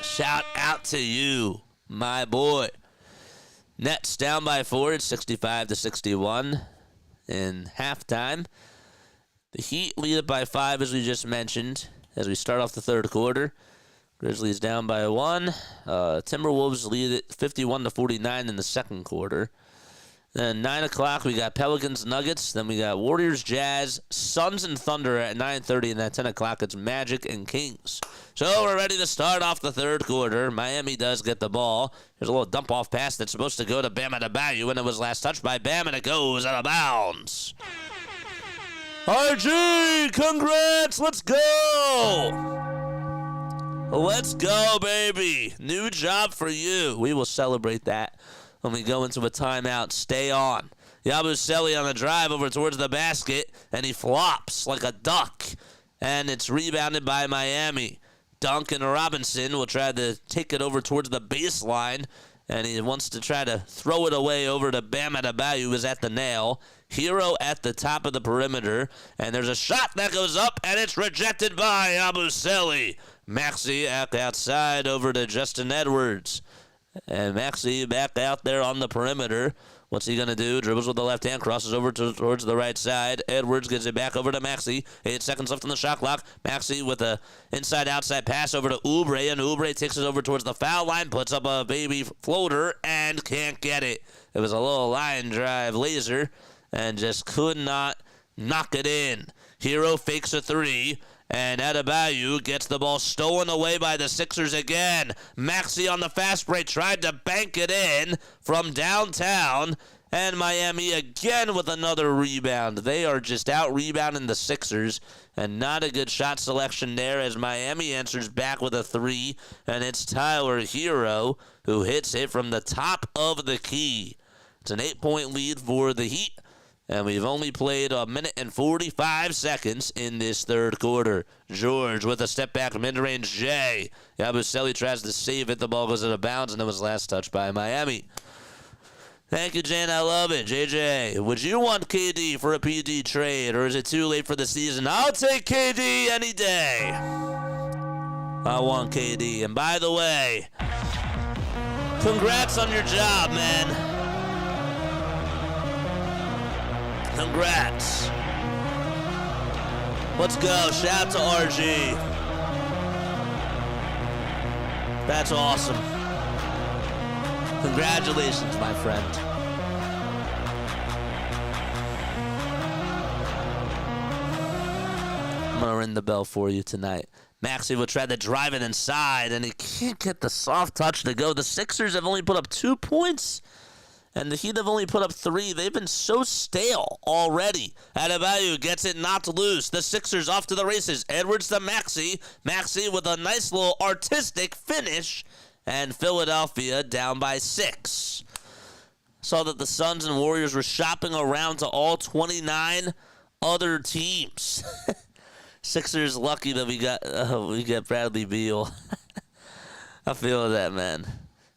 Shout out to you, my boy. Nets down by 4. It's 65-61 in halftime. The Heat lead it by 5, as we just mentioned, as we start off the third quarter. Grizzlies down by 1. Timberwolves lead it 51-49 in the second quarter. Then 9 o'clock, we got Pelicans, Nuggets. Then we got Warriors, Jazz, Suns, and Thunder at 9:30. And at 10 o'clock, it's Magic and Kings. So we're ready to start off the third quarter. Miami does get the ball. There's a little dump-off pass that's supposed to go to Bam Adebayo, and it was last touched by Bam, and it goes out of bounds. RG, congrats! Let's go! Let's go, baby. New job for you. We will celebrate that when we go into a timeout. Stay on. Yabusele on the drive over towards the basket, and he flops like a duck. And it's rebounded by Miami. Duncan Robinson will try to take it over towards the baseline, and he wants to try to throw it away over to Bam Adebayo, who is at the nail. Hero at the top of the perimeter, and there's a shot that goes up, and it's rejected by Yabusele. Maxey outside over to Justin Edwards. And Maxey back out there on the perimeter. What's he going to do? Dribbles with the left hand, crosses over towards the right side. Edwards gets it back over to Maxey. 8 seconds left on the shot clock. Maxey with a inside-outside pass over to Oubre, and Oubre takes it over towards the foul line, puts up a baby floater, and can't get it. It was a little line drive laser, and just could not knock it in. Hero fakes a 3. And Adebayo gets the ball stolen away by the Sixers again. Maxey on the fast break tried to bank it in from downtown. And Miami again with another rebound. They are just out-rebounding the Sixers. And not a good shot selection there as Miami answers back with a 3. And it's Tyler Hero who hits it from the top of the key. It's an 8-point lead for the Heat. And we've only played 1 minute and 45 seconds in this third quarter. George with a step-back mid-range J. Yabusele tries to save it. The ball goes out of bounds, and it was last touched by Miami. Thank you, Jan. I love it. JJ, would you want KD for a PD trade, or is it too late for the season? I'll take KD any day. I want KD. And by the way, congrats on your job, man. Congrats. Let's go. Shout out to RG. That's awesome. Congratulations, my friend. I'm going to ring the bell for you tonight. Maxey will try to drive it inside, and he can't get the soft touch to go. The Sixers have only put up 2 points. And the Heat have only put up 3. They've been so stale already. Adebayo gets it knocked loose. The Sixers off to the races. Edwards to Maxey. Maxey with a nice little artistic finish. And Philadelphia down by 6. Saw that the Suns and Warriors were shopping around to all 29 other teams. Sixers lucky that we got Bradley Beal. I feel that, man.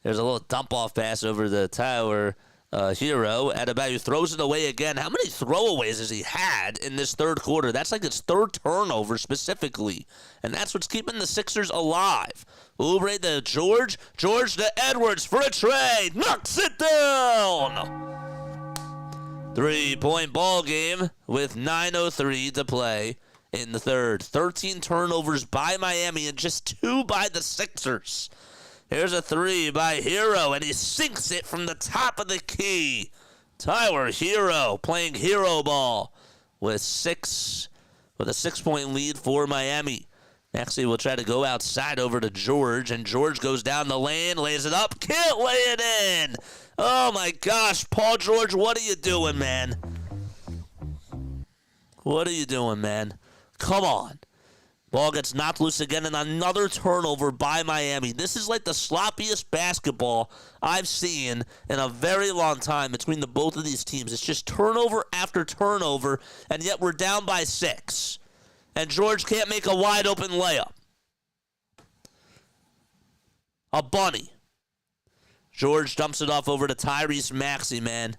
There's a little dump-off pass over the Tyler Hero. Adebayo throws it away again. How many throwaways has he had in this third quarter? That's like his third turnover specifically. And that's what's keeping the Sixers alive. Oubre to George. George to Edwards for a trade. Knocks it down. 3-point ball game with 9:03 to play in the third. 13 turnovers by Miami and just 2 by the Sixers. Here's a 3 by Hero, and he sinks it from the top of the key. Tyler Hero playing hero ball with a 6-point lead for Miami. Maxey will try to go outside over to George, and George goes down the lane, lays it up, can't lay it in. Oh my gosh, Paul George, what are you doing, man? What are you doing, man? Come on. Ball gets knocked loose again, and another turnover by Miami. This is like the sloppiest basketball I've seen in a very long time between the both of these teams. It's just turnover after turnover, and yet we're down by 6. And George can't make a wide-open layup. A bunny. George dumps it off over to Tyrese Maxey, man.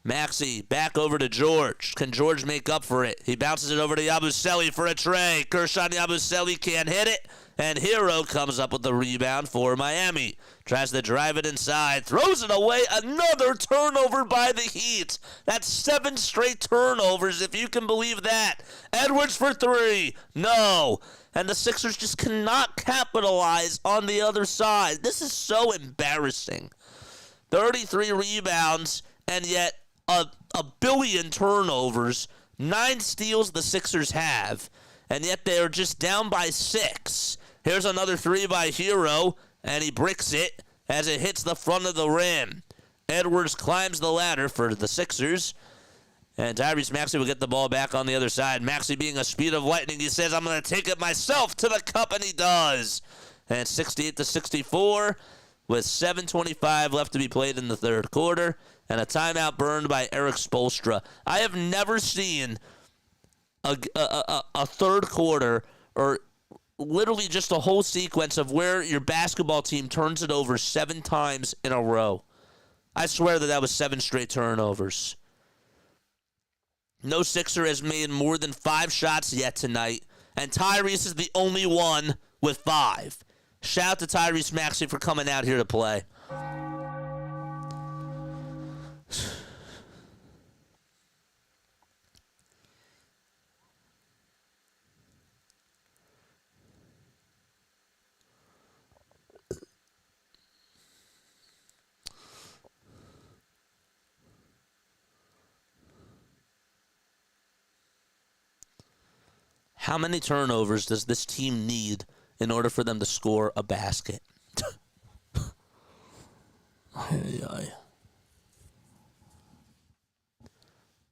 Maxey back over to George. Can George make up for it? He bounces it over to Yabusele for a tray. Kershaw Yabusele can't hit it. And Hero comes up with the rebound for Miami. Tries to drive it inside. Throws it away. Another turnover by the Heat. That's 7 straight turnovers, if you can believe that. Edwards for 3. No. And the Sixers just cannot capitalize on the other side. This is so embarrassing. 33 rebounds, and yet a billion turnovers. 9 steals the Sixers have, and yet they're just down by 6. Here's another 3 by Hero, and he bricks it as it hits the front of the rim. Edwards climbs the ladder for the Sixers, and Tyrese Maxey will get the ball back on the other side. Maxey being a speed of lightning, he says, I'm going to take it myself to the cup, and he does. And 68-64 with 7:25 left to be played in the third quarter, and a timeout burned by Eric Spoelstra. I have never seen a third quarter or literally just a whole sequence of where your basketball team turns it over 7 times in a row. I swear that was 7 straight turnovers. No Sixer has made more than 5 shots yet tonight, and Tyrese is the only one with 5. Shout out to Tyrese Maxey for coming out here to play. How many turnovers does this team need in order for them to score a basket?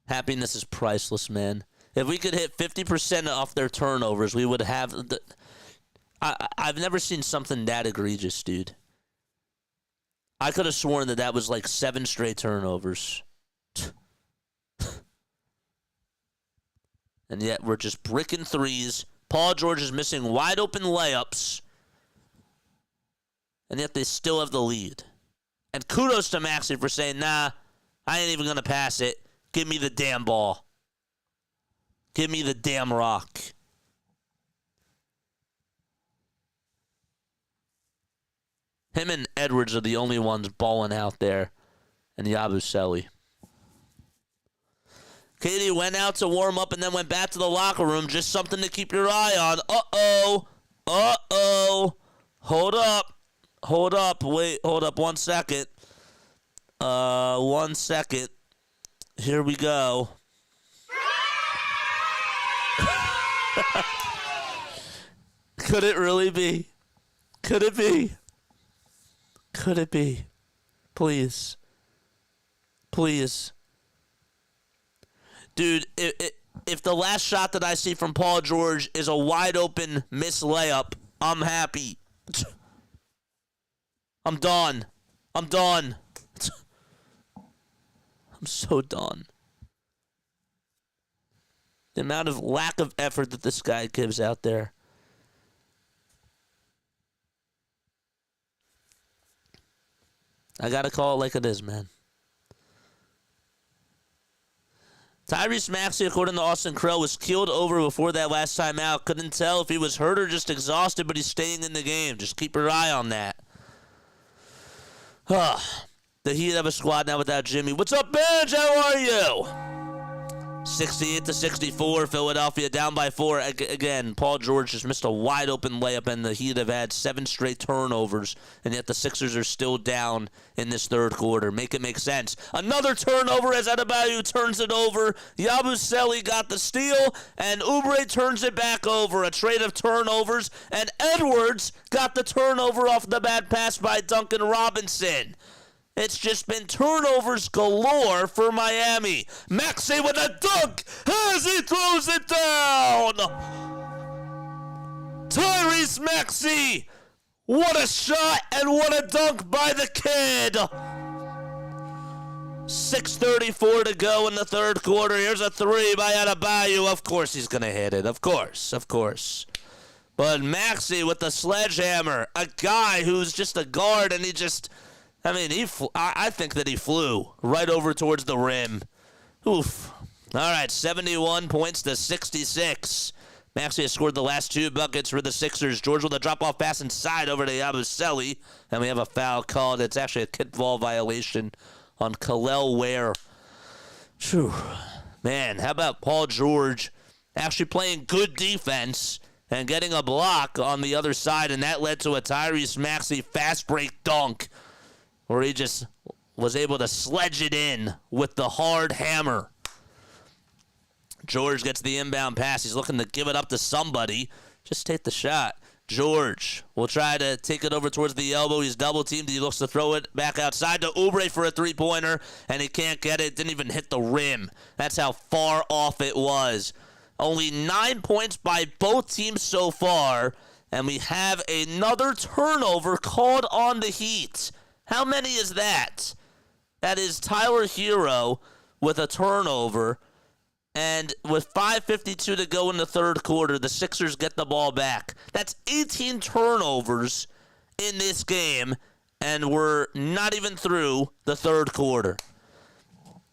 Happiness is priceless, man. If we could hit 50% off their turnovers, we would have... I've never seen something that egregious, dude. I could have sworn that was like 7 straight turnovers. And yet we're just bricking threes. Paul George is missing wide open layups. And yet they still have the lead. And kudos to Maxey for saying, nah, I ain't even going to pass it. Give me the damn ball. Give me the damn rock. Him and Edwards are the only ones balling out there. And Yabusele. Katie went out to warm up and then went back to the locker room. Just something to keep your eye on. Uh-oh. Uh-oh. Hold up. Hold up. Wait. Hold up 1 second. 1 second. Here we go. Could it really be? Could it be? Could it be? Please. Please. Dude, if the last shot that I see from Paul George is a wide-open missed layup, I'm happy. I'm done. I'm done. I'm so done. The amount of lack of effort that this guy gives out there. I got to call it like it is, man. Tyrese Maxey, according to Austin Crow, was keeled over before that last time out. Couldn't tell if he was hurt or just exhausted, but he's staying in the game. Just keep your eye on that. The Heat have a squad now without Jimmy. What's up, Benj? How are you? 68-64, Philadelphia down by 4. Again, Paul George just missed a wide-open layup, and the Heat have had 7 straight turnovers, and yet the Sixers are still down in this third quarter. Make it make sense. Another turnover as Adebayo turns it over. Yabusele got the steal, and Oubre turns it back over. A trade of turnovers, and Edwards got the turnover off the bad pass by Duncan Robinson. It's just been turnovers galore for Miami. Maxey with a dunk as he throws it down. Tyrese Maxey, what a shot and what a dunk by the kid. 6:34 to go in the third quarter. Here's a three by Adebayo. Of course he's going to hit it. Of course. But Maxey with the sledgehammer, a guy who's just a guard, and he just... I think that he flew right over towards the rim. Oof. All right, 71 points to 66. Maxey has scored the last 2 buckets for the Sixers. George with a drop-off pass inside over to Yabusele. And we have a foul called. It's actually a kickball violation on Kel'el Ware. Phew. Man, how about Paul George actually playing good defense and getting a block on the other side, and that led to a Tyrese Maxey fast break dunk, where he just was able to sledge it in with the hard hammer. George gets the inbound pass. He's looking to give it up to somebody. Just take the shot. George will try to take it over towards the elbow. He's double-teamed. He looks to throw it back outside to Oubre for a three-pointer, and he can't get it. Didn't even hit the rim. That's how far off it was. Only 9 points by both teams so far, and we have another turnover called on the Heat. How many is that? That is Tyler Hero with a turnover. And with 5:52 to go in the third quarter, the Sixers get the ball back. That's 18 turnovers in this game, and we're not even through the third quarter.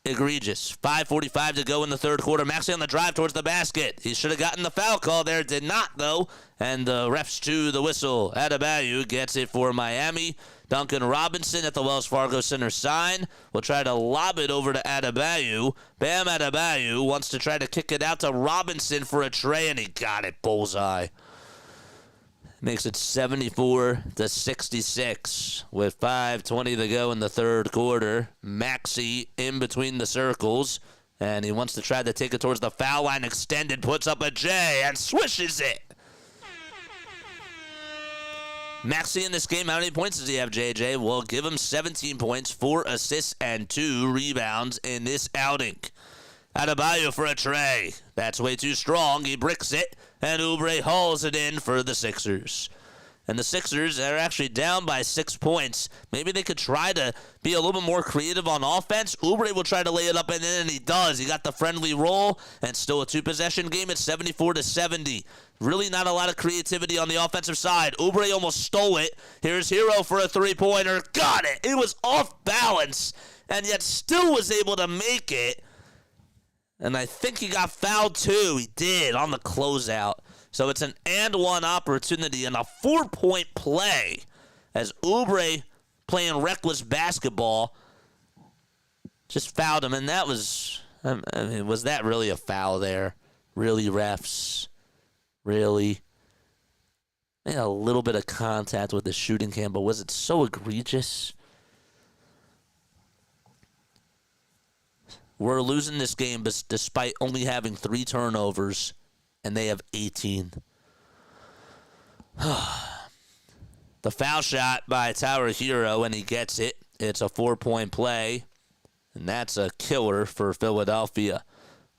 Egregious. 5:45 to go in the third quarter. Maxey on the drive towards the basket. He should have gotten the foul call there. Did not, though. And the refs to the whistle. Adebayo gets it for Miami. Duncan Robinson at the Wells Fargo Center sign will try to lob it over to Adebayo. Bam Adebayo wants to try to kick it out to Robinson for a tray, and he got it. Bullseye. Makes it 74-66 with 5:20 to go in the third quarter. Maxey in between the circles, and he wants to try to take it towards the foul line extended, puts up a J, and swishes it. Maxey in this game, how many points does he have, JJ? Well, give him 17 points, 4 assists, and 2 rebounds in this outing. Adebayo for a tray. That's way too strong. He bricks it, and Oubre hauls it in for the Sixers. And the Sixers are actually down by 6 points. Maybe they could try to be a little bit more creative on offense. Oubre will try to lay it up and in, and he does. He got the friendly roll, and still a 2-possession game at 74-70. Really not a lot of creativity on the offensive side. Oubre almost stole it. Here's Hero for a three-pointer. Got it. It was off balance, and yet still was able to make it. And I think he got fouled too. He did on the closeout. So it's an and-one opportunity and a 4-point play as Oubre, playing reckless basketball, just fouled him. And that was, was that really a foul there? Really, refs? Really? They had a little bit of contact with the shooting cam, but was it so egregious? We're losing this game despite only having 3 turnovers, and they have 18. The foul shot by Tyler Hero, and he gets it. It's a 4-point play, and that's a killer for Philadelphia.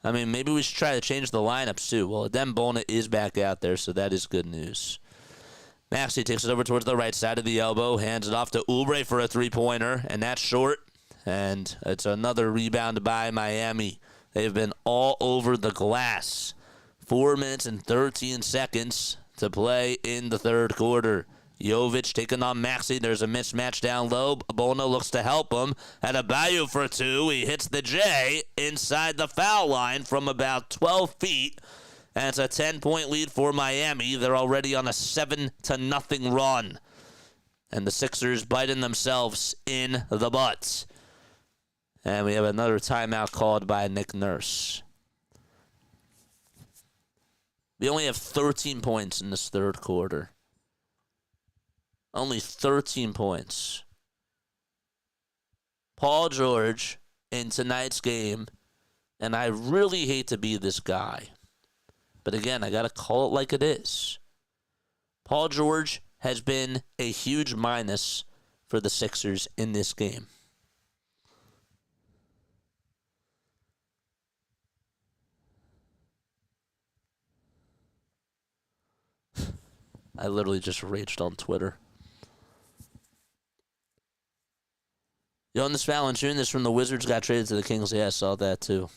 I mean, maybe we should try to change the lineups too. Well, Dembona is back out there, so that is good news. Maxey takes it over towards the right side of the elbow, hands it off to Oubre for a three-pointer, and that's short. And it's another rebound by Miami. They've been all over the glass. 4 minutes and 13 seconds to play in the third quarter. Jovic taking on Maxey. There's a mismatch down low. Bono looks to help him. Adebayo for two. He hits the J inside the foul line from about 12 feet. And it's a 10-point lead for Miami. They're already on a 7-0 run. And the Sixers biting themselves in the butts. And we have another timeout called by Nick Nurse. We only have 13 points in this third quarter. Only 13 points. Paul George in tonight's game, and I really hate to be this guy. But again, I got to call it like it is. Paul George has been a huge minus for the Sixers in this game. I literally just raged on Twitter. Jonas Valanciunas from the Wizards got traded to the Kings. Yeah, I saw that too.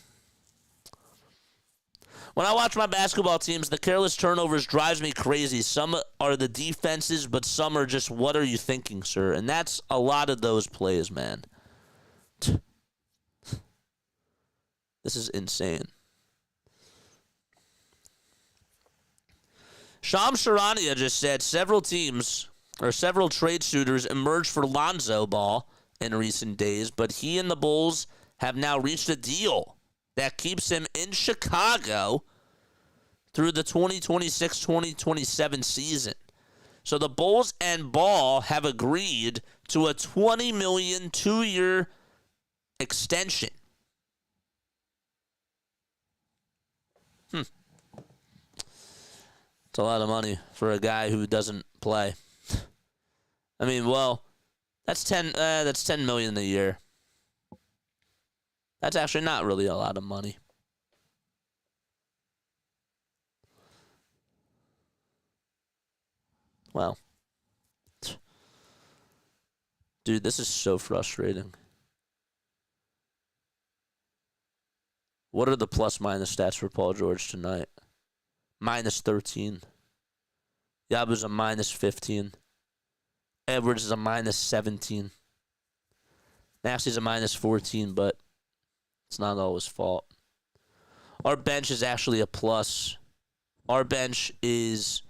When I watch my basketball teams, the careless turnovers drives me crazy. Some are the defenses, but some are just, what are you thinking, sir? And that's a lot of those plays, man. This is insane. Shams Charania just said several teams or several trade suitors emerged for Lonzo Ball in recent days, but he and the Bulls have now reached a deal that keeps him in Chicago through the 2026-2027 season. So the Bulls and Ball have agreed to a $20 million 2-year extension. It's a lot of money for a guy who doesn't play. I mean, well, that's $10 million a year. That's actually not really a lot of money. Well, dude, this is so frustrating. What are the plus-minus stats for Paul George tonight? Minus 13. Yabu's a minus 15. Edwards is a minus 17. Maxey's a minus 14, but it's not all his fault. Our bench is actually a plus. Our bench is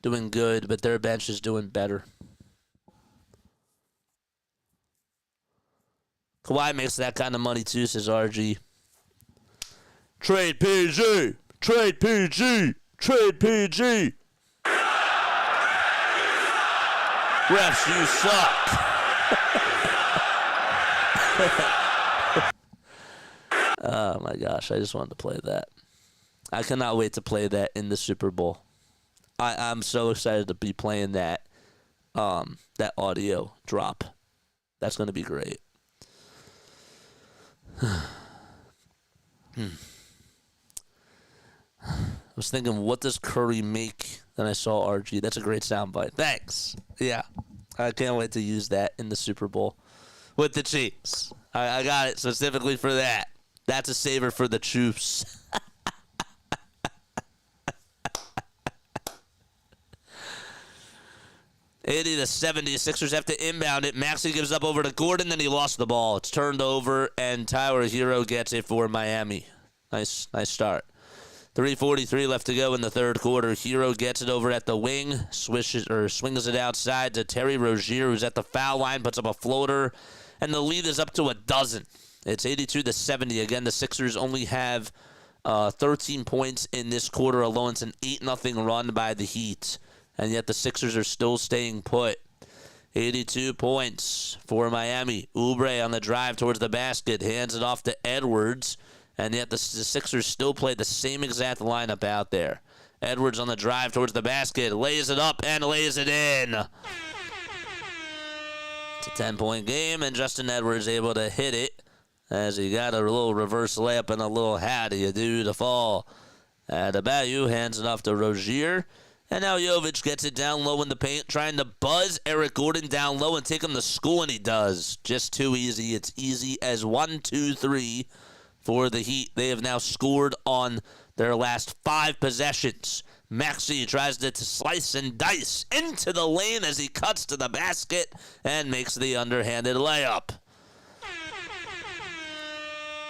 doing good, but their bench is doing better. Kawhi makes that kind of money too, says RG. Trade PG! Trade PG! Trade PG! Refs, you suck. Oh my gosh, I just wanted to play that. I cannot wait to play that in the Super Bowl. I'm so excited to be playing that that audio drop. That's going to be great. I was thinking, what does Curry make? Then I saw RG. That's a great soundbite. Thanks. Yeah. I can't wait to use that in the Super Bowl with the Chiefs. I got it specifically for that. That's a saver for the troops. 80-70. Sixers have to inbound it. Maxey gives up over to Gordon, then he lost the ball. It's turned over, and Tyler Hero gets it for Miami. Nice start. 3:43 left to go in the third quarter. Hero gets it over at the wing, swings it outside to Terry Rozier, who's at the foul line, puts up a floater, and the lead is up to 12. It's 82-70. Again, the Sixers only have 13 points in this quarter alone. It's an 8-0 run by the Heat, and yet the Sixers are still staying put. 82 points for Miami. Oubre on the drive towards the basket, hands it off to Edwards. And yet the Sixers still play the same exact lineup out there. Edwards on the drive towards the basket, lays it up and lays it in. It's a 10-point game, and Justin Edwards able to hit it as he got a little reverse layup and a little how do you do to fall. Adebayo hands it off to Rozier. And now Jovic gets it down low in the paint, trying to buzz Eric Gordon down low and take him to school, and he does. Just too easy. It's easy as 1, 2, 3. For the Heat. They have now scored on their last 5 possessions. Maxey tries to slice and dice into the lane as he cuts to the basket and makes the underhanded layup.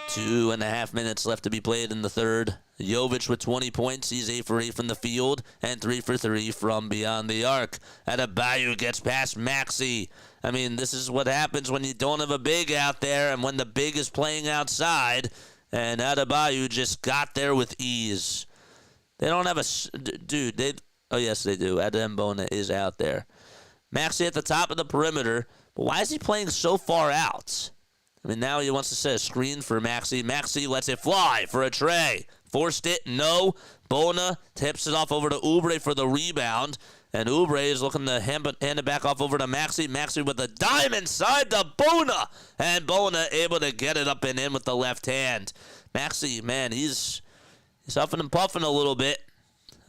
2.5 minutes left to be played in the third. Jovic with 20 points. He's 8 for 8 from the field and 3 for 3 from beyond the arc. Adebayo gets past Maxey. I mean, this is what happens when you don't have a big out there and when the big is playing outside. And Adebayo just got there with ease. They don't have a... Dude, oh, yes, they do. Adembona is out there. Maxey at the top of the perimeter. But why is he playing so far out? I mean, now he wants to set a screen for Maxey. Maxey lets it fly for a tray. Forced it, no. Bona tips it off over to Oubre for the rebound. And Oubre is looking to hand it back off over to Maxey. Maxey with a dime inside to Bona. And Bona able to get it up and in with the left hand. Maxey, man, he's huffing and puffing a little bit.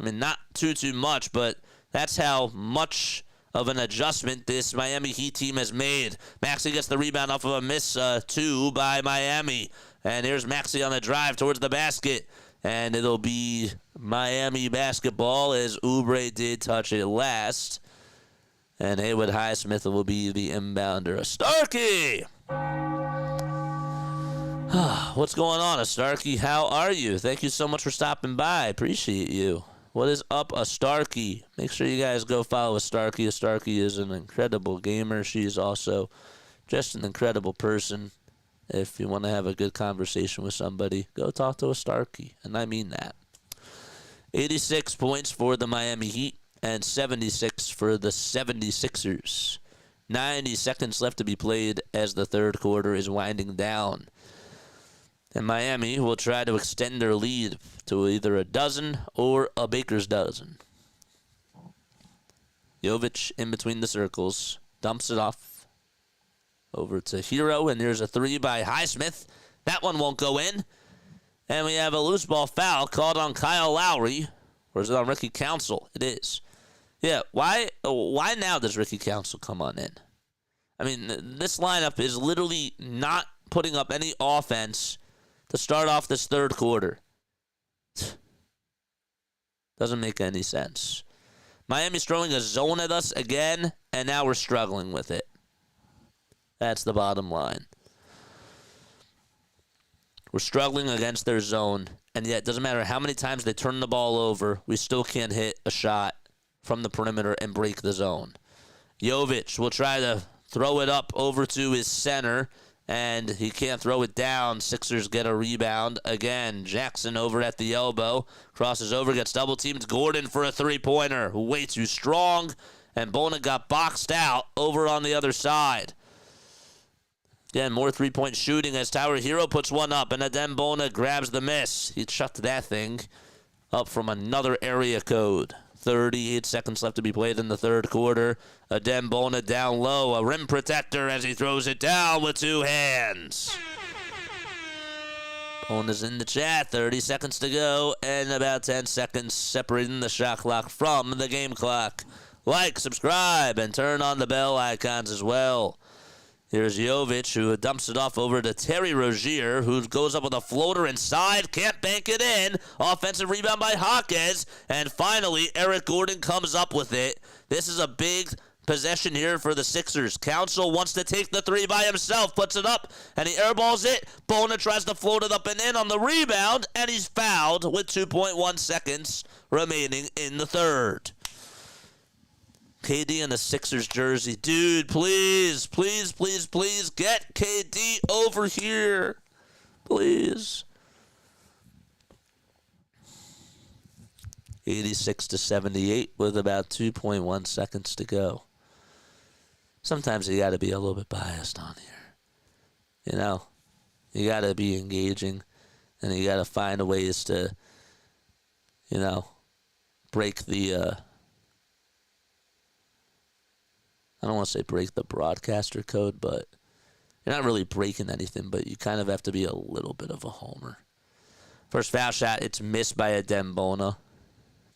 I mean, not too much, but that's how much of an adjustment this Miami Heat team has made. Maxey gets the rebound off of a miss two by Miami. And here's Maxey on the drive towards the basket. And it'll be Miami basketball as Oubre did touch it last. And Haywood Highsmith will be the inbounder. Starkey! What's going on, Starkey? How are you? Thank you so much for stopping by. Appreciate you. What is up, Starkey? Make sure you guys go follow Starkey. Starkey is an incredible gamer. She's also just an incredible person. If you want to have a good conversation with somebody, go talk to Starkey, and I mean that. 86 points for the Miami Heat and 76 for the 76ers. 90 seconds left to be played as the third quarter is winding down. And Miami will try to extend their lead to either a dozen or a baker's dozen. Jovic in between the circles, dumps it off over to Hero, and there's a three by Highsmith. That one won't go in. And we have a loose ball foul called on Kyle Lowry. Or is it on Ricky Council? It is. Yeah, why now does Ricky Council come on in? I mean, this lineup is literally not putting up any offense to start off this third quarter. Doesn't make any sense. Miami's throwing a zone at us again, and now we're struggling with it. That's the bottom line. We're struggling against their zone, and yet it doesn't matter how many times they turn the ball over, we still can't hit a shot from the perimeter and break the zone. Jovic will try to throw it up over to his center, and he can't throw it down. Sixers get a rebound. Again, Jackson over at the elbow. Crosses over, gets double-teamed. Gordon for a three-pointer. Way too strong. And Bona got boxed out over on the other side. Again, more three-point shooting as Tower Hero puts one up. And then Bona grabs the miss. He shut that thing up from another area code. 38 seconds left to be played in the third quarter. Adembona down low, a rim protector as he throws it down with two hands. Bona's in the chat, 30 seconds to go, and about 10 seconds separating the shot clock from the game clock. Like, subscribe, and turn on the bell icons as well. Here's Jovic, who dumps it off over to Terry Rozier, who goes up with a floater inside, can't bank it in. Offensive rebound by Hawkes, and finally, Eric Gordon comes up with it. This is a big possession here for the Sixers. Council wants to take the three by himself, puts it up, and he airballs it. Bona tries to float it up and in on the rebound, and he's fouled with 2.1 seconds remaining in the third. KD in the Sixers jersey. Dude, please, please, please, please get KD over here. Please. 86-78 with about 2.1 seconds to go. Sometimes you got to be a little bit biased on here. You know, you got to be engaging, and you got to find ways to, you know, break the, I don't want to say break the broadcaster code, but you're not really breaking anything, but you kind of have to be a little bit of a homer. First foul shot, it's missed by Adembona.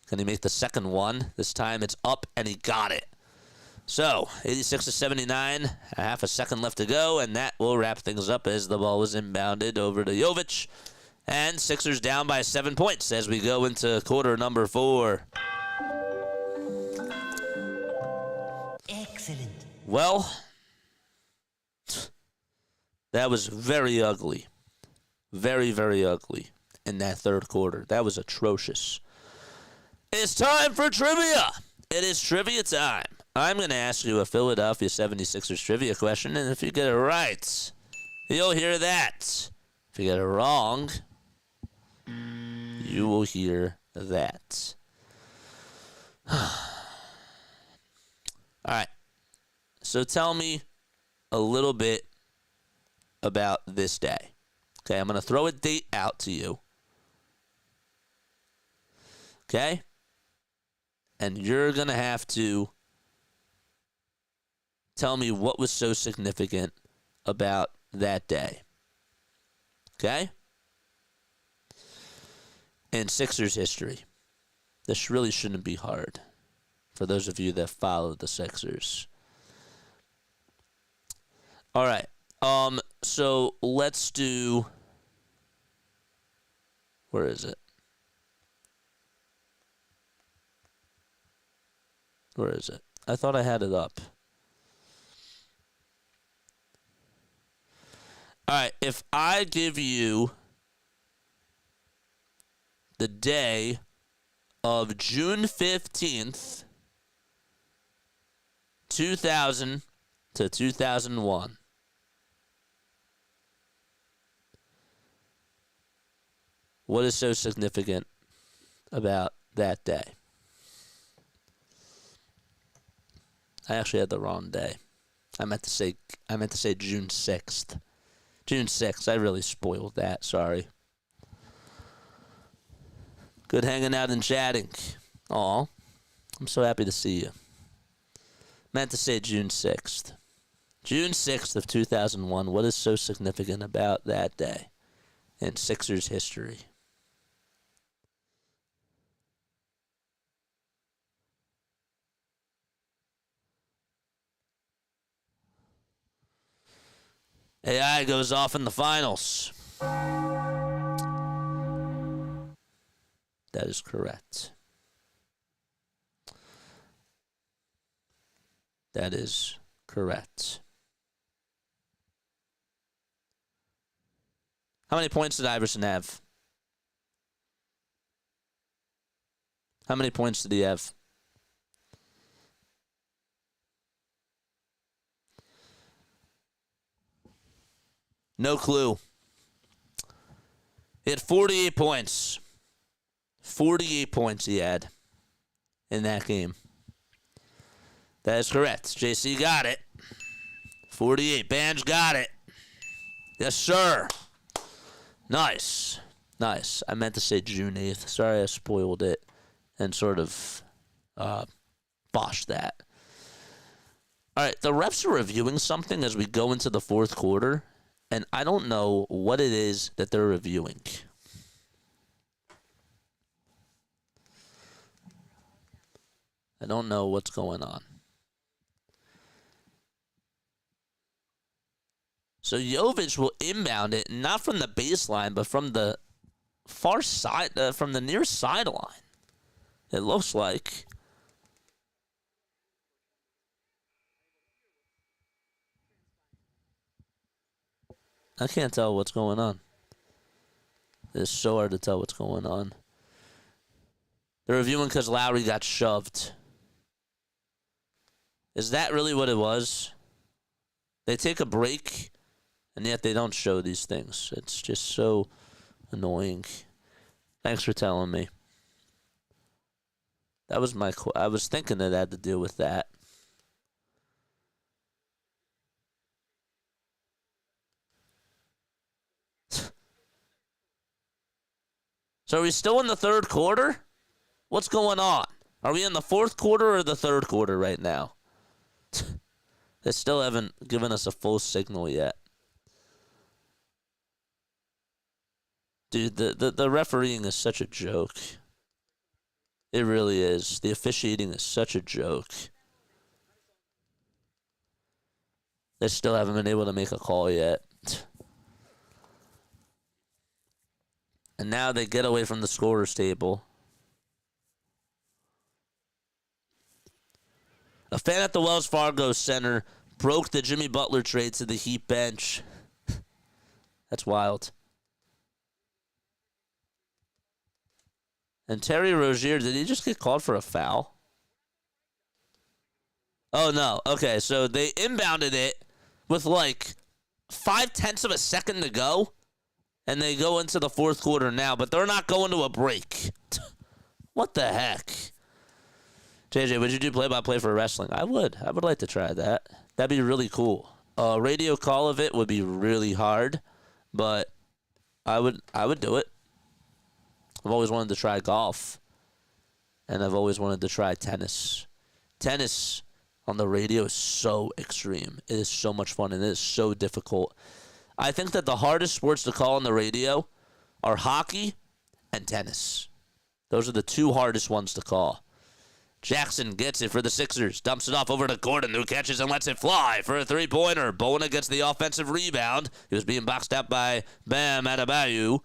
Can he make the second one? This time it's up, and he got it. So, 86-79, a half a second left to go, and that will wrap things up as the ball is inbounded over to Jovic. And Sixers down by 7 points as we go into quarter number 4. Excellent. Well, that was very ugly. Very, very ugly in that third quarter. That was atrocious. It's time for trivia. It is trivia time. I'm going to ask you a Philadelphia 76ers trivia question, and if you get it right, you'll hear that. If you get it wrong, you will hear that. All right. So tell me a little bit about this day. Okay, I'm going to throw a date out to you. Okay? And you're going to have to tell me what was so significant about that day. Okay? In Sixers history. This really shouldn't be hard for those of you that follow the Sixers. All right. So let's do... Where is it? Where is it? I thought I had it up. All right, if I give you the day of June 15th, 2000 to 2001. What is so significant about that day? I actually had the wrong day. I meant to say June 6th. June 6th. I really spoiled that. Sorry. Good hanging out and chatting. Aw. I'm so happy to see you. Meant to say June 6th. June 6th of 2001. What is so significant about that day in Sixers history? AI goes off in the finals. That is correct. That is correct. How many points did Iverson have? How many points did he have? No clue. He had 48 points. 48 points he had in that game. That is correct. JC got it. 48. Banj got it. Yes, sir. Nice. Nice. I meant to say June 8th. Sorry I spoiled it and sort of botched that. All right, the refs are reviewing something as we go into the fourth quarter, and I don't know what it is that they're reviewing. I don't know what's going on. So Jovic will inbound it, not from the baseline, but from the far side, from the near sideline. It looks like. I can't tell what's going on. It's so hard to tell what's going on. They're reviewing because Lowry got shoved. Is that really what it was? They take a break, and yet they don't show these things. It's just so annoying. Thanks for telling me. That was I was thinking it had to do with that. So are we still in the third quarter? What's going on? Are we in the fourth quarter or the third quarter right now? They still haven't given us a full signal yet. Dude, the refereeing is such a joke. It really is. The officiating is such a joke. They still haven't been able to make a call yet. And now they get away from the scorer's table. A fan at the Wells Fargo Center broke the Jimmy Butler trade to the Heat bench. That's wild. And Terry Rozier, did he just get called for a foul? Oh, no. Okay, so they inbounded it with like 0.5 of a second to go. And they go into the fourth quarter now, but they're not going to a break. What the heck? JJ, would you do play-by-play for wrestling? I would. I would like to try that. That'd be really cool. A radio call of it would be really hard, but I would do it. I've always wanted to try golf, and I've always wanted to try tennis. Tennis on the radio is so extreme. It is so much fun, and it is so difficult. I think that the hardest sports to call on the radio are hockey and tennis. Those are the two hardest ones to call. Jackson gets it for the Sixers. Dumps it off over to Gordon, who catches and lets it fly for a three-pointer. Bona gets the offensive rebound. He was being boxed out by Bam Adebayo.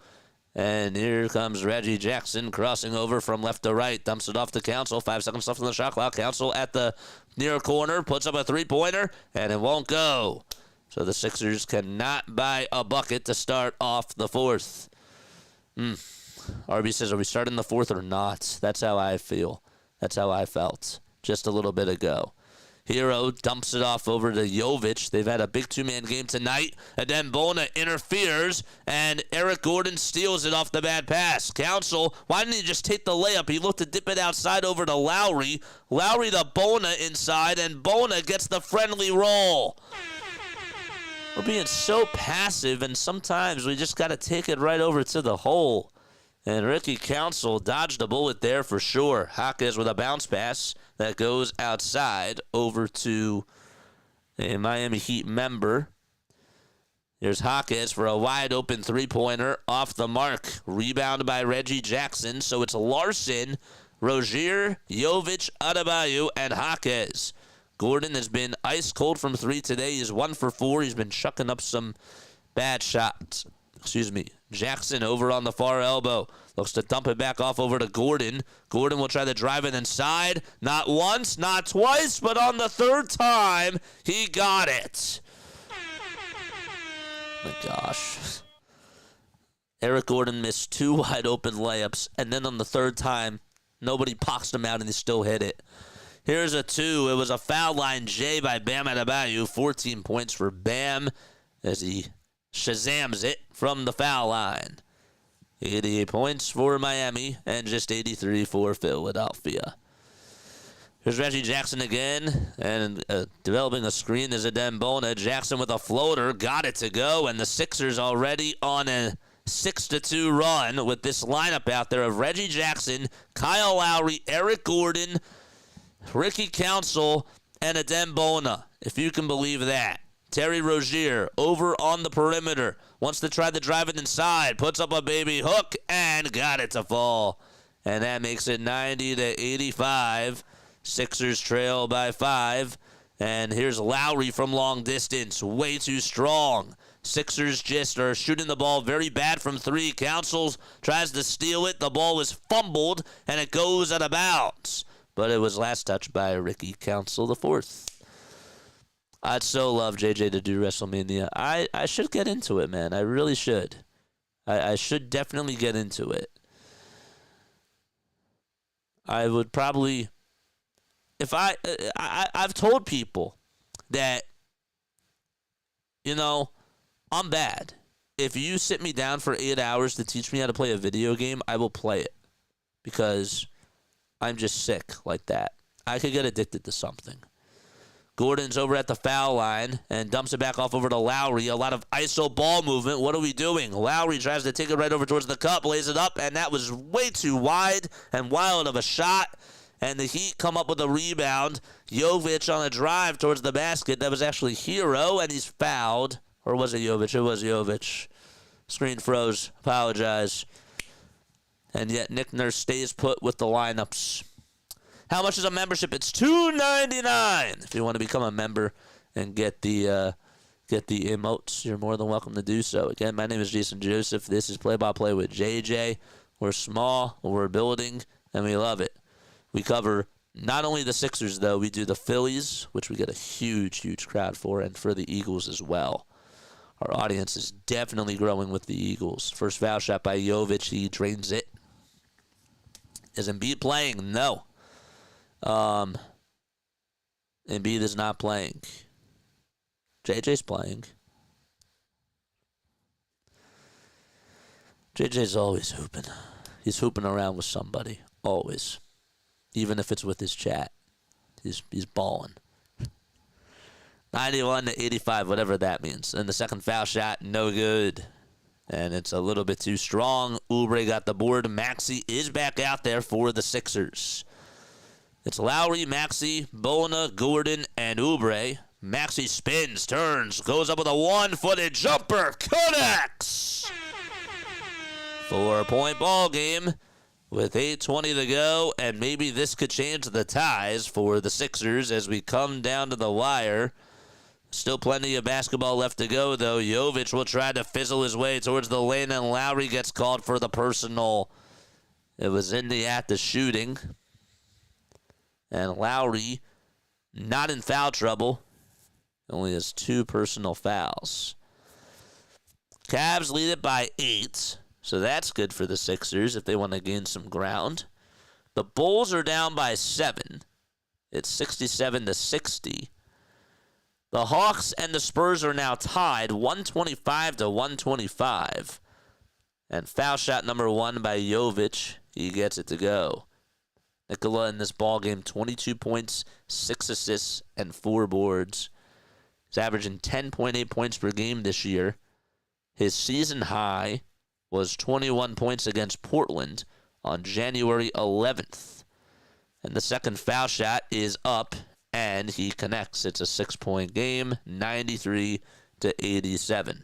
And here comes Reggie Jackson crossing over from left to right. Dumps it off to Council. 5 seconds left on the shot clock. Council at the near corner. Puts up a three-pointer, and it won't go. So the Sixers cannot buy a bucket to start off the fourth. RB says, are we starting the fourth or not? That's how I feel. That's how I felt just a little bit ago. Hero dumps it off over to Jovic. They've had a big two-man game tonight. And then Bona interferes, and Eric Gordon steals it off the bad pass. Council, why didn't he just take the layup? He looked to dip it outside over to Lowry. Lowry to Bona inside, and Bona gets the friendly roll. We're being so passive, and sometimes we just got to take it right over to the hole. And Ricky Council dodged a bullet there for sure. Jaquez with a bounce pass that goes outside over to a Miami Heat member. There's Jaquez for a wide-open three-pointer off the mark. Rebound by Reggie Jackson. So it's Larson, Rozier, Jovic, Adebayo, and Jaquez. Gordon has been ice cold from three today. He's 1 for 4. He's been chucking up some bad shots. Jackson over on the far elbow. Looks to dump it back off over to Gordon. Gordon will try to drive it inside. Not once, not twice, but on the third time, he got it. My gosh. Eric Gordon missed 2 wide open layups, and then on the third time, nobody boxed him out and he still hit it. Here's a 2. It was a foul line J by Bam Adebayo. 14 points for Bam as he Shazams it from the foul line. 88 points for Miami and just 83 for Philadelphia. Here's Reggie Jackson again, and developing a screen is Adem Bona. Jackson with a floater, got it to go, and the Sixers already on a 6-2 run with this lineup out there of Reggie Jackson, Kyle Lowry, Eric Gordon, Ricky Council, and Adem Bona, if you can believe that. Terry Rozier over on the perimeter. Wants to try to drive it inside. Puts up a baby hook and got it to fall. And that makes it 90-85. Sixers trail by 5. And here's Lowry from long distance. Way too strong. Sixers just are shooting the ball very bad from 3. Council tries to steal it. The ball was fumbled and it goes out of bounds. But it was last touched by Ricky Council, the 4th. I'd so love JJ to do WrestleMania. I should get into it, man. I really should. I should definitely get into it. I would probably, if I've told people that, you know, I'm bad. If you sit me down for 8 hours to teach me how to play a video game, I will play it because I'm just sick like that. I could get addicted to something. Gordon's over at the foul line and dumps it back off over to Lowry. A lot of iso ball movement. What are we doing? Lowry tries to take it right over towards the cup, lays it up, and that was way too wide and wild of a shot. And the Heat come up with a rebound. Jovic on a drive towards the basket. That was actually Hero, and he's fouled. Or was it Jovic? It was Jovic. Screen froze. Apologize. And yet Nick Nurse stays put with the lineups. How much is a membership? It's $2.99 if you want to become a member and get the get the emotes, you're more than welcome to do so. Again, my name is Jason Joseph. This is Play-by-Play with JJ. We're small, we're building, and we love it. We cover not only the Sixers, though. We do the Phillies, which we get a huge, huge crowd for, and for the Eagles as well. Our audience is definitely growing with the Eagles. First foul shot by Jovic. He drains it. Is Embiid playing? No. Embiid is not playing. JJ's playing. JJ's always hooping. He's hooping around with somebody. Always. Even if it's with his chat. He's balling. 91 to 85, whatever that means. And the second foul shot, no good. And it's a little bit too strong. Oubre got the board. Maxey is back out there for the Sixers. It's Lowry, Maxey, Bona, Gordon, and Oubre. Maxey spins, turns, goes up with a one-footed jumper, connects! 4-point ball game with 8:20 to go, and maybe this could change the ties for the Sixers as we come down to the wire. Still plenty of basketball left to go, though. Jovic will try to fizzle his way towards the lane, and Lowry gets called for the personal. It was in the act of shooting. And Lowry, not in foul trouble, only has 2 personal fouls. Cavs lead it by 8, so that's good for the Sixers if they want to gain some ground. The Bulls are down by 7. It's 67 to 60. The Hawks and the Spurs are now tied, 125 to 125. And foul shot number 1 by Jovic. He gets it to go. Nikola in this ball game, 22 points, 6 assists, and 4 boards. He's averaging 10.8 points per game this year. His season high was 21 points against Portland on January 11th. And the second foul shot is up, and he connects. It's a 6-point game, 93 to 87.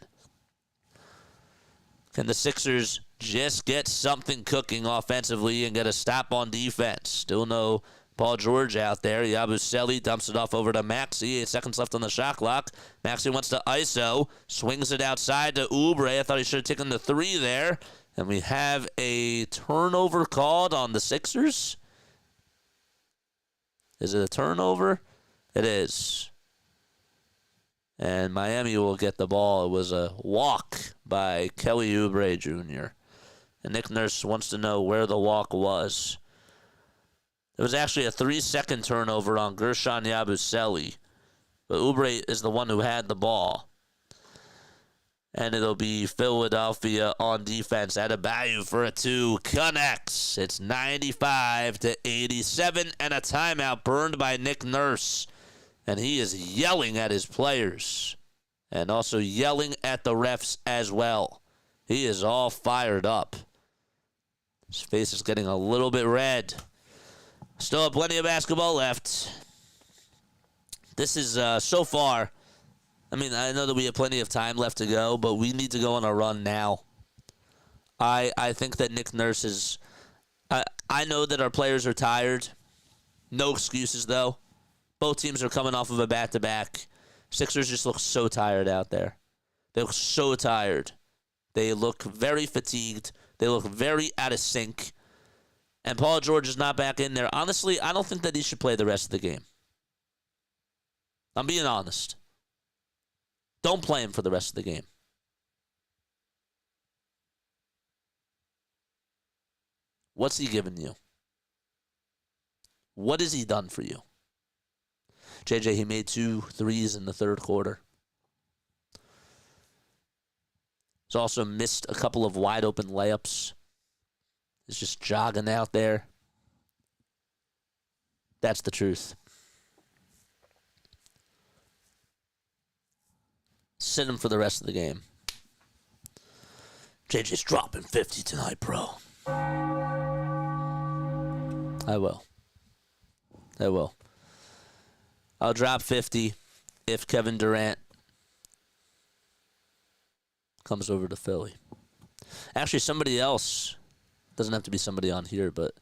Can the Sixers just get something cooking offensively and get a stop on defense? Still no Paul George out there. Yabusele dumps it off over to Maxey. 8 seconds left on the shot clock. Maxey wants to ISO. Swings it outside to Oubre. I thought he should have taken the 3 there. And we have a turnover called on the Sixers. Is it a turnover? It is. And Miami will get the ball. It was a walk by Kelly Oubre Jr. And Nick Nurse wants to know where the walk was. It was actually a 3-second turnover on Gershon Yabusele. But Oubre is the one who had the ball. And it'll be Philadelphia on defense. Adebayo for a 2. Connects. It's 95 to 87. And a timeout burned by Nick Nurse. And he is yelling at his players. And also yelling at the refs as well. He is all fired up. His face is getting a little bit red. Still have plenty of basketball left. This is, so far, I mean, I know that we have plenty of time left to go, but we need to go on a run now. I think that Nick Nurse is, I know that our players are tired. No excuses, though. Both teams are coming off of a back-to-back. Sixers just look so tired out there. They look so tired. They look very fatigued. They look very out of sync. And Paul George is not back in there. Honestly, I don't think that he should play the rest of the game. I'm being honest. Don't play him for the rest of the game. What's he given you? What has he done for you? JJ, he made 2 threes in the third quarter. He's also missed a couple of wide open layups. He's just jogging out there. That's the truth. Sit him for the rest of the game. JJ's dropping 50 tonight, bro. I will. I'll drop 50 if Kevin Durant comes over to Philly. Actually, somebody else, doesn't have to be somebody on here, but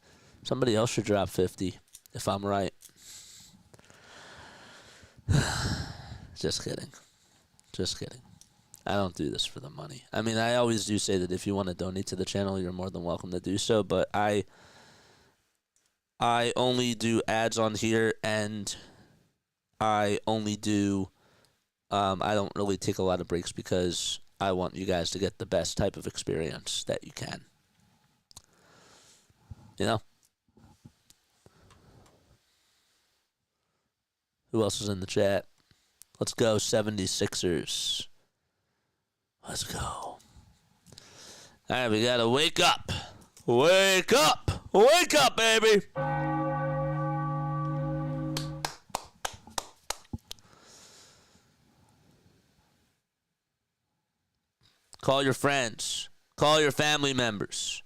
somebody else should drop 50 if I'm right. Just kidding. Just kidding. I don't do this for the money. I mean, I always do say that if you want to donate to the channel, you're more than welcome to do so, but I only do ads on here, and I only do, I don't really take a lot of breaks because I want you guys to get the best type of experience that you can. You know? Who else is in the chat? Let's go, 76ers. Let's go. All right, we got to wake up. Wake up. Wake up, baby. Call your friends. Call your family members.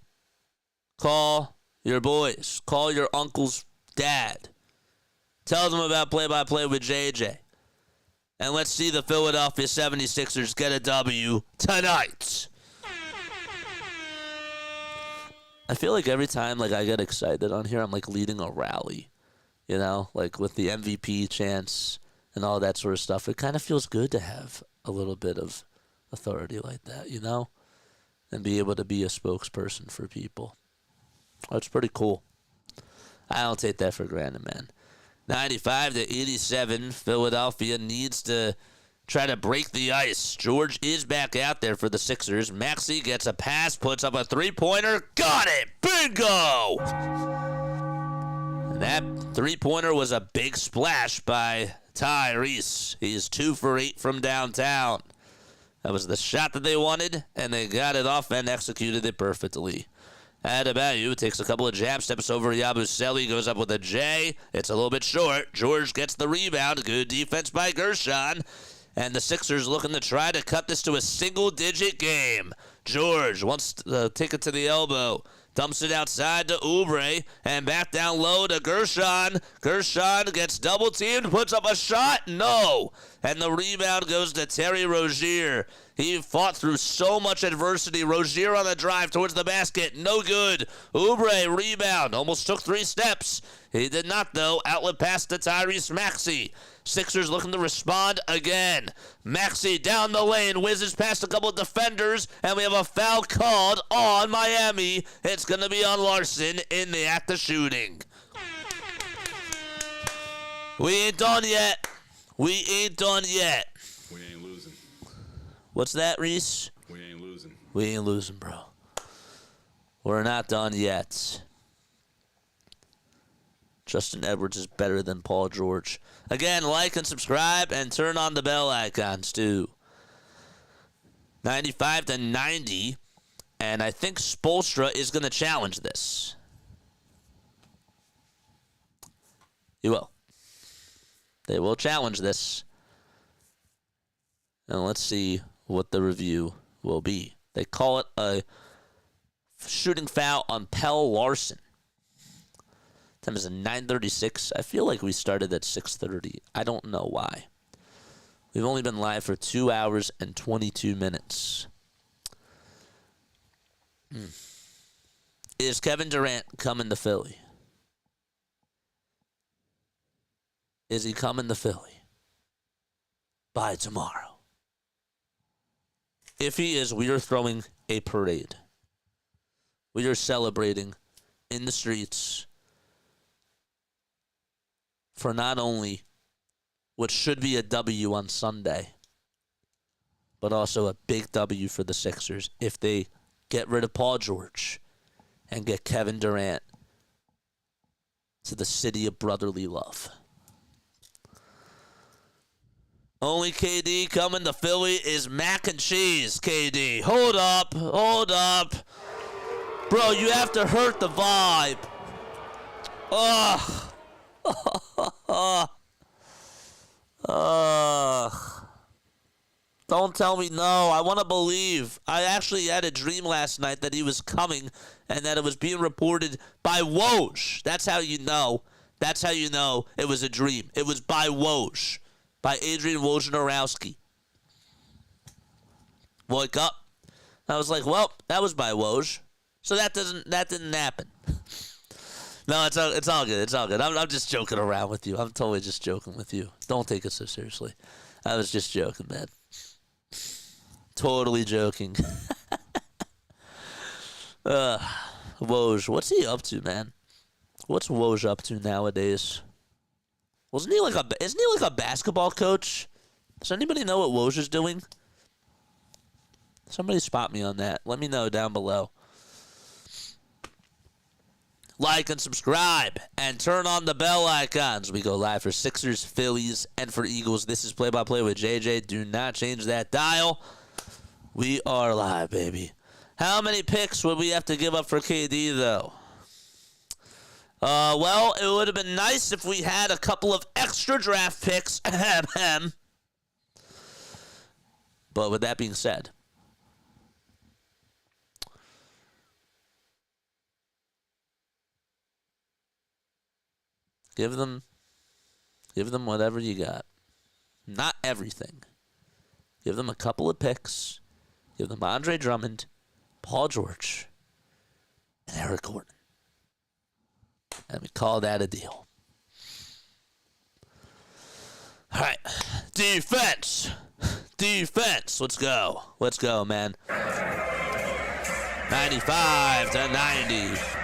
Call your boys. Call your uncle's dad. Tell them about play-by-play with JJ. And let's see the Philadelphia 76ers get a W tonight. I feel like every time like I get excited on here, I'm like leading a rally. You know, like with the MVP chants and all that sort of stuff. It kind of feels good to have a little bit of authority like that, you know? And be able to be a spokesperson for people. That's pretty cool. I don't take that for granted, man. 95-87, Philadelphia needs to try to break the ice. George is back out there for the Sixers. Maxey gets a pass, puts up a three-pointer. Got it! Bingo! And that three-pointer was a big splash by Tyrese. He's 2 for 8 from downtown. That was the shot that they wanted, and they got it off and executed it perfectly. Adebayo takes a couple of jab steps over Yabusele, goes up with a J. It's a little bit short. George gets the rebound. Good defense by Gershon. And the Sixers looking to try to cut this to a single-digit game. George wants to take it to the elbow. Dumps it outside to Oubre, and back down low to Gershon. Gershon gets double-teamed, puts up a shot. No. And the rebound goes to Terry Rozier. He fought through so much adversity. Rozier on the drive towards the basket. No good. Oubre, rebound. Almost took 3 steps. He did not, though. Outlet pass to Tyrese Maxey. Sixers looking to respond again. Maxey down the lane, whizzes past a couple of defenders, and we have a foul called on Miami. It's going to be on Larson in the act of shooting. We ain't done yet. We ain't done yet. We ain't losing. What's that, Reese? We ain't losing. We ain't losing, bro. We're not done yet. Justin Edwards is better than Paul George. Again, like and subscribe and turn on the bell icons too. 95-90, and I think Spoelstra is going to challenge this. He will. They will challenge this. And let's see what the review will be. They call it a shooting foul on Pelle Larsson. Time is 9:36. I feel like we started at 6:30. I don't know why. We've only been live for 2 hours and 22 minutes. Is Kevin Durant coming to Philly? Is he coming to Philly by tomorrow? If he is, we are throwing a parade. We are celebrating in the streets for not only what should be a W on Sunday, but also a big W for the Sixers if they get rid of Paul George and get Kevin Durant to the city of brotherly love. Only KD coming to Philly is mac and cheese, KD. Hold up. Hold up. Bro, you have to hurt the vibe. Ugh. Don't tell me no. I want to believe. I actually had a dream last night that he was coming and that it was being reported by Woj. That's how you know. That's how you know it was a dream. It was by Woj. By Adrian Wojnarowski. Woke up. I was like, well, that was by Woj. So that didn't happen. No, it's all good. It's all good. I'm just joking around with you. I'm totally just joking with you. Don't take it so seriously. I was just joking, man. Totally joking. Woj, what's he up to, man? What's Woj up to nowadays? Isn't he like a basketball coach? Does anybody know what Woj is doing? Somebody spot me on that. Let me know down below. Like and subscribe and turn on the bell icons. We go live for Sixers, Phillies, and for Eagles. This is Play-by-Play with JJ. Do not change that dial. We are live, baby. How many picks would we have to give up for KD, though? Well, it would have been nice if we had a couple of extra draft picks. But with that being said, give them whatever you got. Not everything. Give them a couple of picks. Give them Andre Drummond, Paul George, and Eric Gordon. And we call that a deal. All right. Defense. Let's go. Let's go, man. 95-90.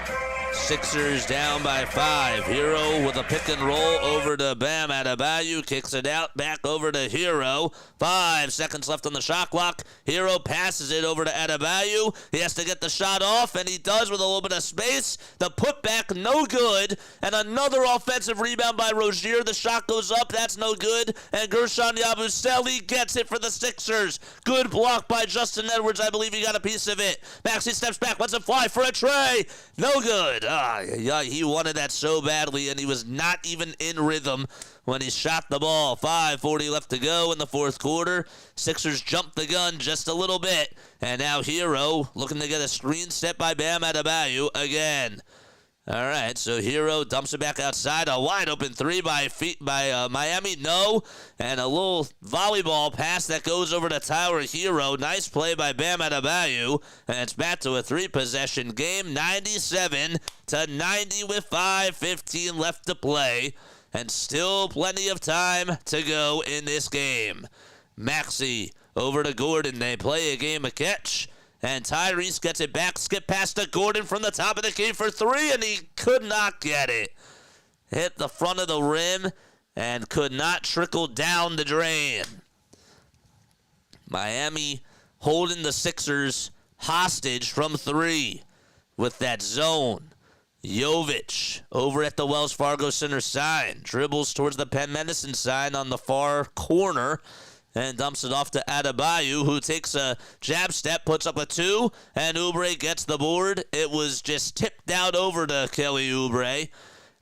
Sixers down by 5. Hero with a pick and roll over to Bam Adebayo. Kicks it out. Back over to Hero. 5 seconds left on the shot clock. Hero passes it over to Adebayo. He has to get the shot off, and he does with a little bit of space. The putback, no good. And another offensive rebound by Rozier. The shot goes up. That's no good. And Gershon Yabusele gets it for the Sixers. Good block by Justin Edwards. I believe he got a piece of it. Maxey steps back. Lets it fly for a tray. No good. Yeah, he wanted that so badly, and he was not even in rhythm when he shot the ball. 5:40 left to go in the fourth quarter. Sixers jumped the gun just a little bit, and now Hero looking to get a screen set by Bam Adebayo again. All right, so Hero dumps it back outside. A wide open three by Miami, no. And a little volleyball pass that goes over to Tyler Hero. Nice play by Bam Adebayo. And it's back to a 3-possession game, 97-90 with 5:15 left to play. And still plenty of time to go in this game. Maxey over to Gordon. They play a game of catch. And Tyrese gets it back, skip past to Gordon from the top of the key for 3, and he could not get it. Hit the front of the rim and could not trickle down the drain. Miami holding the Sixers hostage from 3 with that zone. Jovic over at the Wells Fargo Center sign. Dribbles towards the Penn Medicine sign on the far corner. And dumps it off to Adebayo, who takes a jab step, puts up a 2, and Oubre gets the board. It was just tipped out over to Kelly Oubre.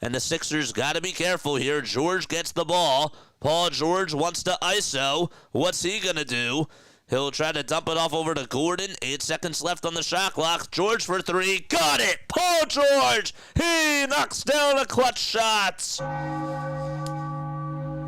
And the Sixers got to be careful here. George gets the ball. Paul George wants to ISO. What's he going to do? He'll try to dump it off over to Gordon. 8 seconds left on the shot clock. George for 3. Got it! Paul George! He knocks down a clutch shot.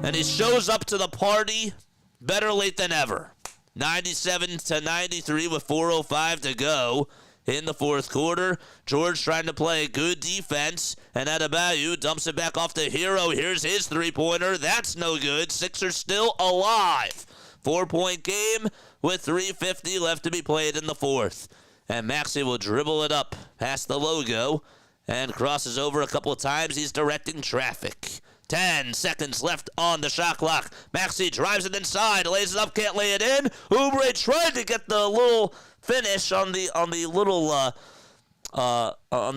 And he shows up to the party. Better late than ever. 97-93 with 4:05 to go in the fourth quarter. George trying to play good defense, and Adebayo dumps it back off to Hero. Here's his three-pointer. That's no good. Sixers still alive. 4-point game with 3:50 left to be played in the fourth. And Maxey will dribble it up past the logo and crosses over a couple of times. He's directing traffic. 10 seconds left on the shot clock. Maxey drives it inside, lays it up, can't lay it in. Oubre tried to get the little finish on the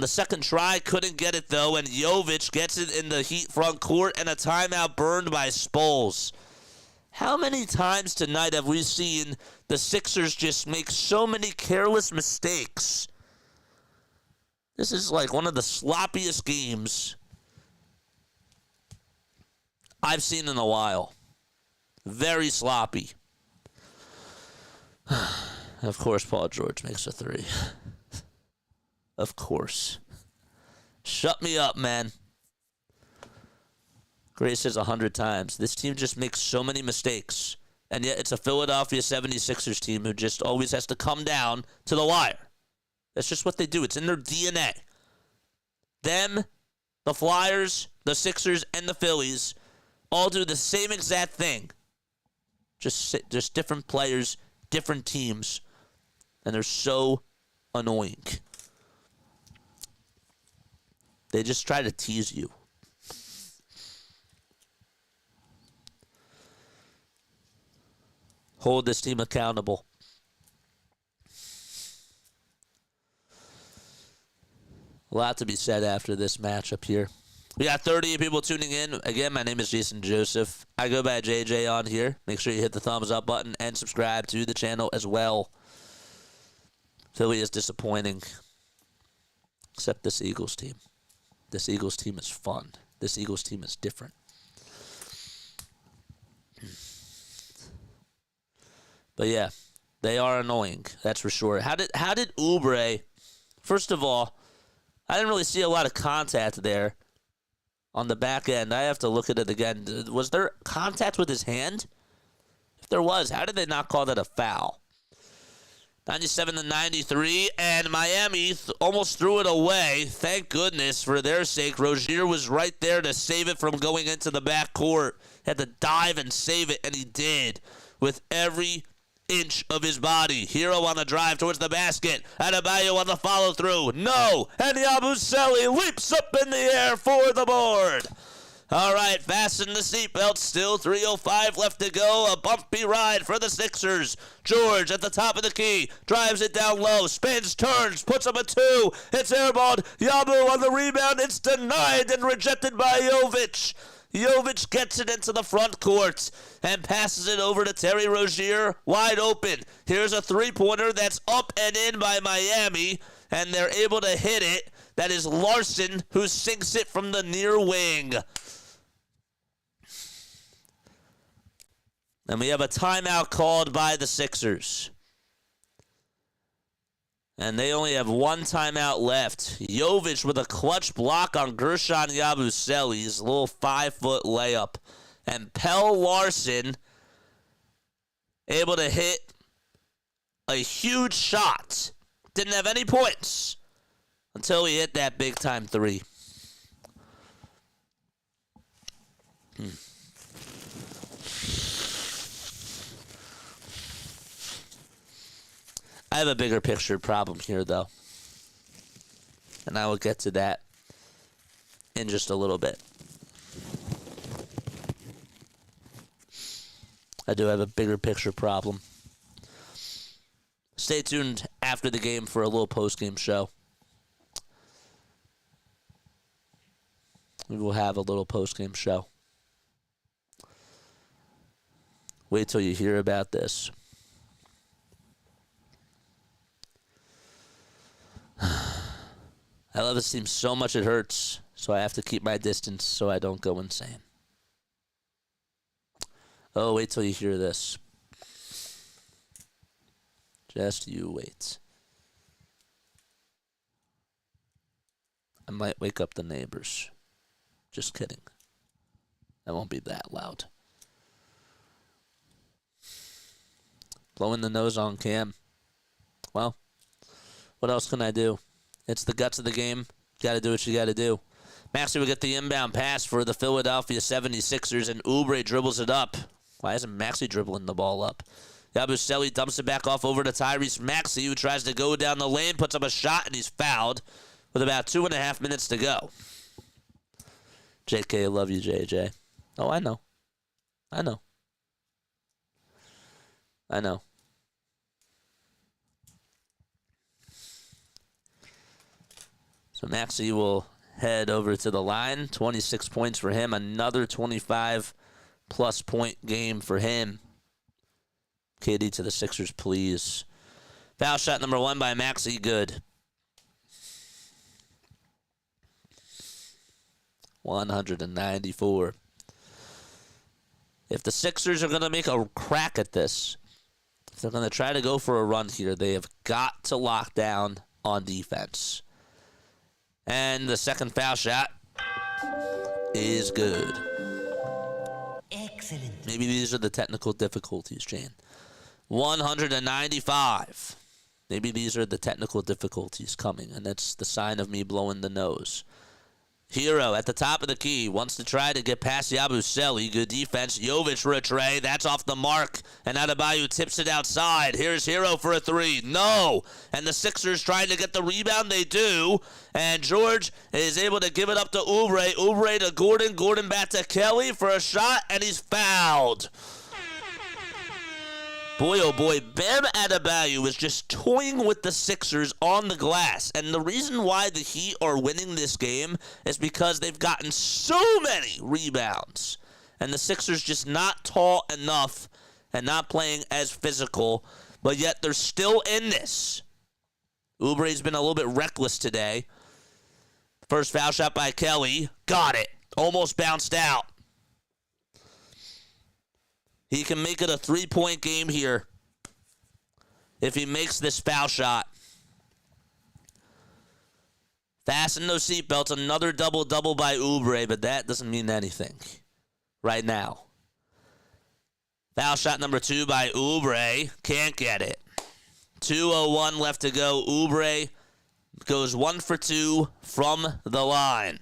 second try, couldn't get it though, and Jovic gets it in the Heat front court, and a timeout burned by Spoles. How many times tonight have we seen the Sixers just make so many careless mistakes? This is like one of the sloppiest games I've seen in a while. Very sloppy. Of course, Paul George makes a 3. Of course. Shut me up, man. Grace says 100 times. This team just makes so many mistakes. And yet it's a Philadelphia 76ers team who just always has to come down to the wire. That's just what they do. It's in their DNA. Them, the Flyers, the Sixers, and the Phillies all do the same exact thing. Just different players, different teams, and they're so annoying. They just try to tease you. Hold this team accountable. A lot to be said after this matchup here. We got 38 people tuning in. Again, my name is Jason Joseph. I go by JJ on here. Make sure you hit the thumbs up button and subscribe to the channel as well. Philly is disappointing. Except this Eagles team. This Eagles team is fun. This Eagles team is different. But yeah, they are annoying. That's for sure. How did Oubre? First of all, I didn't really see a lot of contact there on the back end. I have to look at it again. Was there contact with his hand? If there was, how did they not call that a foul? 97-93, and Miami almost threw it away. Thank goodness for their sake. Rozier was right there to save it from going into the back court. Had to dive and save it, and he did with every inch of his body. Hero on the drive towards the basket. Adebayo on the follow-through. No! And Yabusele leaps up in the air for the board. All right, fasten the seatbelts. Still 3:05 left to go. A bumpy ride for the Sixers. George at the top of the key. Drives it down low. Spins, turns, puts up a two. It's airballed. Yabu on the rebound. It's denied and rejected by Jovic. Jovic gets it into the front court and passes it over to Terry Rozier, wide open. Here's a three-pointer that's up and in by Miami, and they're able to hit it. That is Larson, who sinks it from the near wing. And we have a timeout called by the Sixers. And they only have one timeout left. Jovic with a clutch block on Gershon Yabusele's little 5-foot layup. And Pell Larson able to hit a huge shot. Didn't have any points until he hit that big-time three. I have a bigger picture problem here, though. And I will get to that in just a little bit. I do have a bigger picture problem. Stay tuned after the game for a little post-game show. We will have a little post-game show. Wait till you hear about this. I love this team so much it hurts, so I have to keep my distance so I don't go insane. Oh, wait till you hear this. Just you wait. I might wake up the neighbors. Just kidding. I won't be that loud. Blowing the nose on Cam. Well, what else can I do? It's the guts of the game. Got to do what you got to do. Maxey will get the inbound pass for the Philadelphia 76ers, and Oubre dribbles it up. Why isn't Maxey dribbling the ball up? Yabusele dumps it back off over to Tyrese Maxey, who tries to go down the lane, puts up a shot, and he's fouled with about 2.5 minutes to go. JK, I love you, JJ. Oh, I know. I know. I know. So Maxey will head over to the line. 26 points for him. Another 25-plus point game for him. KD to the Sixers, please. Foul shot number 1 by Maxey. Good. 194. If the Sixers are going to make a crack at this, if they're going to try to go for a run here, they have got to lock down on defense. And the second foul shot is good. Excellent. Maybe these are the technical difficulties, Jane. 195. Maybe these are the technical difficulties coming, and that's the sign of me blowing the nose. Hero at the top of the key wants to try to get past Yabusele. Good defense. Jovic for a tray. That's off the mark. And Adebayo tips it outside. Here's Hero for a three. No. And the Sixers trying to get the rebound. They do. And George is able to give it up to Oubre. Oubre to Gordon. Gordon back to Kelly for a shot. And he's fouled. Boy, oh boy, Bam Adebayo is just toying with the Sixers on the glass. And the reason why the Heat are winning this game is because they've gotten so many rebounds. And the Sixers just not tall enough and not playing as physical. But yet they're still in this. Oubre's been a little bit reckless today. First foul shot by Kelly. Got it. Almost bounced out. He can make it a 3-point game here if he makes this foul shot. Fasten those seatbelts. Another double-double by Oubre, but that doesn't mean anything right now. Foul shot number 2 by Oubre. Can't get it. 2:01 left to go. Oubre goes 1 for 2 from the line.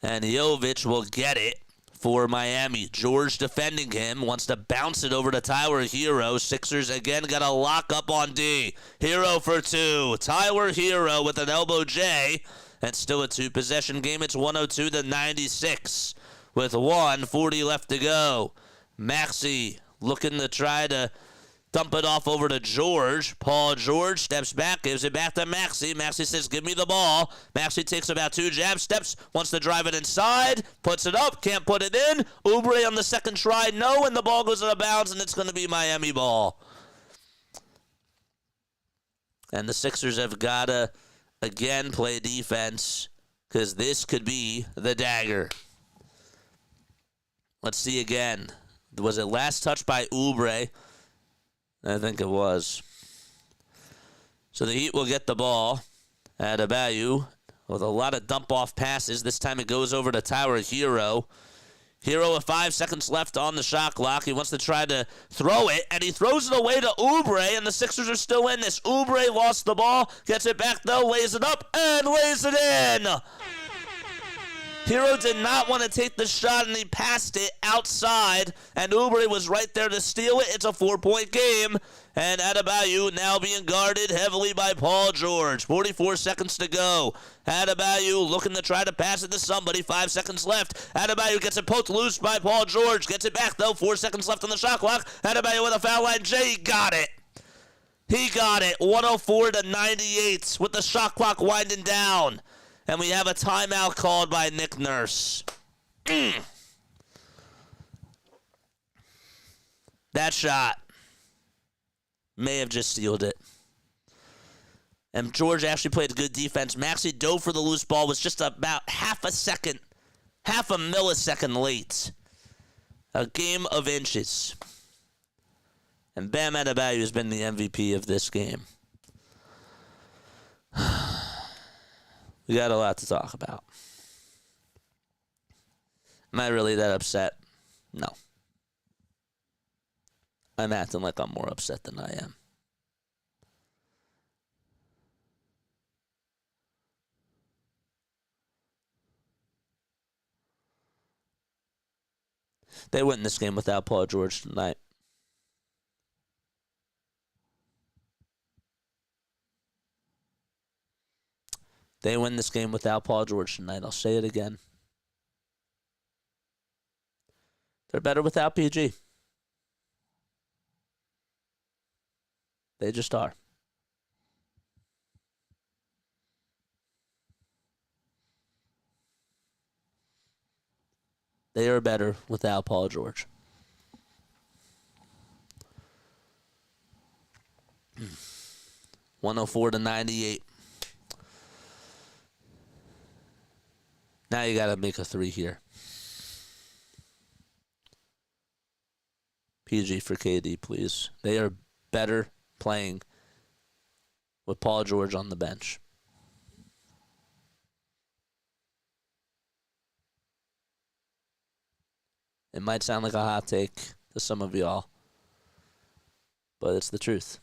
And Jovic will get it for Miami. George defending him, wants to bounce it over to Tyler Hero. Sixers again got a lock up on D. Hero for 2. Tyler Hero with an elbow J. And still a 2-possession game. It's 102-96 with 1:40 left to go. Maxey looking to try to dump it off over to George. Paul George steps back, gives it back to Maxey. Maxey says, give me the ball. Maxey takes about 2 jab steps, wants to drive it inside, puts it up, can't put it in. Oubre on the second try, no, and the ball goes out of bounds, and it's going to be Miami ball. And the Sixers have got to, again, play defense, because this could be the dagger. Let's see again. Was it last touch by Oubre? I think it was. So the Heat will get the ball. Adebayo with a lot of dump-off passes. This time it goes over to Tyler Hero. Hero with 5 seconds left on the shot clock. He wants to try to throw it, and he throws it away to Oubre, and the Sixers are still in this. Oubre lost the ball, gets it back, though, lays it up, and lays it in. Hero did not want to take the shot, and he passed it outside, and Oubre was right there to steal it. It's a 4-point game, and Adebayo now being guarded heavily by Paul George. 44 seconds to go. Adebayo looking to try to pass it to somebody. 5 seconds left. Adebayo gets it poked loose by Paul George. Gets it back, though. 4 seconds left on the shot clock. Adebayo with a foul line. Jay got it. He got it. 104-98 with the shot clock winding down. And we have a timeout called by Nick Nurse. That shot may have just sealed it. And George actually played good defense. Maxey dove for the loose ball, was just about half a millisecond late. A game of inches. And Bam Adebayo has been the MVP of this game. We got a lot to talk about. Am I really that upset? No. I'm acting like I'm more upset than I am. They win this game without Paul George tonight. They win this game without Paul George tonight. I'll say it again. They're better without PG. They just are. They are better without Paul George. 104-98. Now you got to make a 3 here. PG for KD, please. They are better playing with Paul George on the bench. It might sound like a hot take to some of y'all, but it's the truth.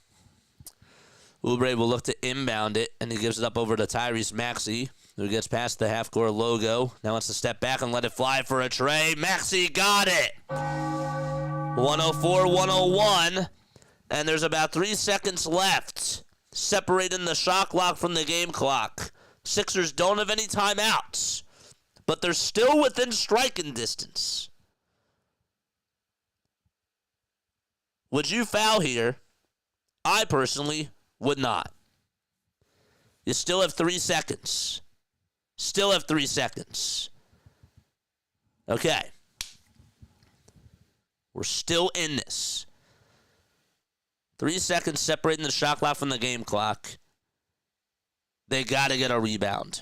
Oubre will look to inbound it, and he gives it up over to Tyrese Maxey. who gets past the half-court logo. Now wants to step back and let it fly for a tray. Maxey got it. 104-101. And there's about 3 seconds left, separating the shot clock from the game clock. Sixers don't have any timeouts, but they're still within striking distance. Would you foul here? I personally would not. You still have 3 seconds. Still have 3 seconds. Okay. We're still in this. 3 seconds separating the shot clock from the game clock. They got to get a rebound.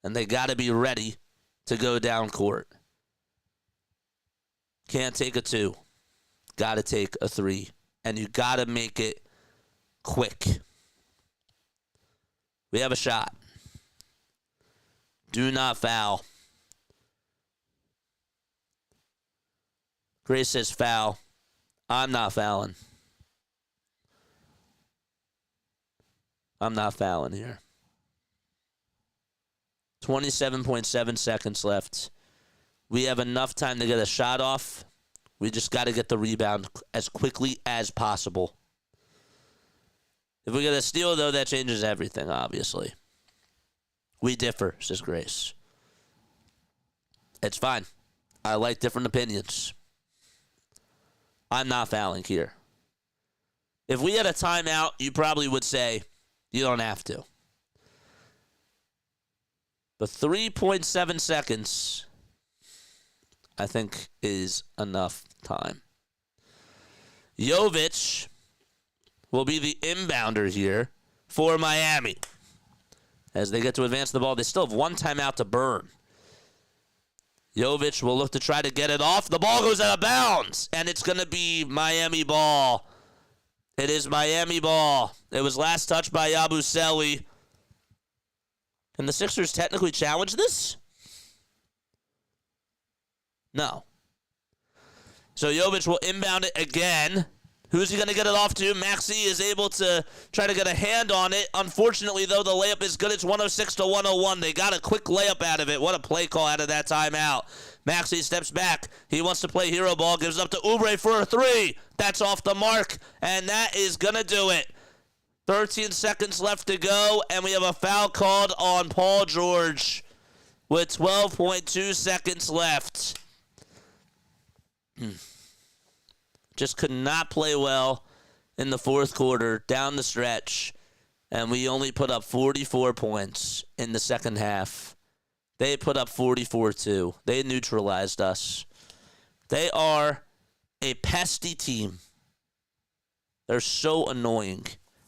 And they got to be ready to go down court. Can't take a 2. Got to take a 3. And you got to make it quick. We have a shot. Do not foul. Grace says foul. I'm not fouling. I'm not fouling here. 27.7 seconds left. We have enough time to get a shot off. We just got to get the rebound as quickly as possible. If we get a steal, though, that changes everything, obviously. We differ, says Grace. It's fine. I like different opinions. I'm not fouling here. If we had a timeout, you probably would say you don't have to. But 3.7 seconds, I think, is enough time. Jovic will be the inbounder here for Miami. As they get to advance the ball, they still have 1 timeout to burn. Jovic will look to try to get it off. The ball goes out of bounds, and it's going to be Miami ball. It is Miami ball. It was last touched by Yabusele. Can the Sixers technically challenge this? No. So Jovic will inbound it again. Who's he going to get it off to? Maxey is able to try to get a hand on it. Unfortunately, though, the layup is good. It's 106-101. They got a quick layup out of it. What a play call out of that timeout. Maxey steps back. He wants to play hero ball. Gives up to Oubre for a 3. That's off the mark, and that is going to do it. 13 seconds left to go, and we have a foul called on Paul George with 12.2 seconds left. Just could not play well in the fourth quarter, down the stretch, and we only put up 44 points in the second half. They put up 44 too. They neutralized us. They are a pesky team. They're so annoying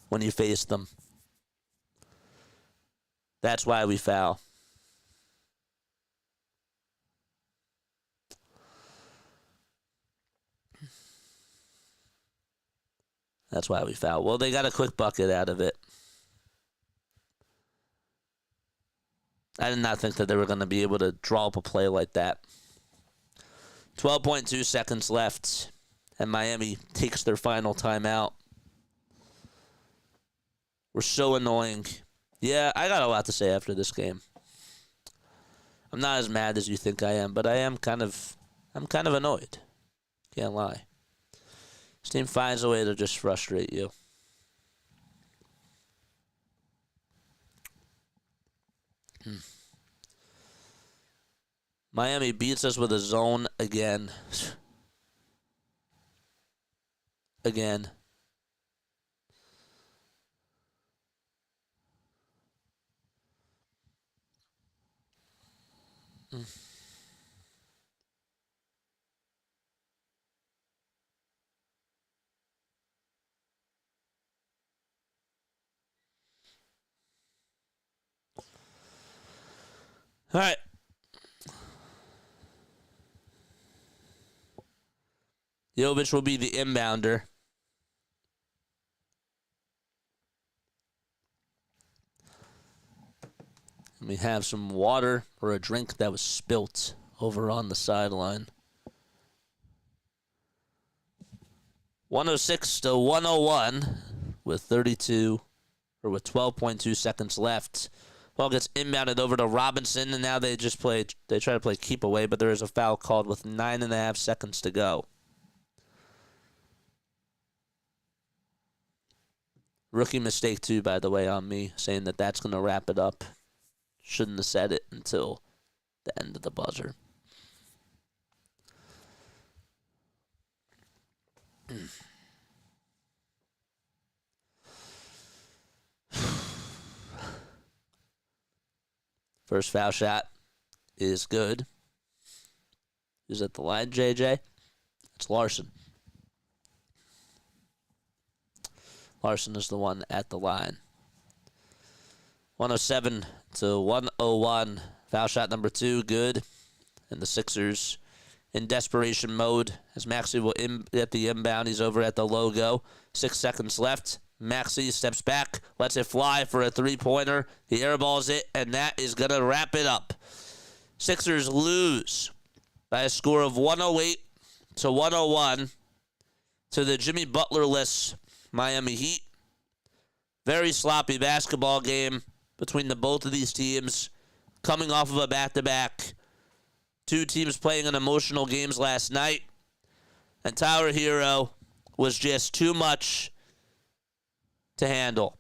when you face them. That's why we foul. That's why we foul. Well, they got a quick bucket out of it. I did not think that they were going to be able to draw up a play like that. 12.2 seconds left, and Miami takes their final timeout. We're so annoying. Yeah, I got a lot to say after this game. I'm not as mad as you think I am, but I'm kind of annoyed. Can't lie. This team finds a way to just frustrate you. Miami beats us with a zone again. Again. All right. Jovic will be the inbounder. And we have some water or a drink that was spilt over on the sideline. 106-101 with 32 or with 12.2 seconds left. Ball gets inbounded over to Robinson, and now they try to play keep away, but there is a foul called with 9.5 seconds to go. Rookie mistake, too, by the way, on me, saying that that's going to wrap it up. Shouldn't have said it until the end of the buzzer. First foul shot is good. Who's at the line, JJ? It's Larson. Larson is the one at the line. 107 to 101. Foul shot number 2, good. And the Sixers in desperation mode as Maxey will at the inbound. He's over at the logo. 6 seconds left. Maxey steps back, lets it fly for a three-pointer. He airballs it, and that is going to wrap it up. Sixers lose by a score of 108 to 101 to the Jimmy Butler-less Miami Heat. Very sloppy basketball game between the both of these teams, coming off of a back-to-back. Two teams playing in emotional games last night, and Tyler Hero was just too much to handle.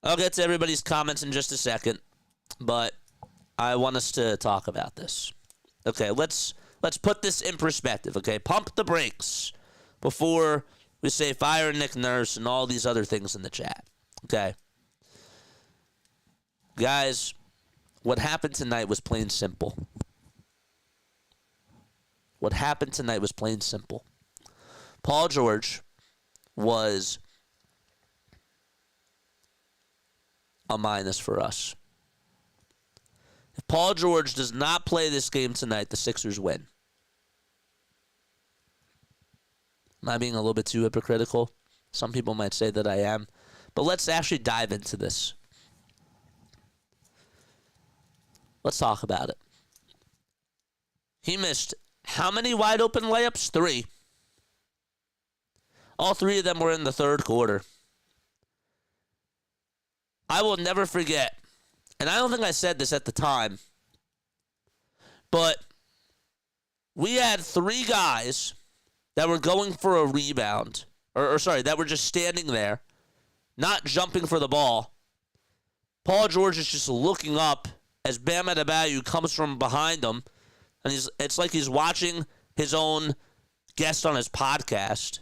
I'll get to everybody's comments in just a second, but I want us to talk about this. Okay, let's put this in perspective, okay? Pump the brakes before we say fire Nick Nurse and all these other things in the chat, okay? Guys, what happened tonight was plain simple. What happened tonight was plain simple. Paul George was a minus for us. If Paul George does not play this game tonight, the Sixers win. Am I being a little bit too hypocritical? Some people might say that I am. But let's actually dive into this. Let's talk about it. He missed how many wide open layups? 3. All 3 of them were in the third quarter. I will never forget, and I don't think I said this at the time, but we had 3 guys that were going for a rebound, that were just standing there, not jumping for the ball. Paul George is just looking up as Bam Adebayo comes from behind him, and it's like he's watching his own guest on his podcast,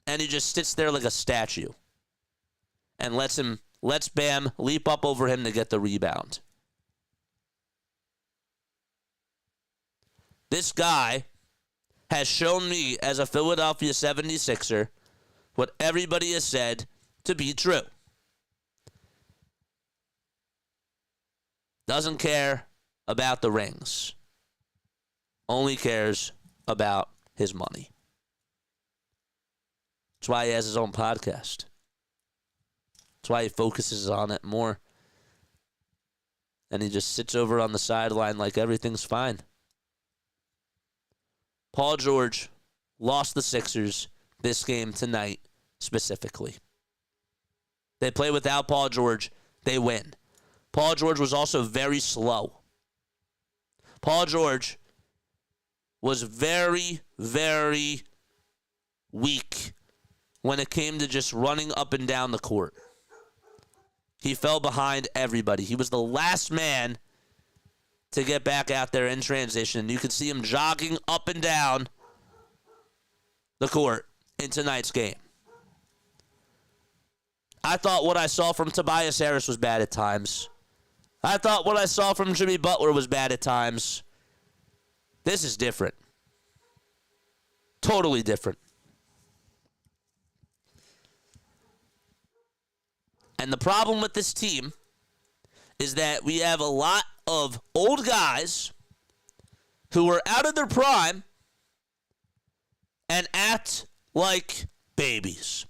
and he just sits there like a statue and lets Bam leap up over him to get the rebound. This guy has shown me as a Philadelphia 76er what everybody has said to be true. Doesn't care about the rings. Only cares about his money. That's why he has his own podcast. That's why he focuses on it more. And he just sits over on the sideline like everything's fine. Paul George lost the Sixers this game tonight specifically. They play without Paul George, they win. Paul George was also very slow. Paul George was very, very weak when it came to just running up and down the court. He fell behind everybody. He was the last man to get back out there in transition. You could see him jogging up and down the court in tonight's game. I thought what I saw from Tobias Harris was bad at times. I thought what I saw from Jimmy Butler was bad at times. This is different. Totally different. And the problem with this team is that we have a lot of old guys who are out of their prime and act like babies.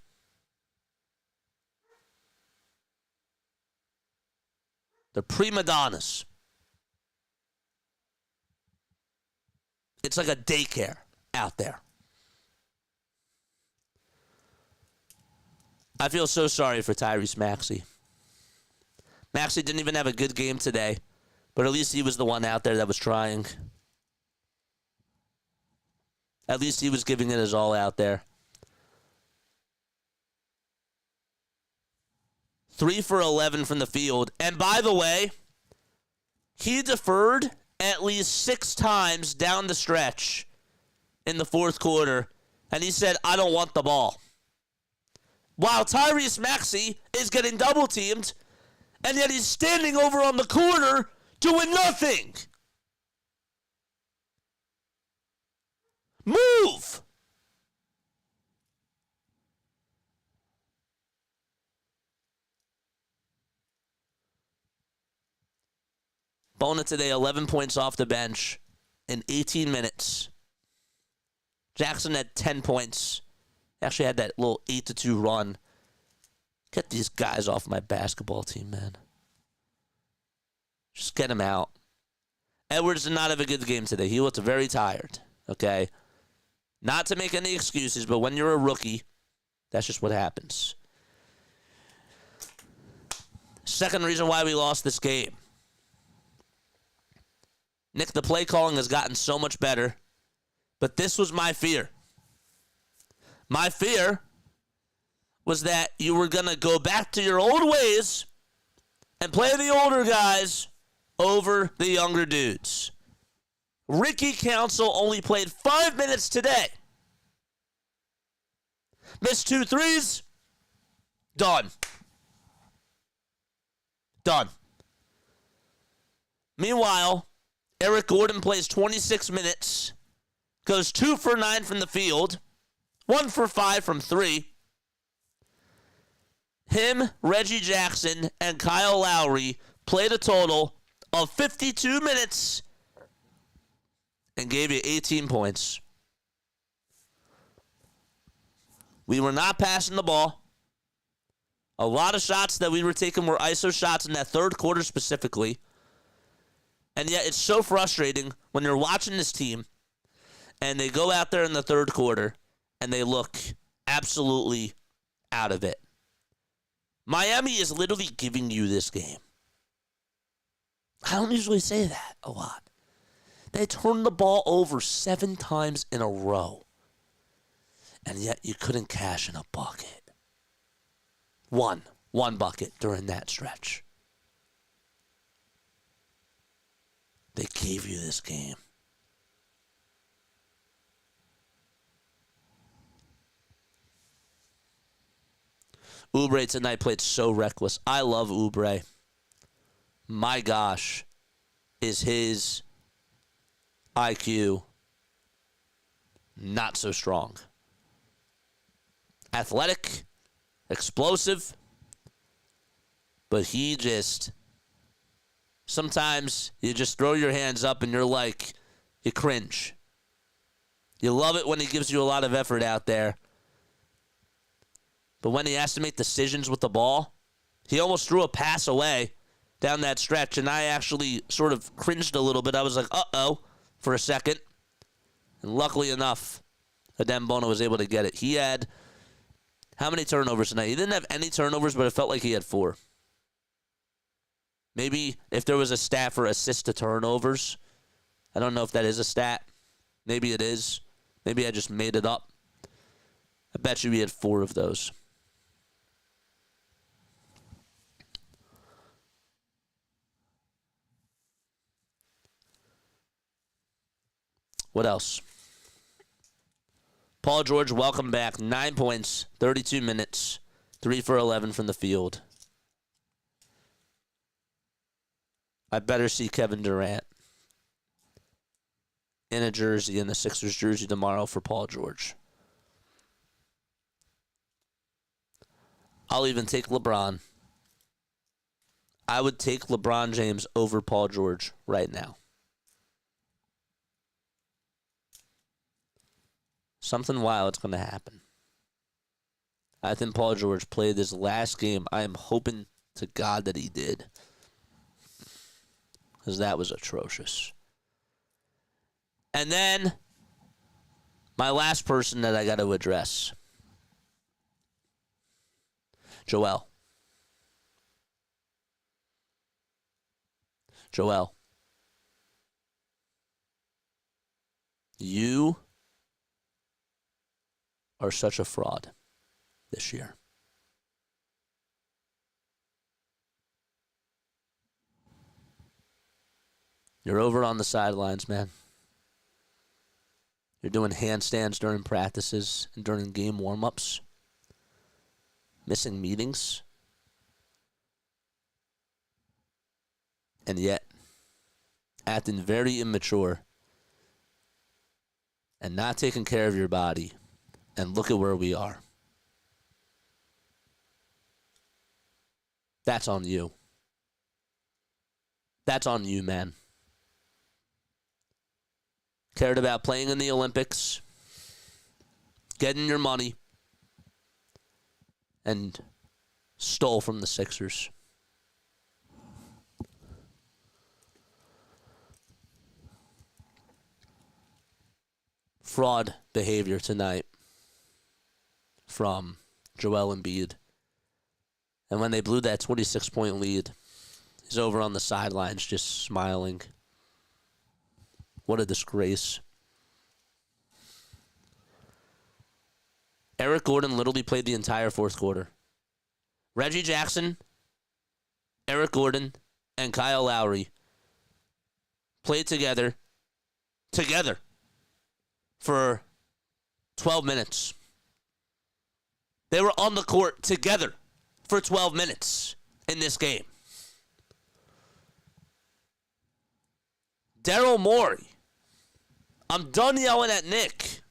They're prima donnas. It's like a daycare out there. I feel so sorry for Tyrese Maxey. Maxey didn't even have a good game today, but at least he was the one out there that was trying. At least he was giving it his all out there. 3 for 11 from the field. And by the way, he deferred at least 6 times down the stretch in the fourth quarter, and he said, I don't want the ball. While Tyrese Maxey is getting double-teamed, and yet he's standing over on the corner doing nothing. Move! Bona today, 11 points off the bench in 18 minutes. Jackson had 10 points. Actually had that little 8-2 run. Get these guys off my basketball team, man. Just get them out. Edwards did not have a good game today. He looked very tired, okay? Not to make any excuses, but when you're a rookie, that's just what happens. Second reason why we lost this game. Nick, the play calling has gotten so much better, but this was my fear. My fear was that you were going to go back to your old ways and play the older guys over the younger dudes. Ricky Council only played 5 minutes today. Missed 2 threes. Done. Done. Meanwhile, Eric Gordon plays 26 minutes, goes 2 for 9 from the field, 1 for 5 from 3. Him, Reggie Jackson, and Kyle Lowry played a total of 52 minutes and gave you 18 points. We were not passing the ball. A lot of shots that we were taking were ISO shots in that third quarter specifically. And yet it's so frustrating when you're watching this team and they go out there in the third quarter and they look absolutely out of it. Miami is literally giving you this game. I don't usually say that a lot. They turned the ball over 7 times in a row. And yet you couldn't cash in a bucket. One bucket during that stretch. They gave you this game. Oubre tonight played so reckless. I love Oubre. My gosh, is his IQ not so strong. Athletic, explosive, but he just, sometimes you just throw your hands up and you're like, you cringe. You love it when he gives you a lot of effort out there. But when he has to make decisions with the ball, he almost threw a pass away down that stretch, and I actually sort of cringed a little bit. I was like, uh-oh, for a second. And luckily enough, Adem Bona was able to get it. He had, how many turnovers tonight? He didn't have any turnovers, but it felt like he had 4. Maybe if there was a stat for assist to turnovers, I don't know if that is a stat. Maybe it is. Maybe I just made it up. I bet you he had 4 of those. What else? Paul George, welcome back. 9 points, 32 minutes, 3 for 11 from the field. I better see Kevin Durant in a jersey, in the Sixers jersey tomorrow for Paul George. I'll even take LeBron. I would take LeBron James over Paul George right now. Something wild's going to happen. I think Paul George played this last game. I am hoping to God that he did, because that was atrocious. And then, my last person that I got to address. Joel. You are such a fraud this year. You're over on the sidelines, man. You're doing handstands during practices and during game warm-ups. Missing meetings. And yet, acting very immature and not taking care of your body. And look at where we are. That's on you. That's on you, man. Cared about playing in the Olympics, getting your money, and stole from the Sixers. Fraud behavior tonight from Joel Embiid. And when they blew that 26-point lead, he's over on the sidelines just smiling. What a disgrace. Eric Gordon literally played the entire fourth quarter. Reggie Jackson, Eric Gordon, and Kyle Lowry played together for 12 minutes. They were on the court together for 12 minutes in this game. Daryl Morey. I'm done yelling at Nick.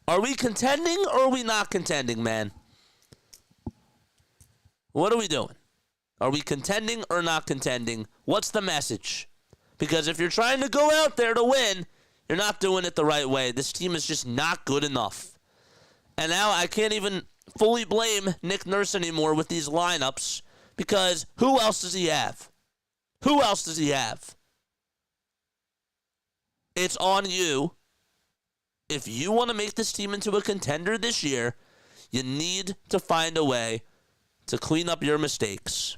Are we contending or are we not contending, man? What are we doing? Are we contending or not contending? What's the message? Because if you're trying to go out there to win, you're not doing it the right way. This team is just not good enough. And now I can't even fully blame Nick Nurse anymore with these lineups because who else does he have? Who else does he have? It's on you. If you want to make this team into a contender this year, you need to find a way to clean up your mistakes.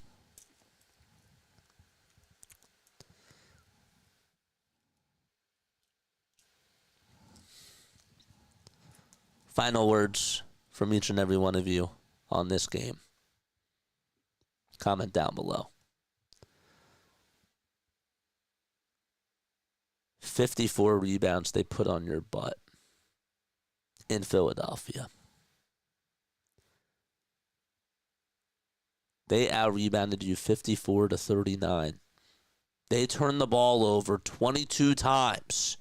Final words from each and every one of you on this game. Comment down below. 54 rebounds they put on your butt in Philadelphia. They out-rebounded you 54-39. They turned the ball over 22 times.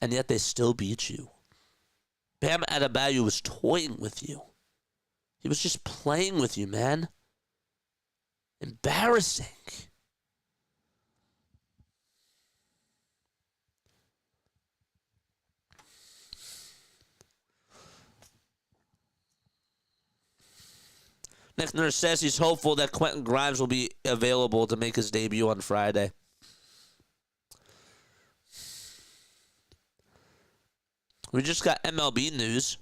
And yet they still beat you. Bam Adebayo was toying with you. He was just playing with you, man. Embarrassing. Nick Nurse says he's hopeful that Quentin Grimes will be available to make his debut on Friday. We just got MLB news.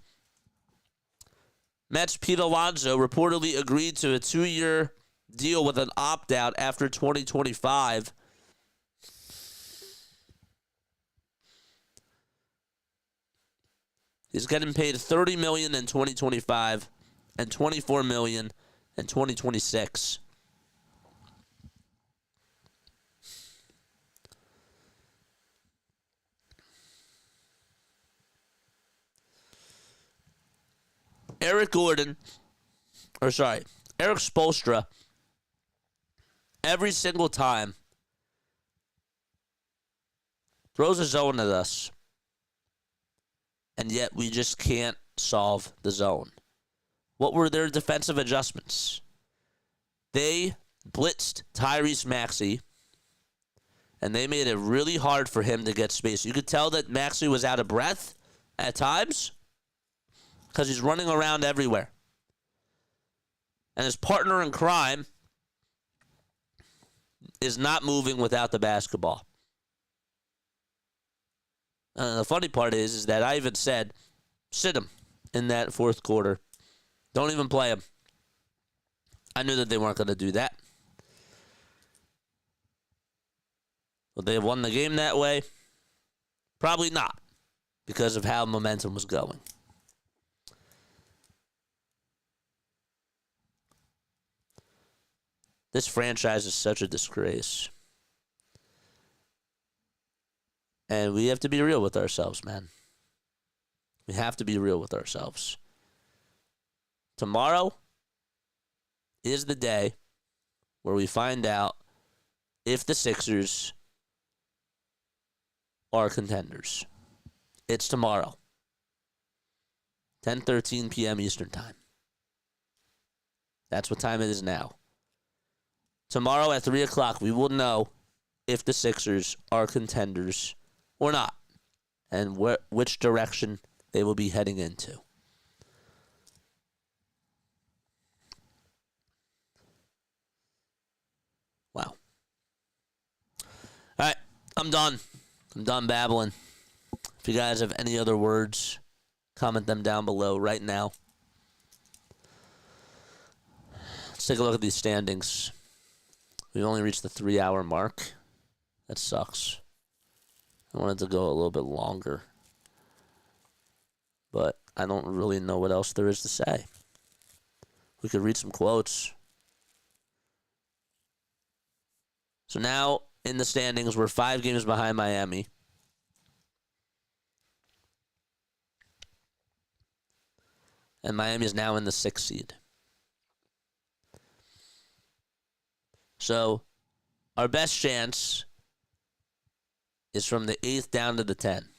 Mets Pete Alonso reportedly agreed to a 2-year deal with an opt-out after 2025. He's getting paid $30 million in 2025 and $24 million in 2026. Eric Spoelstra, every single time, throws a zone at us, and yet we just can't solve the zone. What were their defensive adjustments? They blitzed Tyrese Maxey, and they made it really hard for him to get space. You could tell that Maxey was out of breath at times because he's running around everywhere. And his partner in crime is not moving without the basketball. The funny part is that I even said, sit him. in that fourth quarter. Don't even play him. I knew that they weren't going to do that. Would they have won the game that way? Probably not, because of how momentum was going. This franchise is such a disgrace. And we have to be real with ourselves, man. We have to be real with ourselves. Tomorrow is the day where we find out if the Sixers are contenders. It's tomorrow. 10:13 p.m. Eastern Time. That's what time it is now. Tomorrow at 3 o'clock, we will know if the Sixers are contenders or not, and which direction they will be heading into. Wow. All right, I'm done. I'm done babbling. If you guys have any other words, comment them down below right now. Let's take a look at these standings. We've only reached the 3-hour mark. That sucks. I wanted to go a little bit longer. But I don't really know what else there is to say. We could read some quotes. So now, in the standings, we're 5 games behind Miami. And Miami is now in the 6th seed. So, our best chance is from the 8th down to the 10th.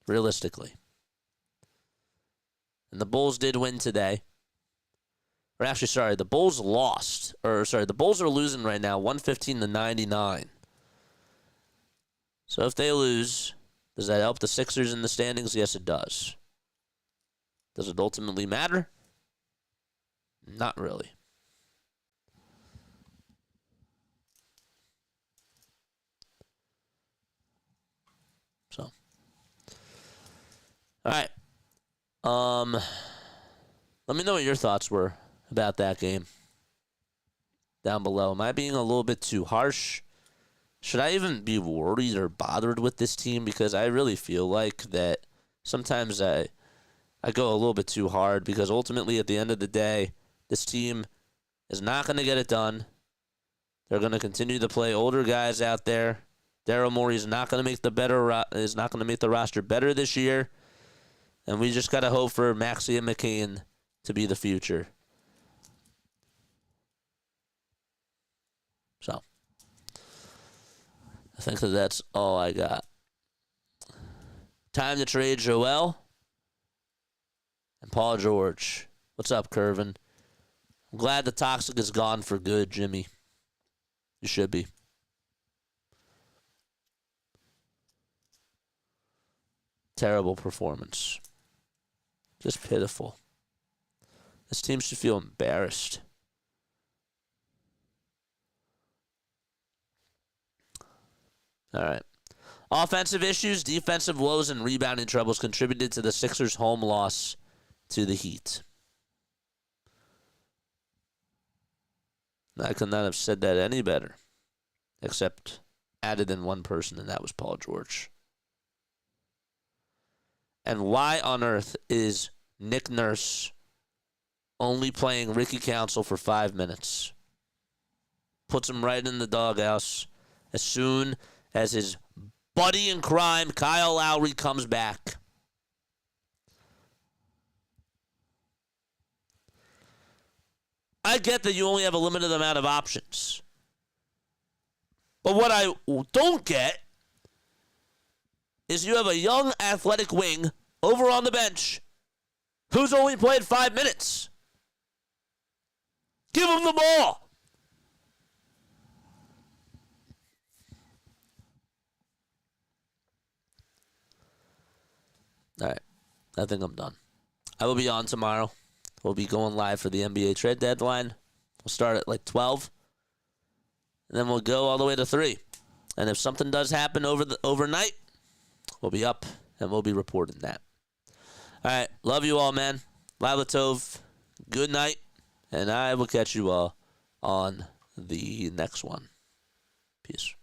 Realistically. And the Bulls did win today. Or actually, sorry, the Bulls lost. The Bulls are losing right now, 115-99. So if they lose, does that help the Sixers in the standings? Yes, it does. Does it ultimately matter? Not really. So. All right. Let me know what your thoughts were about that game down below. Am I being a little bit too harsh? Should I even be worried or bothered with this team? Because I really feel like that sometimes I go a little bit too hard, because ultimately at the end of the day, this team is not going to get it done. They're going to continue to play older guys out there. Daryl Morey is not going to make the roster better this year. And we just got to hope for Maxey and McCain to be the future. So, I think that's all I got. Time to trade Joel and Paul George. What's up, Curvin? I'm glad the toxic is gone for good, Jimmy. You should be. Terrible performance. Just pitiful. This team should feel embarrassed. All right. Offensive issues, defensive woes, and rebounding troubles contributed to the Sixers' home loss to the Heat. I could not have said that any better, except added in one person, and that was Paul George. And why on earth is Nick Nurse only playing Ricky Council for 5 minutes? Puts him right in the doghouse as soon as his buddy in crime, Kyle Lowry, comes back. I get that you only have a limited amount of options. But what I don't get is you have a young athletic wing over on the bench who's only played 5 minutes. Give him the ball. All right. I think I'm done. I will be on tomorrow. We'll be going live for the NBA trade deadline. We'll start at like 12. And then we'll go all the way to 3. And if something does happen overnight, we'll be up and we'll be reporting that. All right. Love you all, man. Laila Tov. Good night. And I will catch you all on the next one. Peace.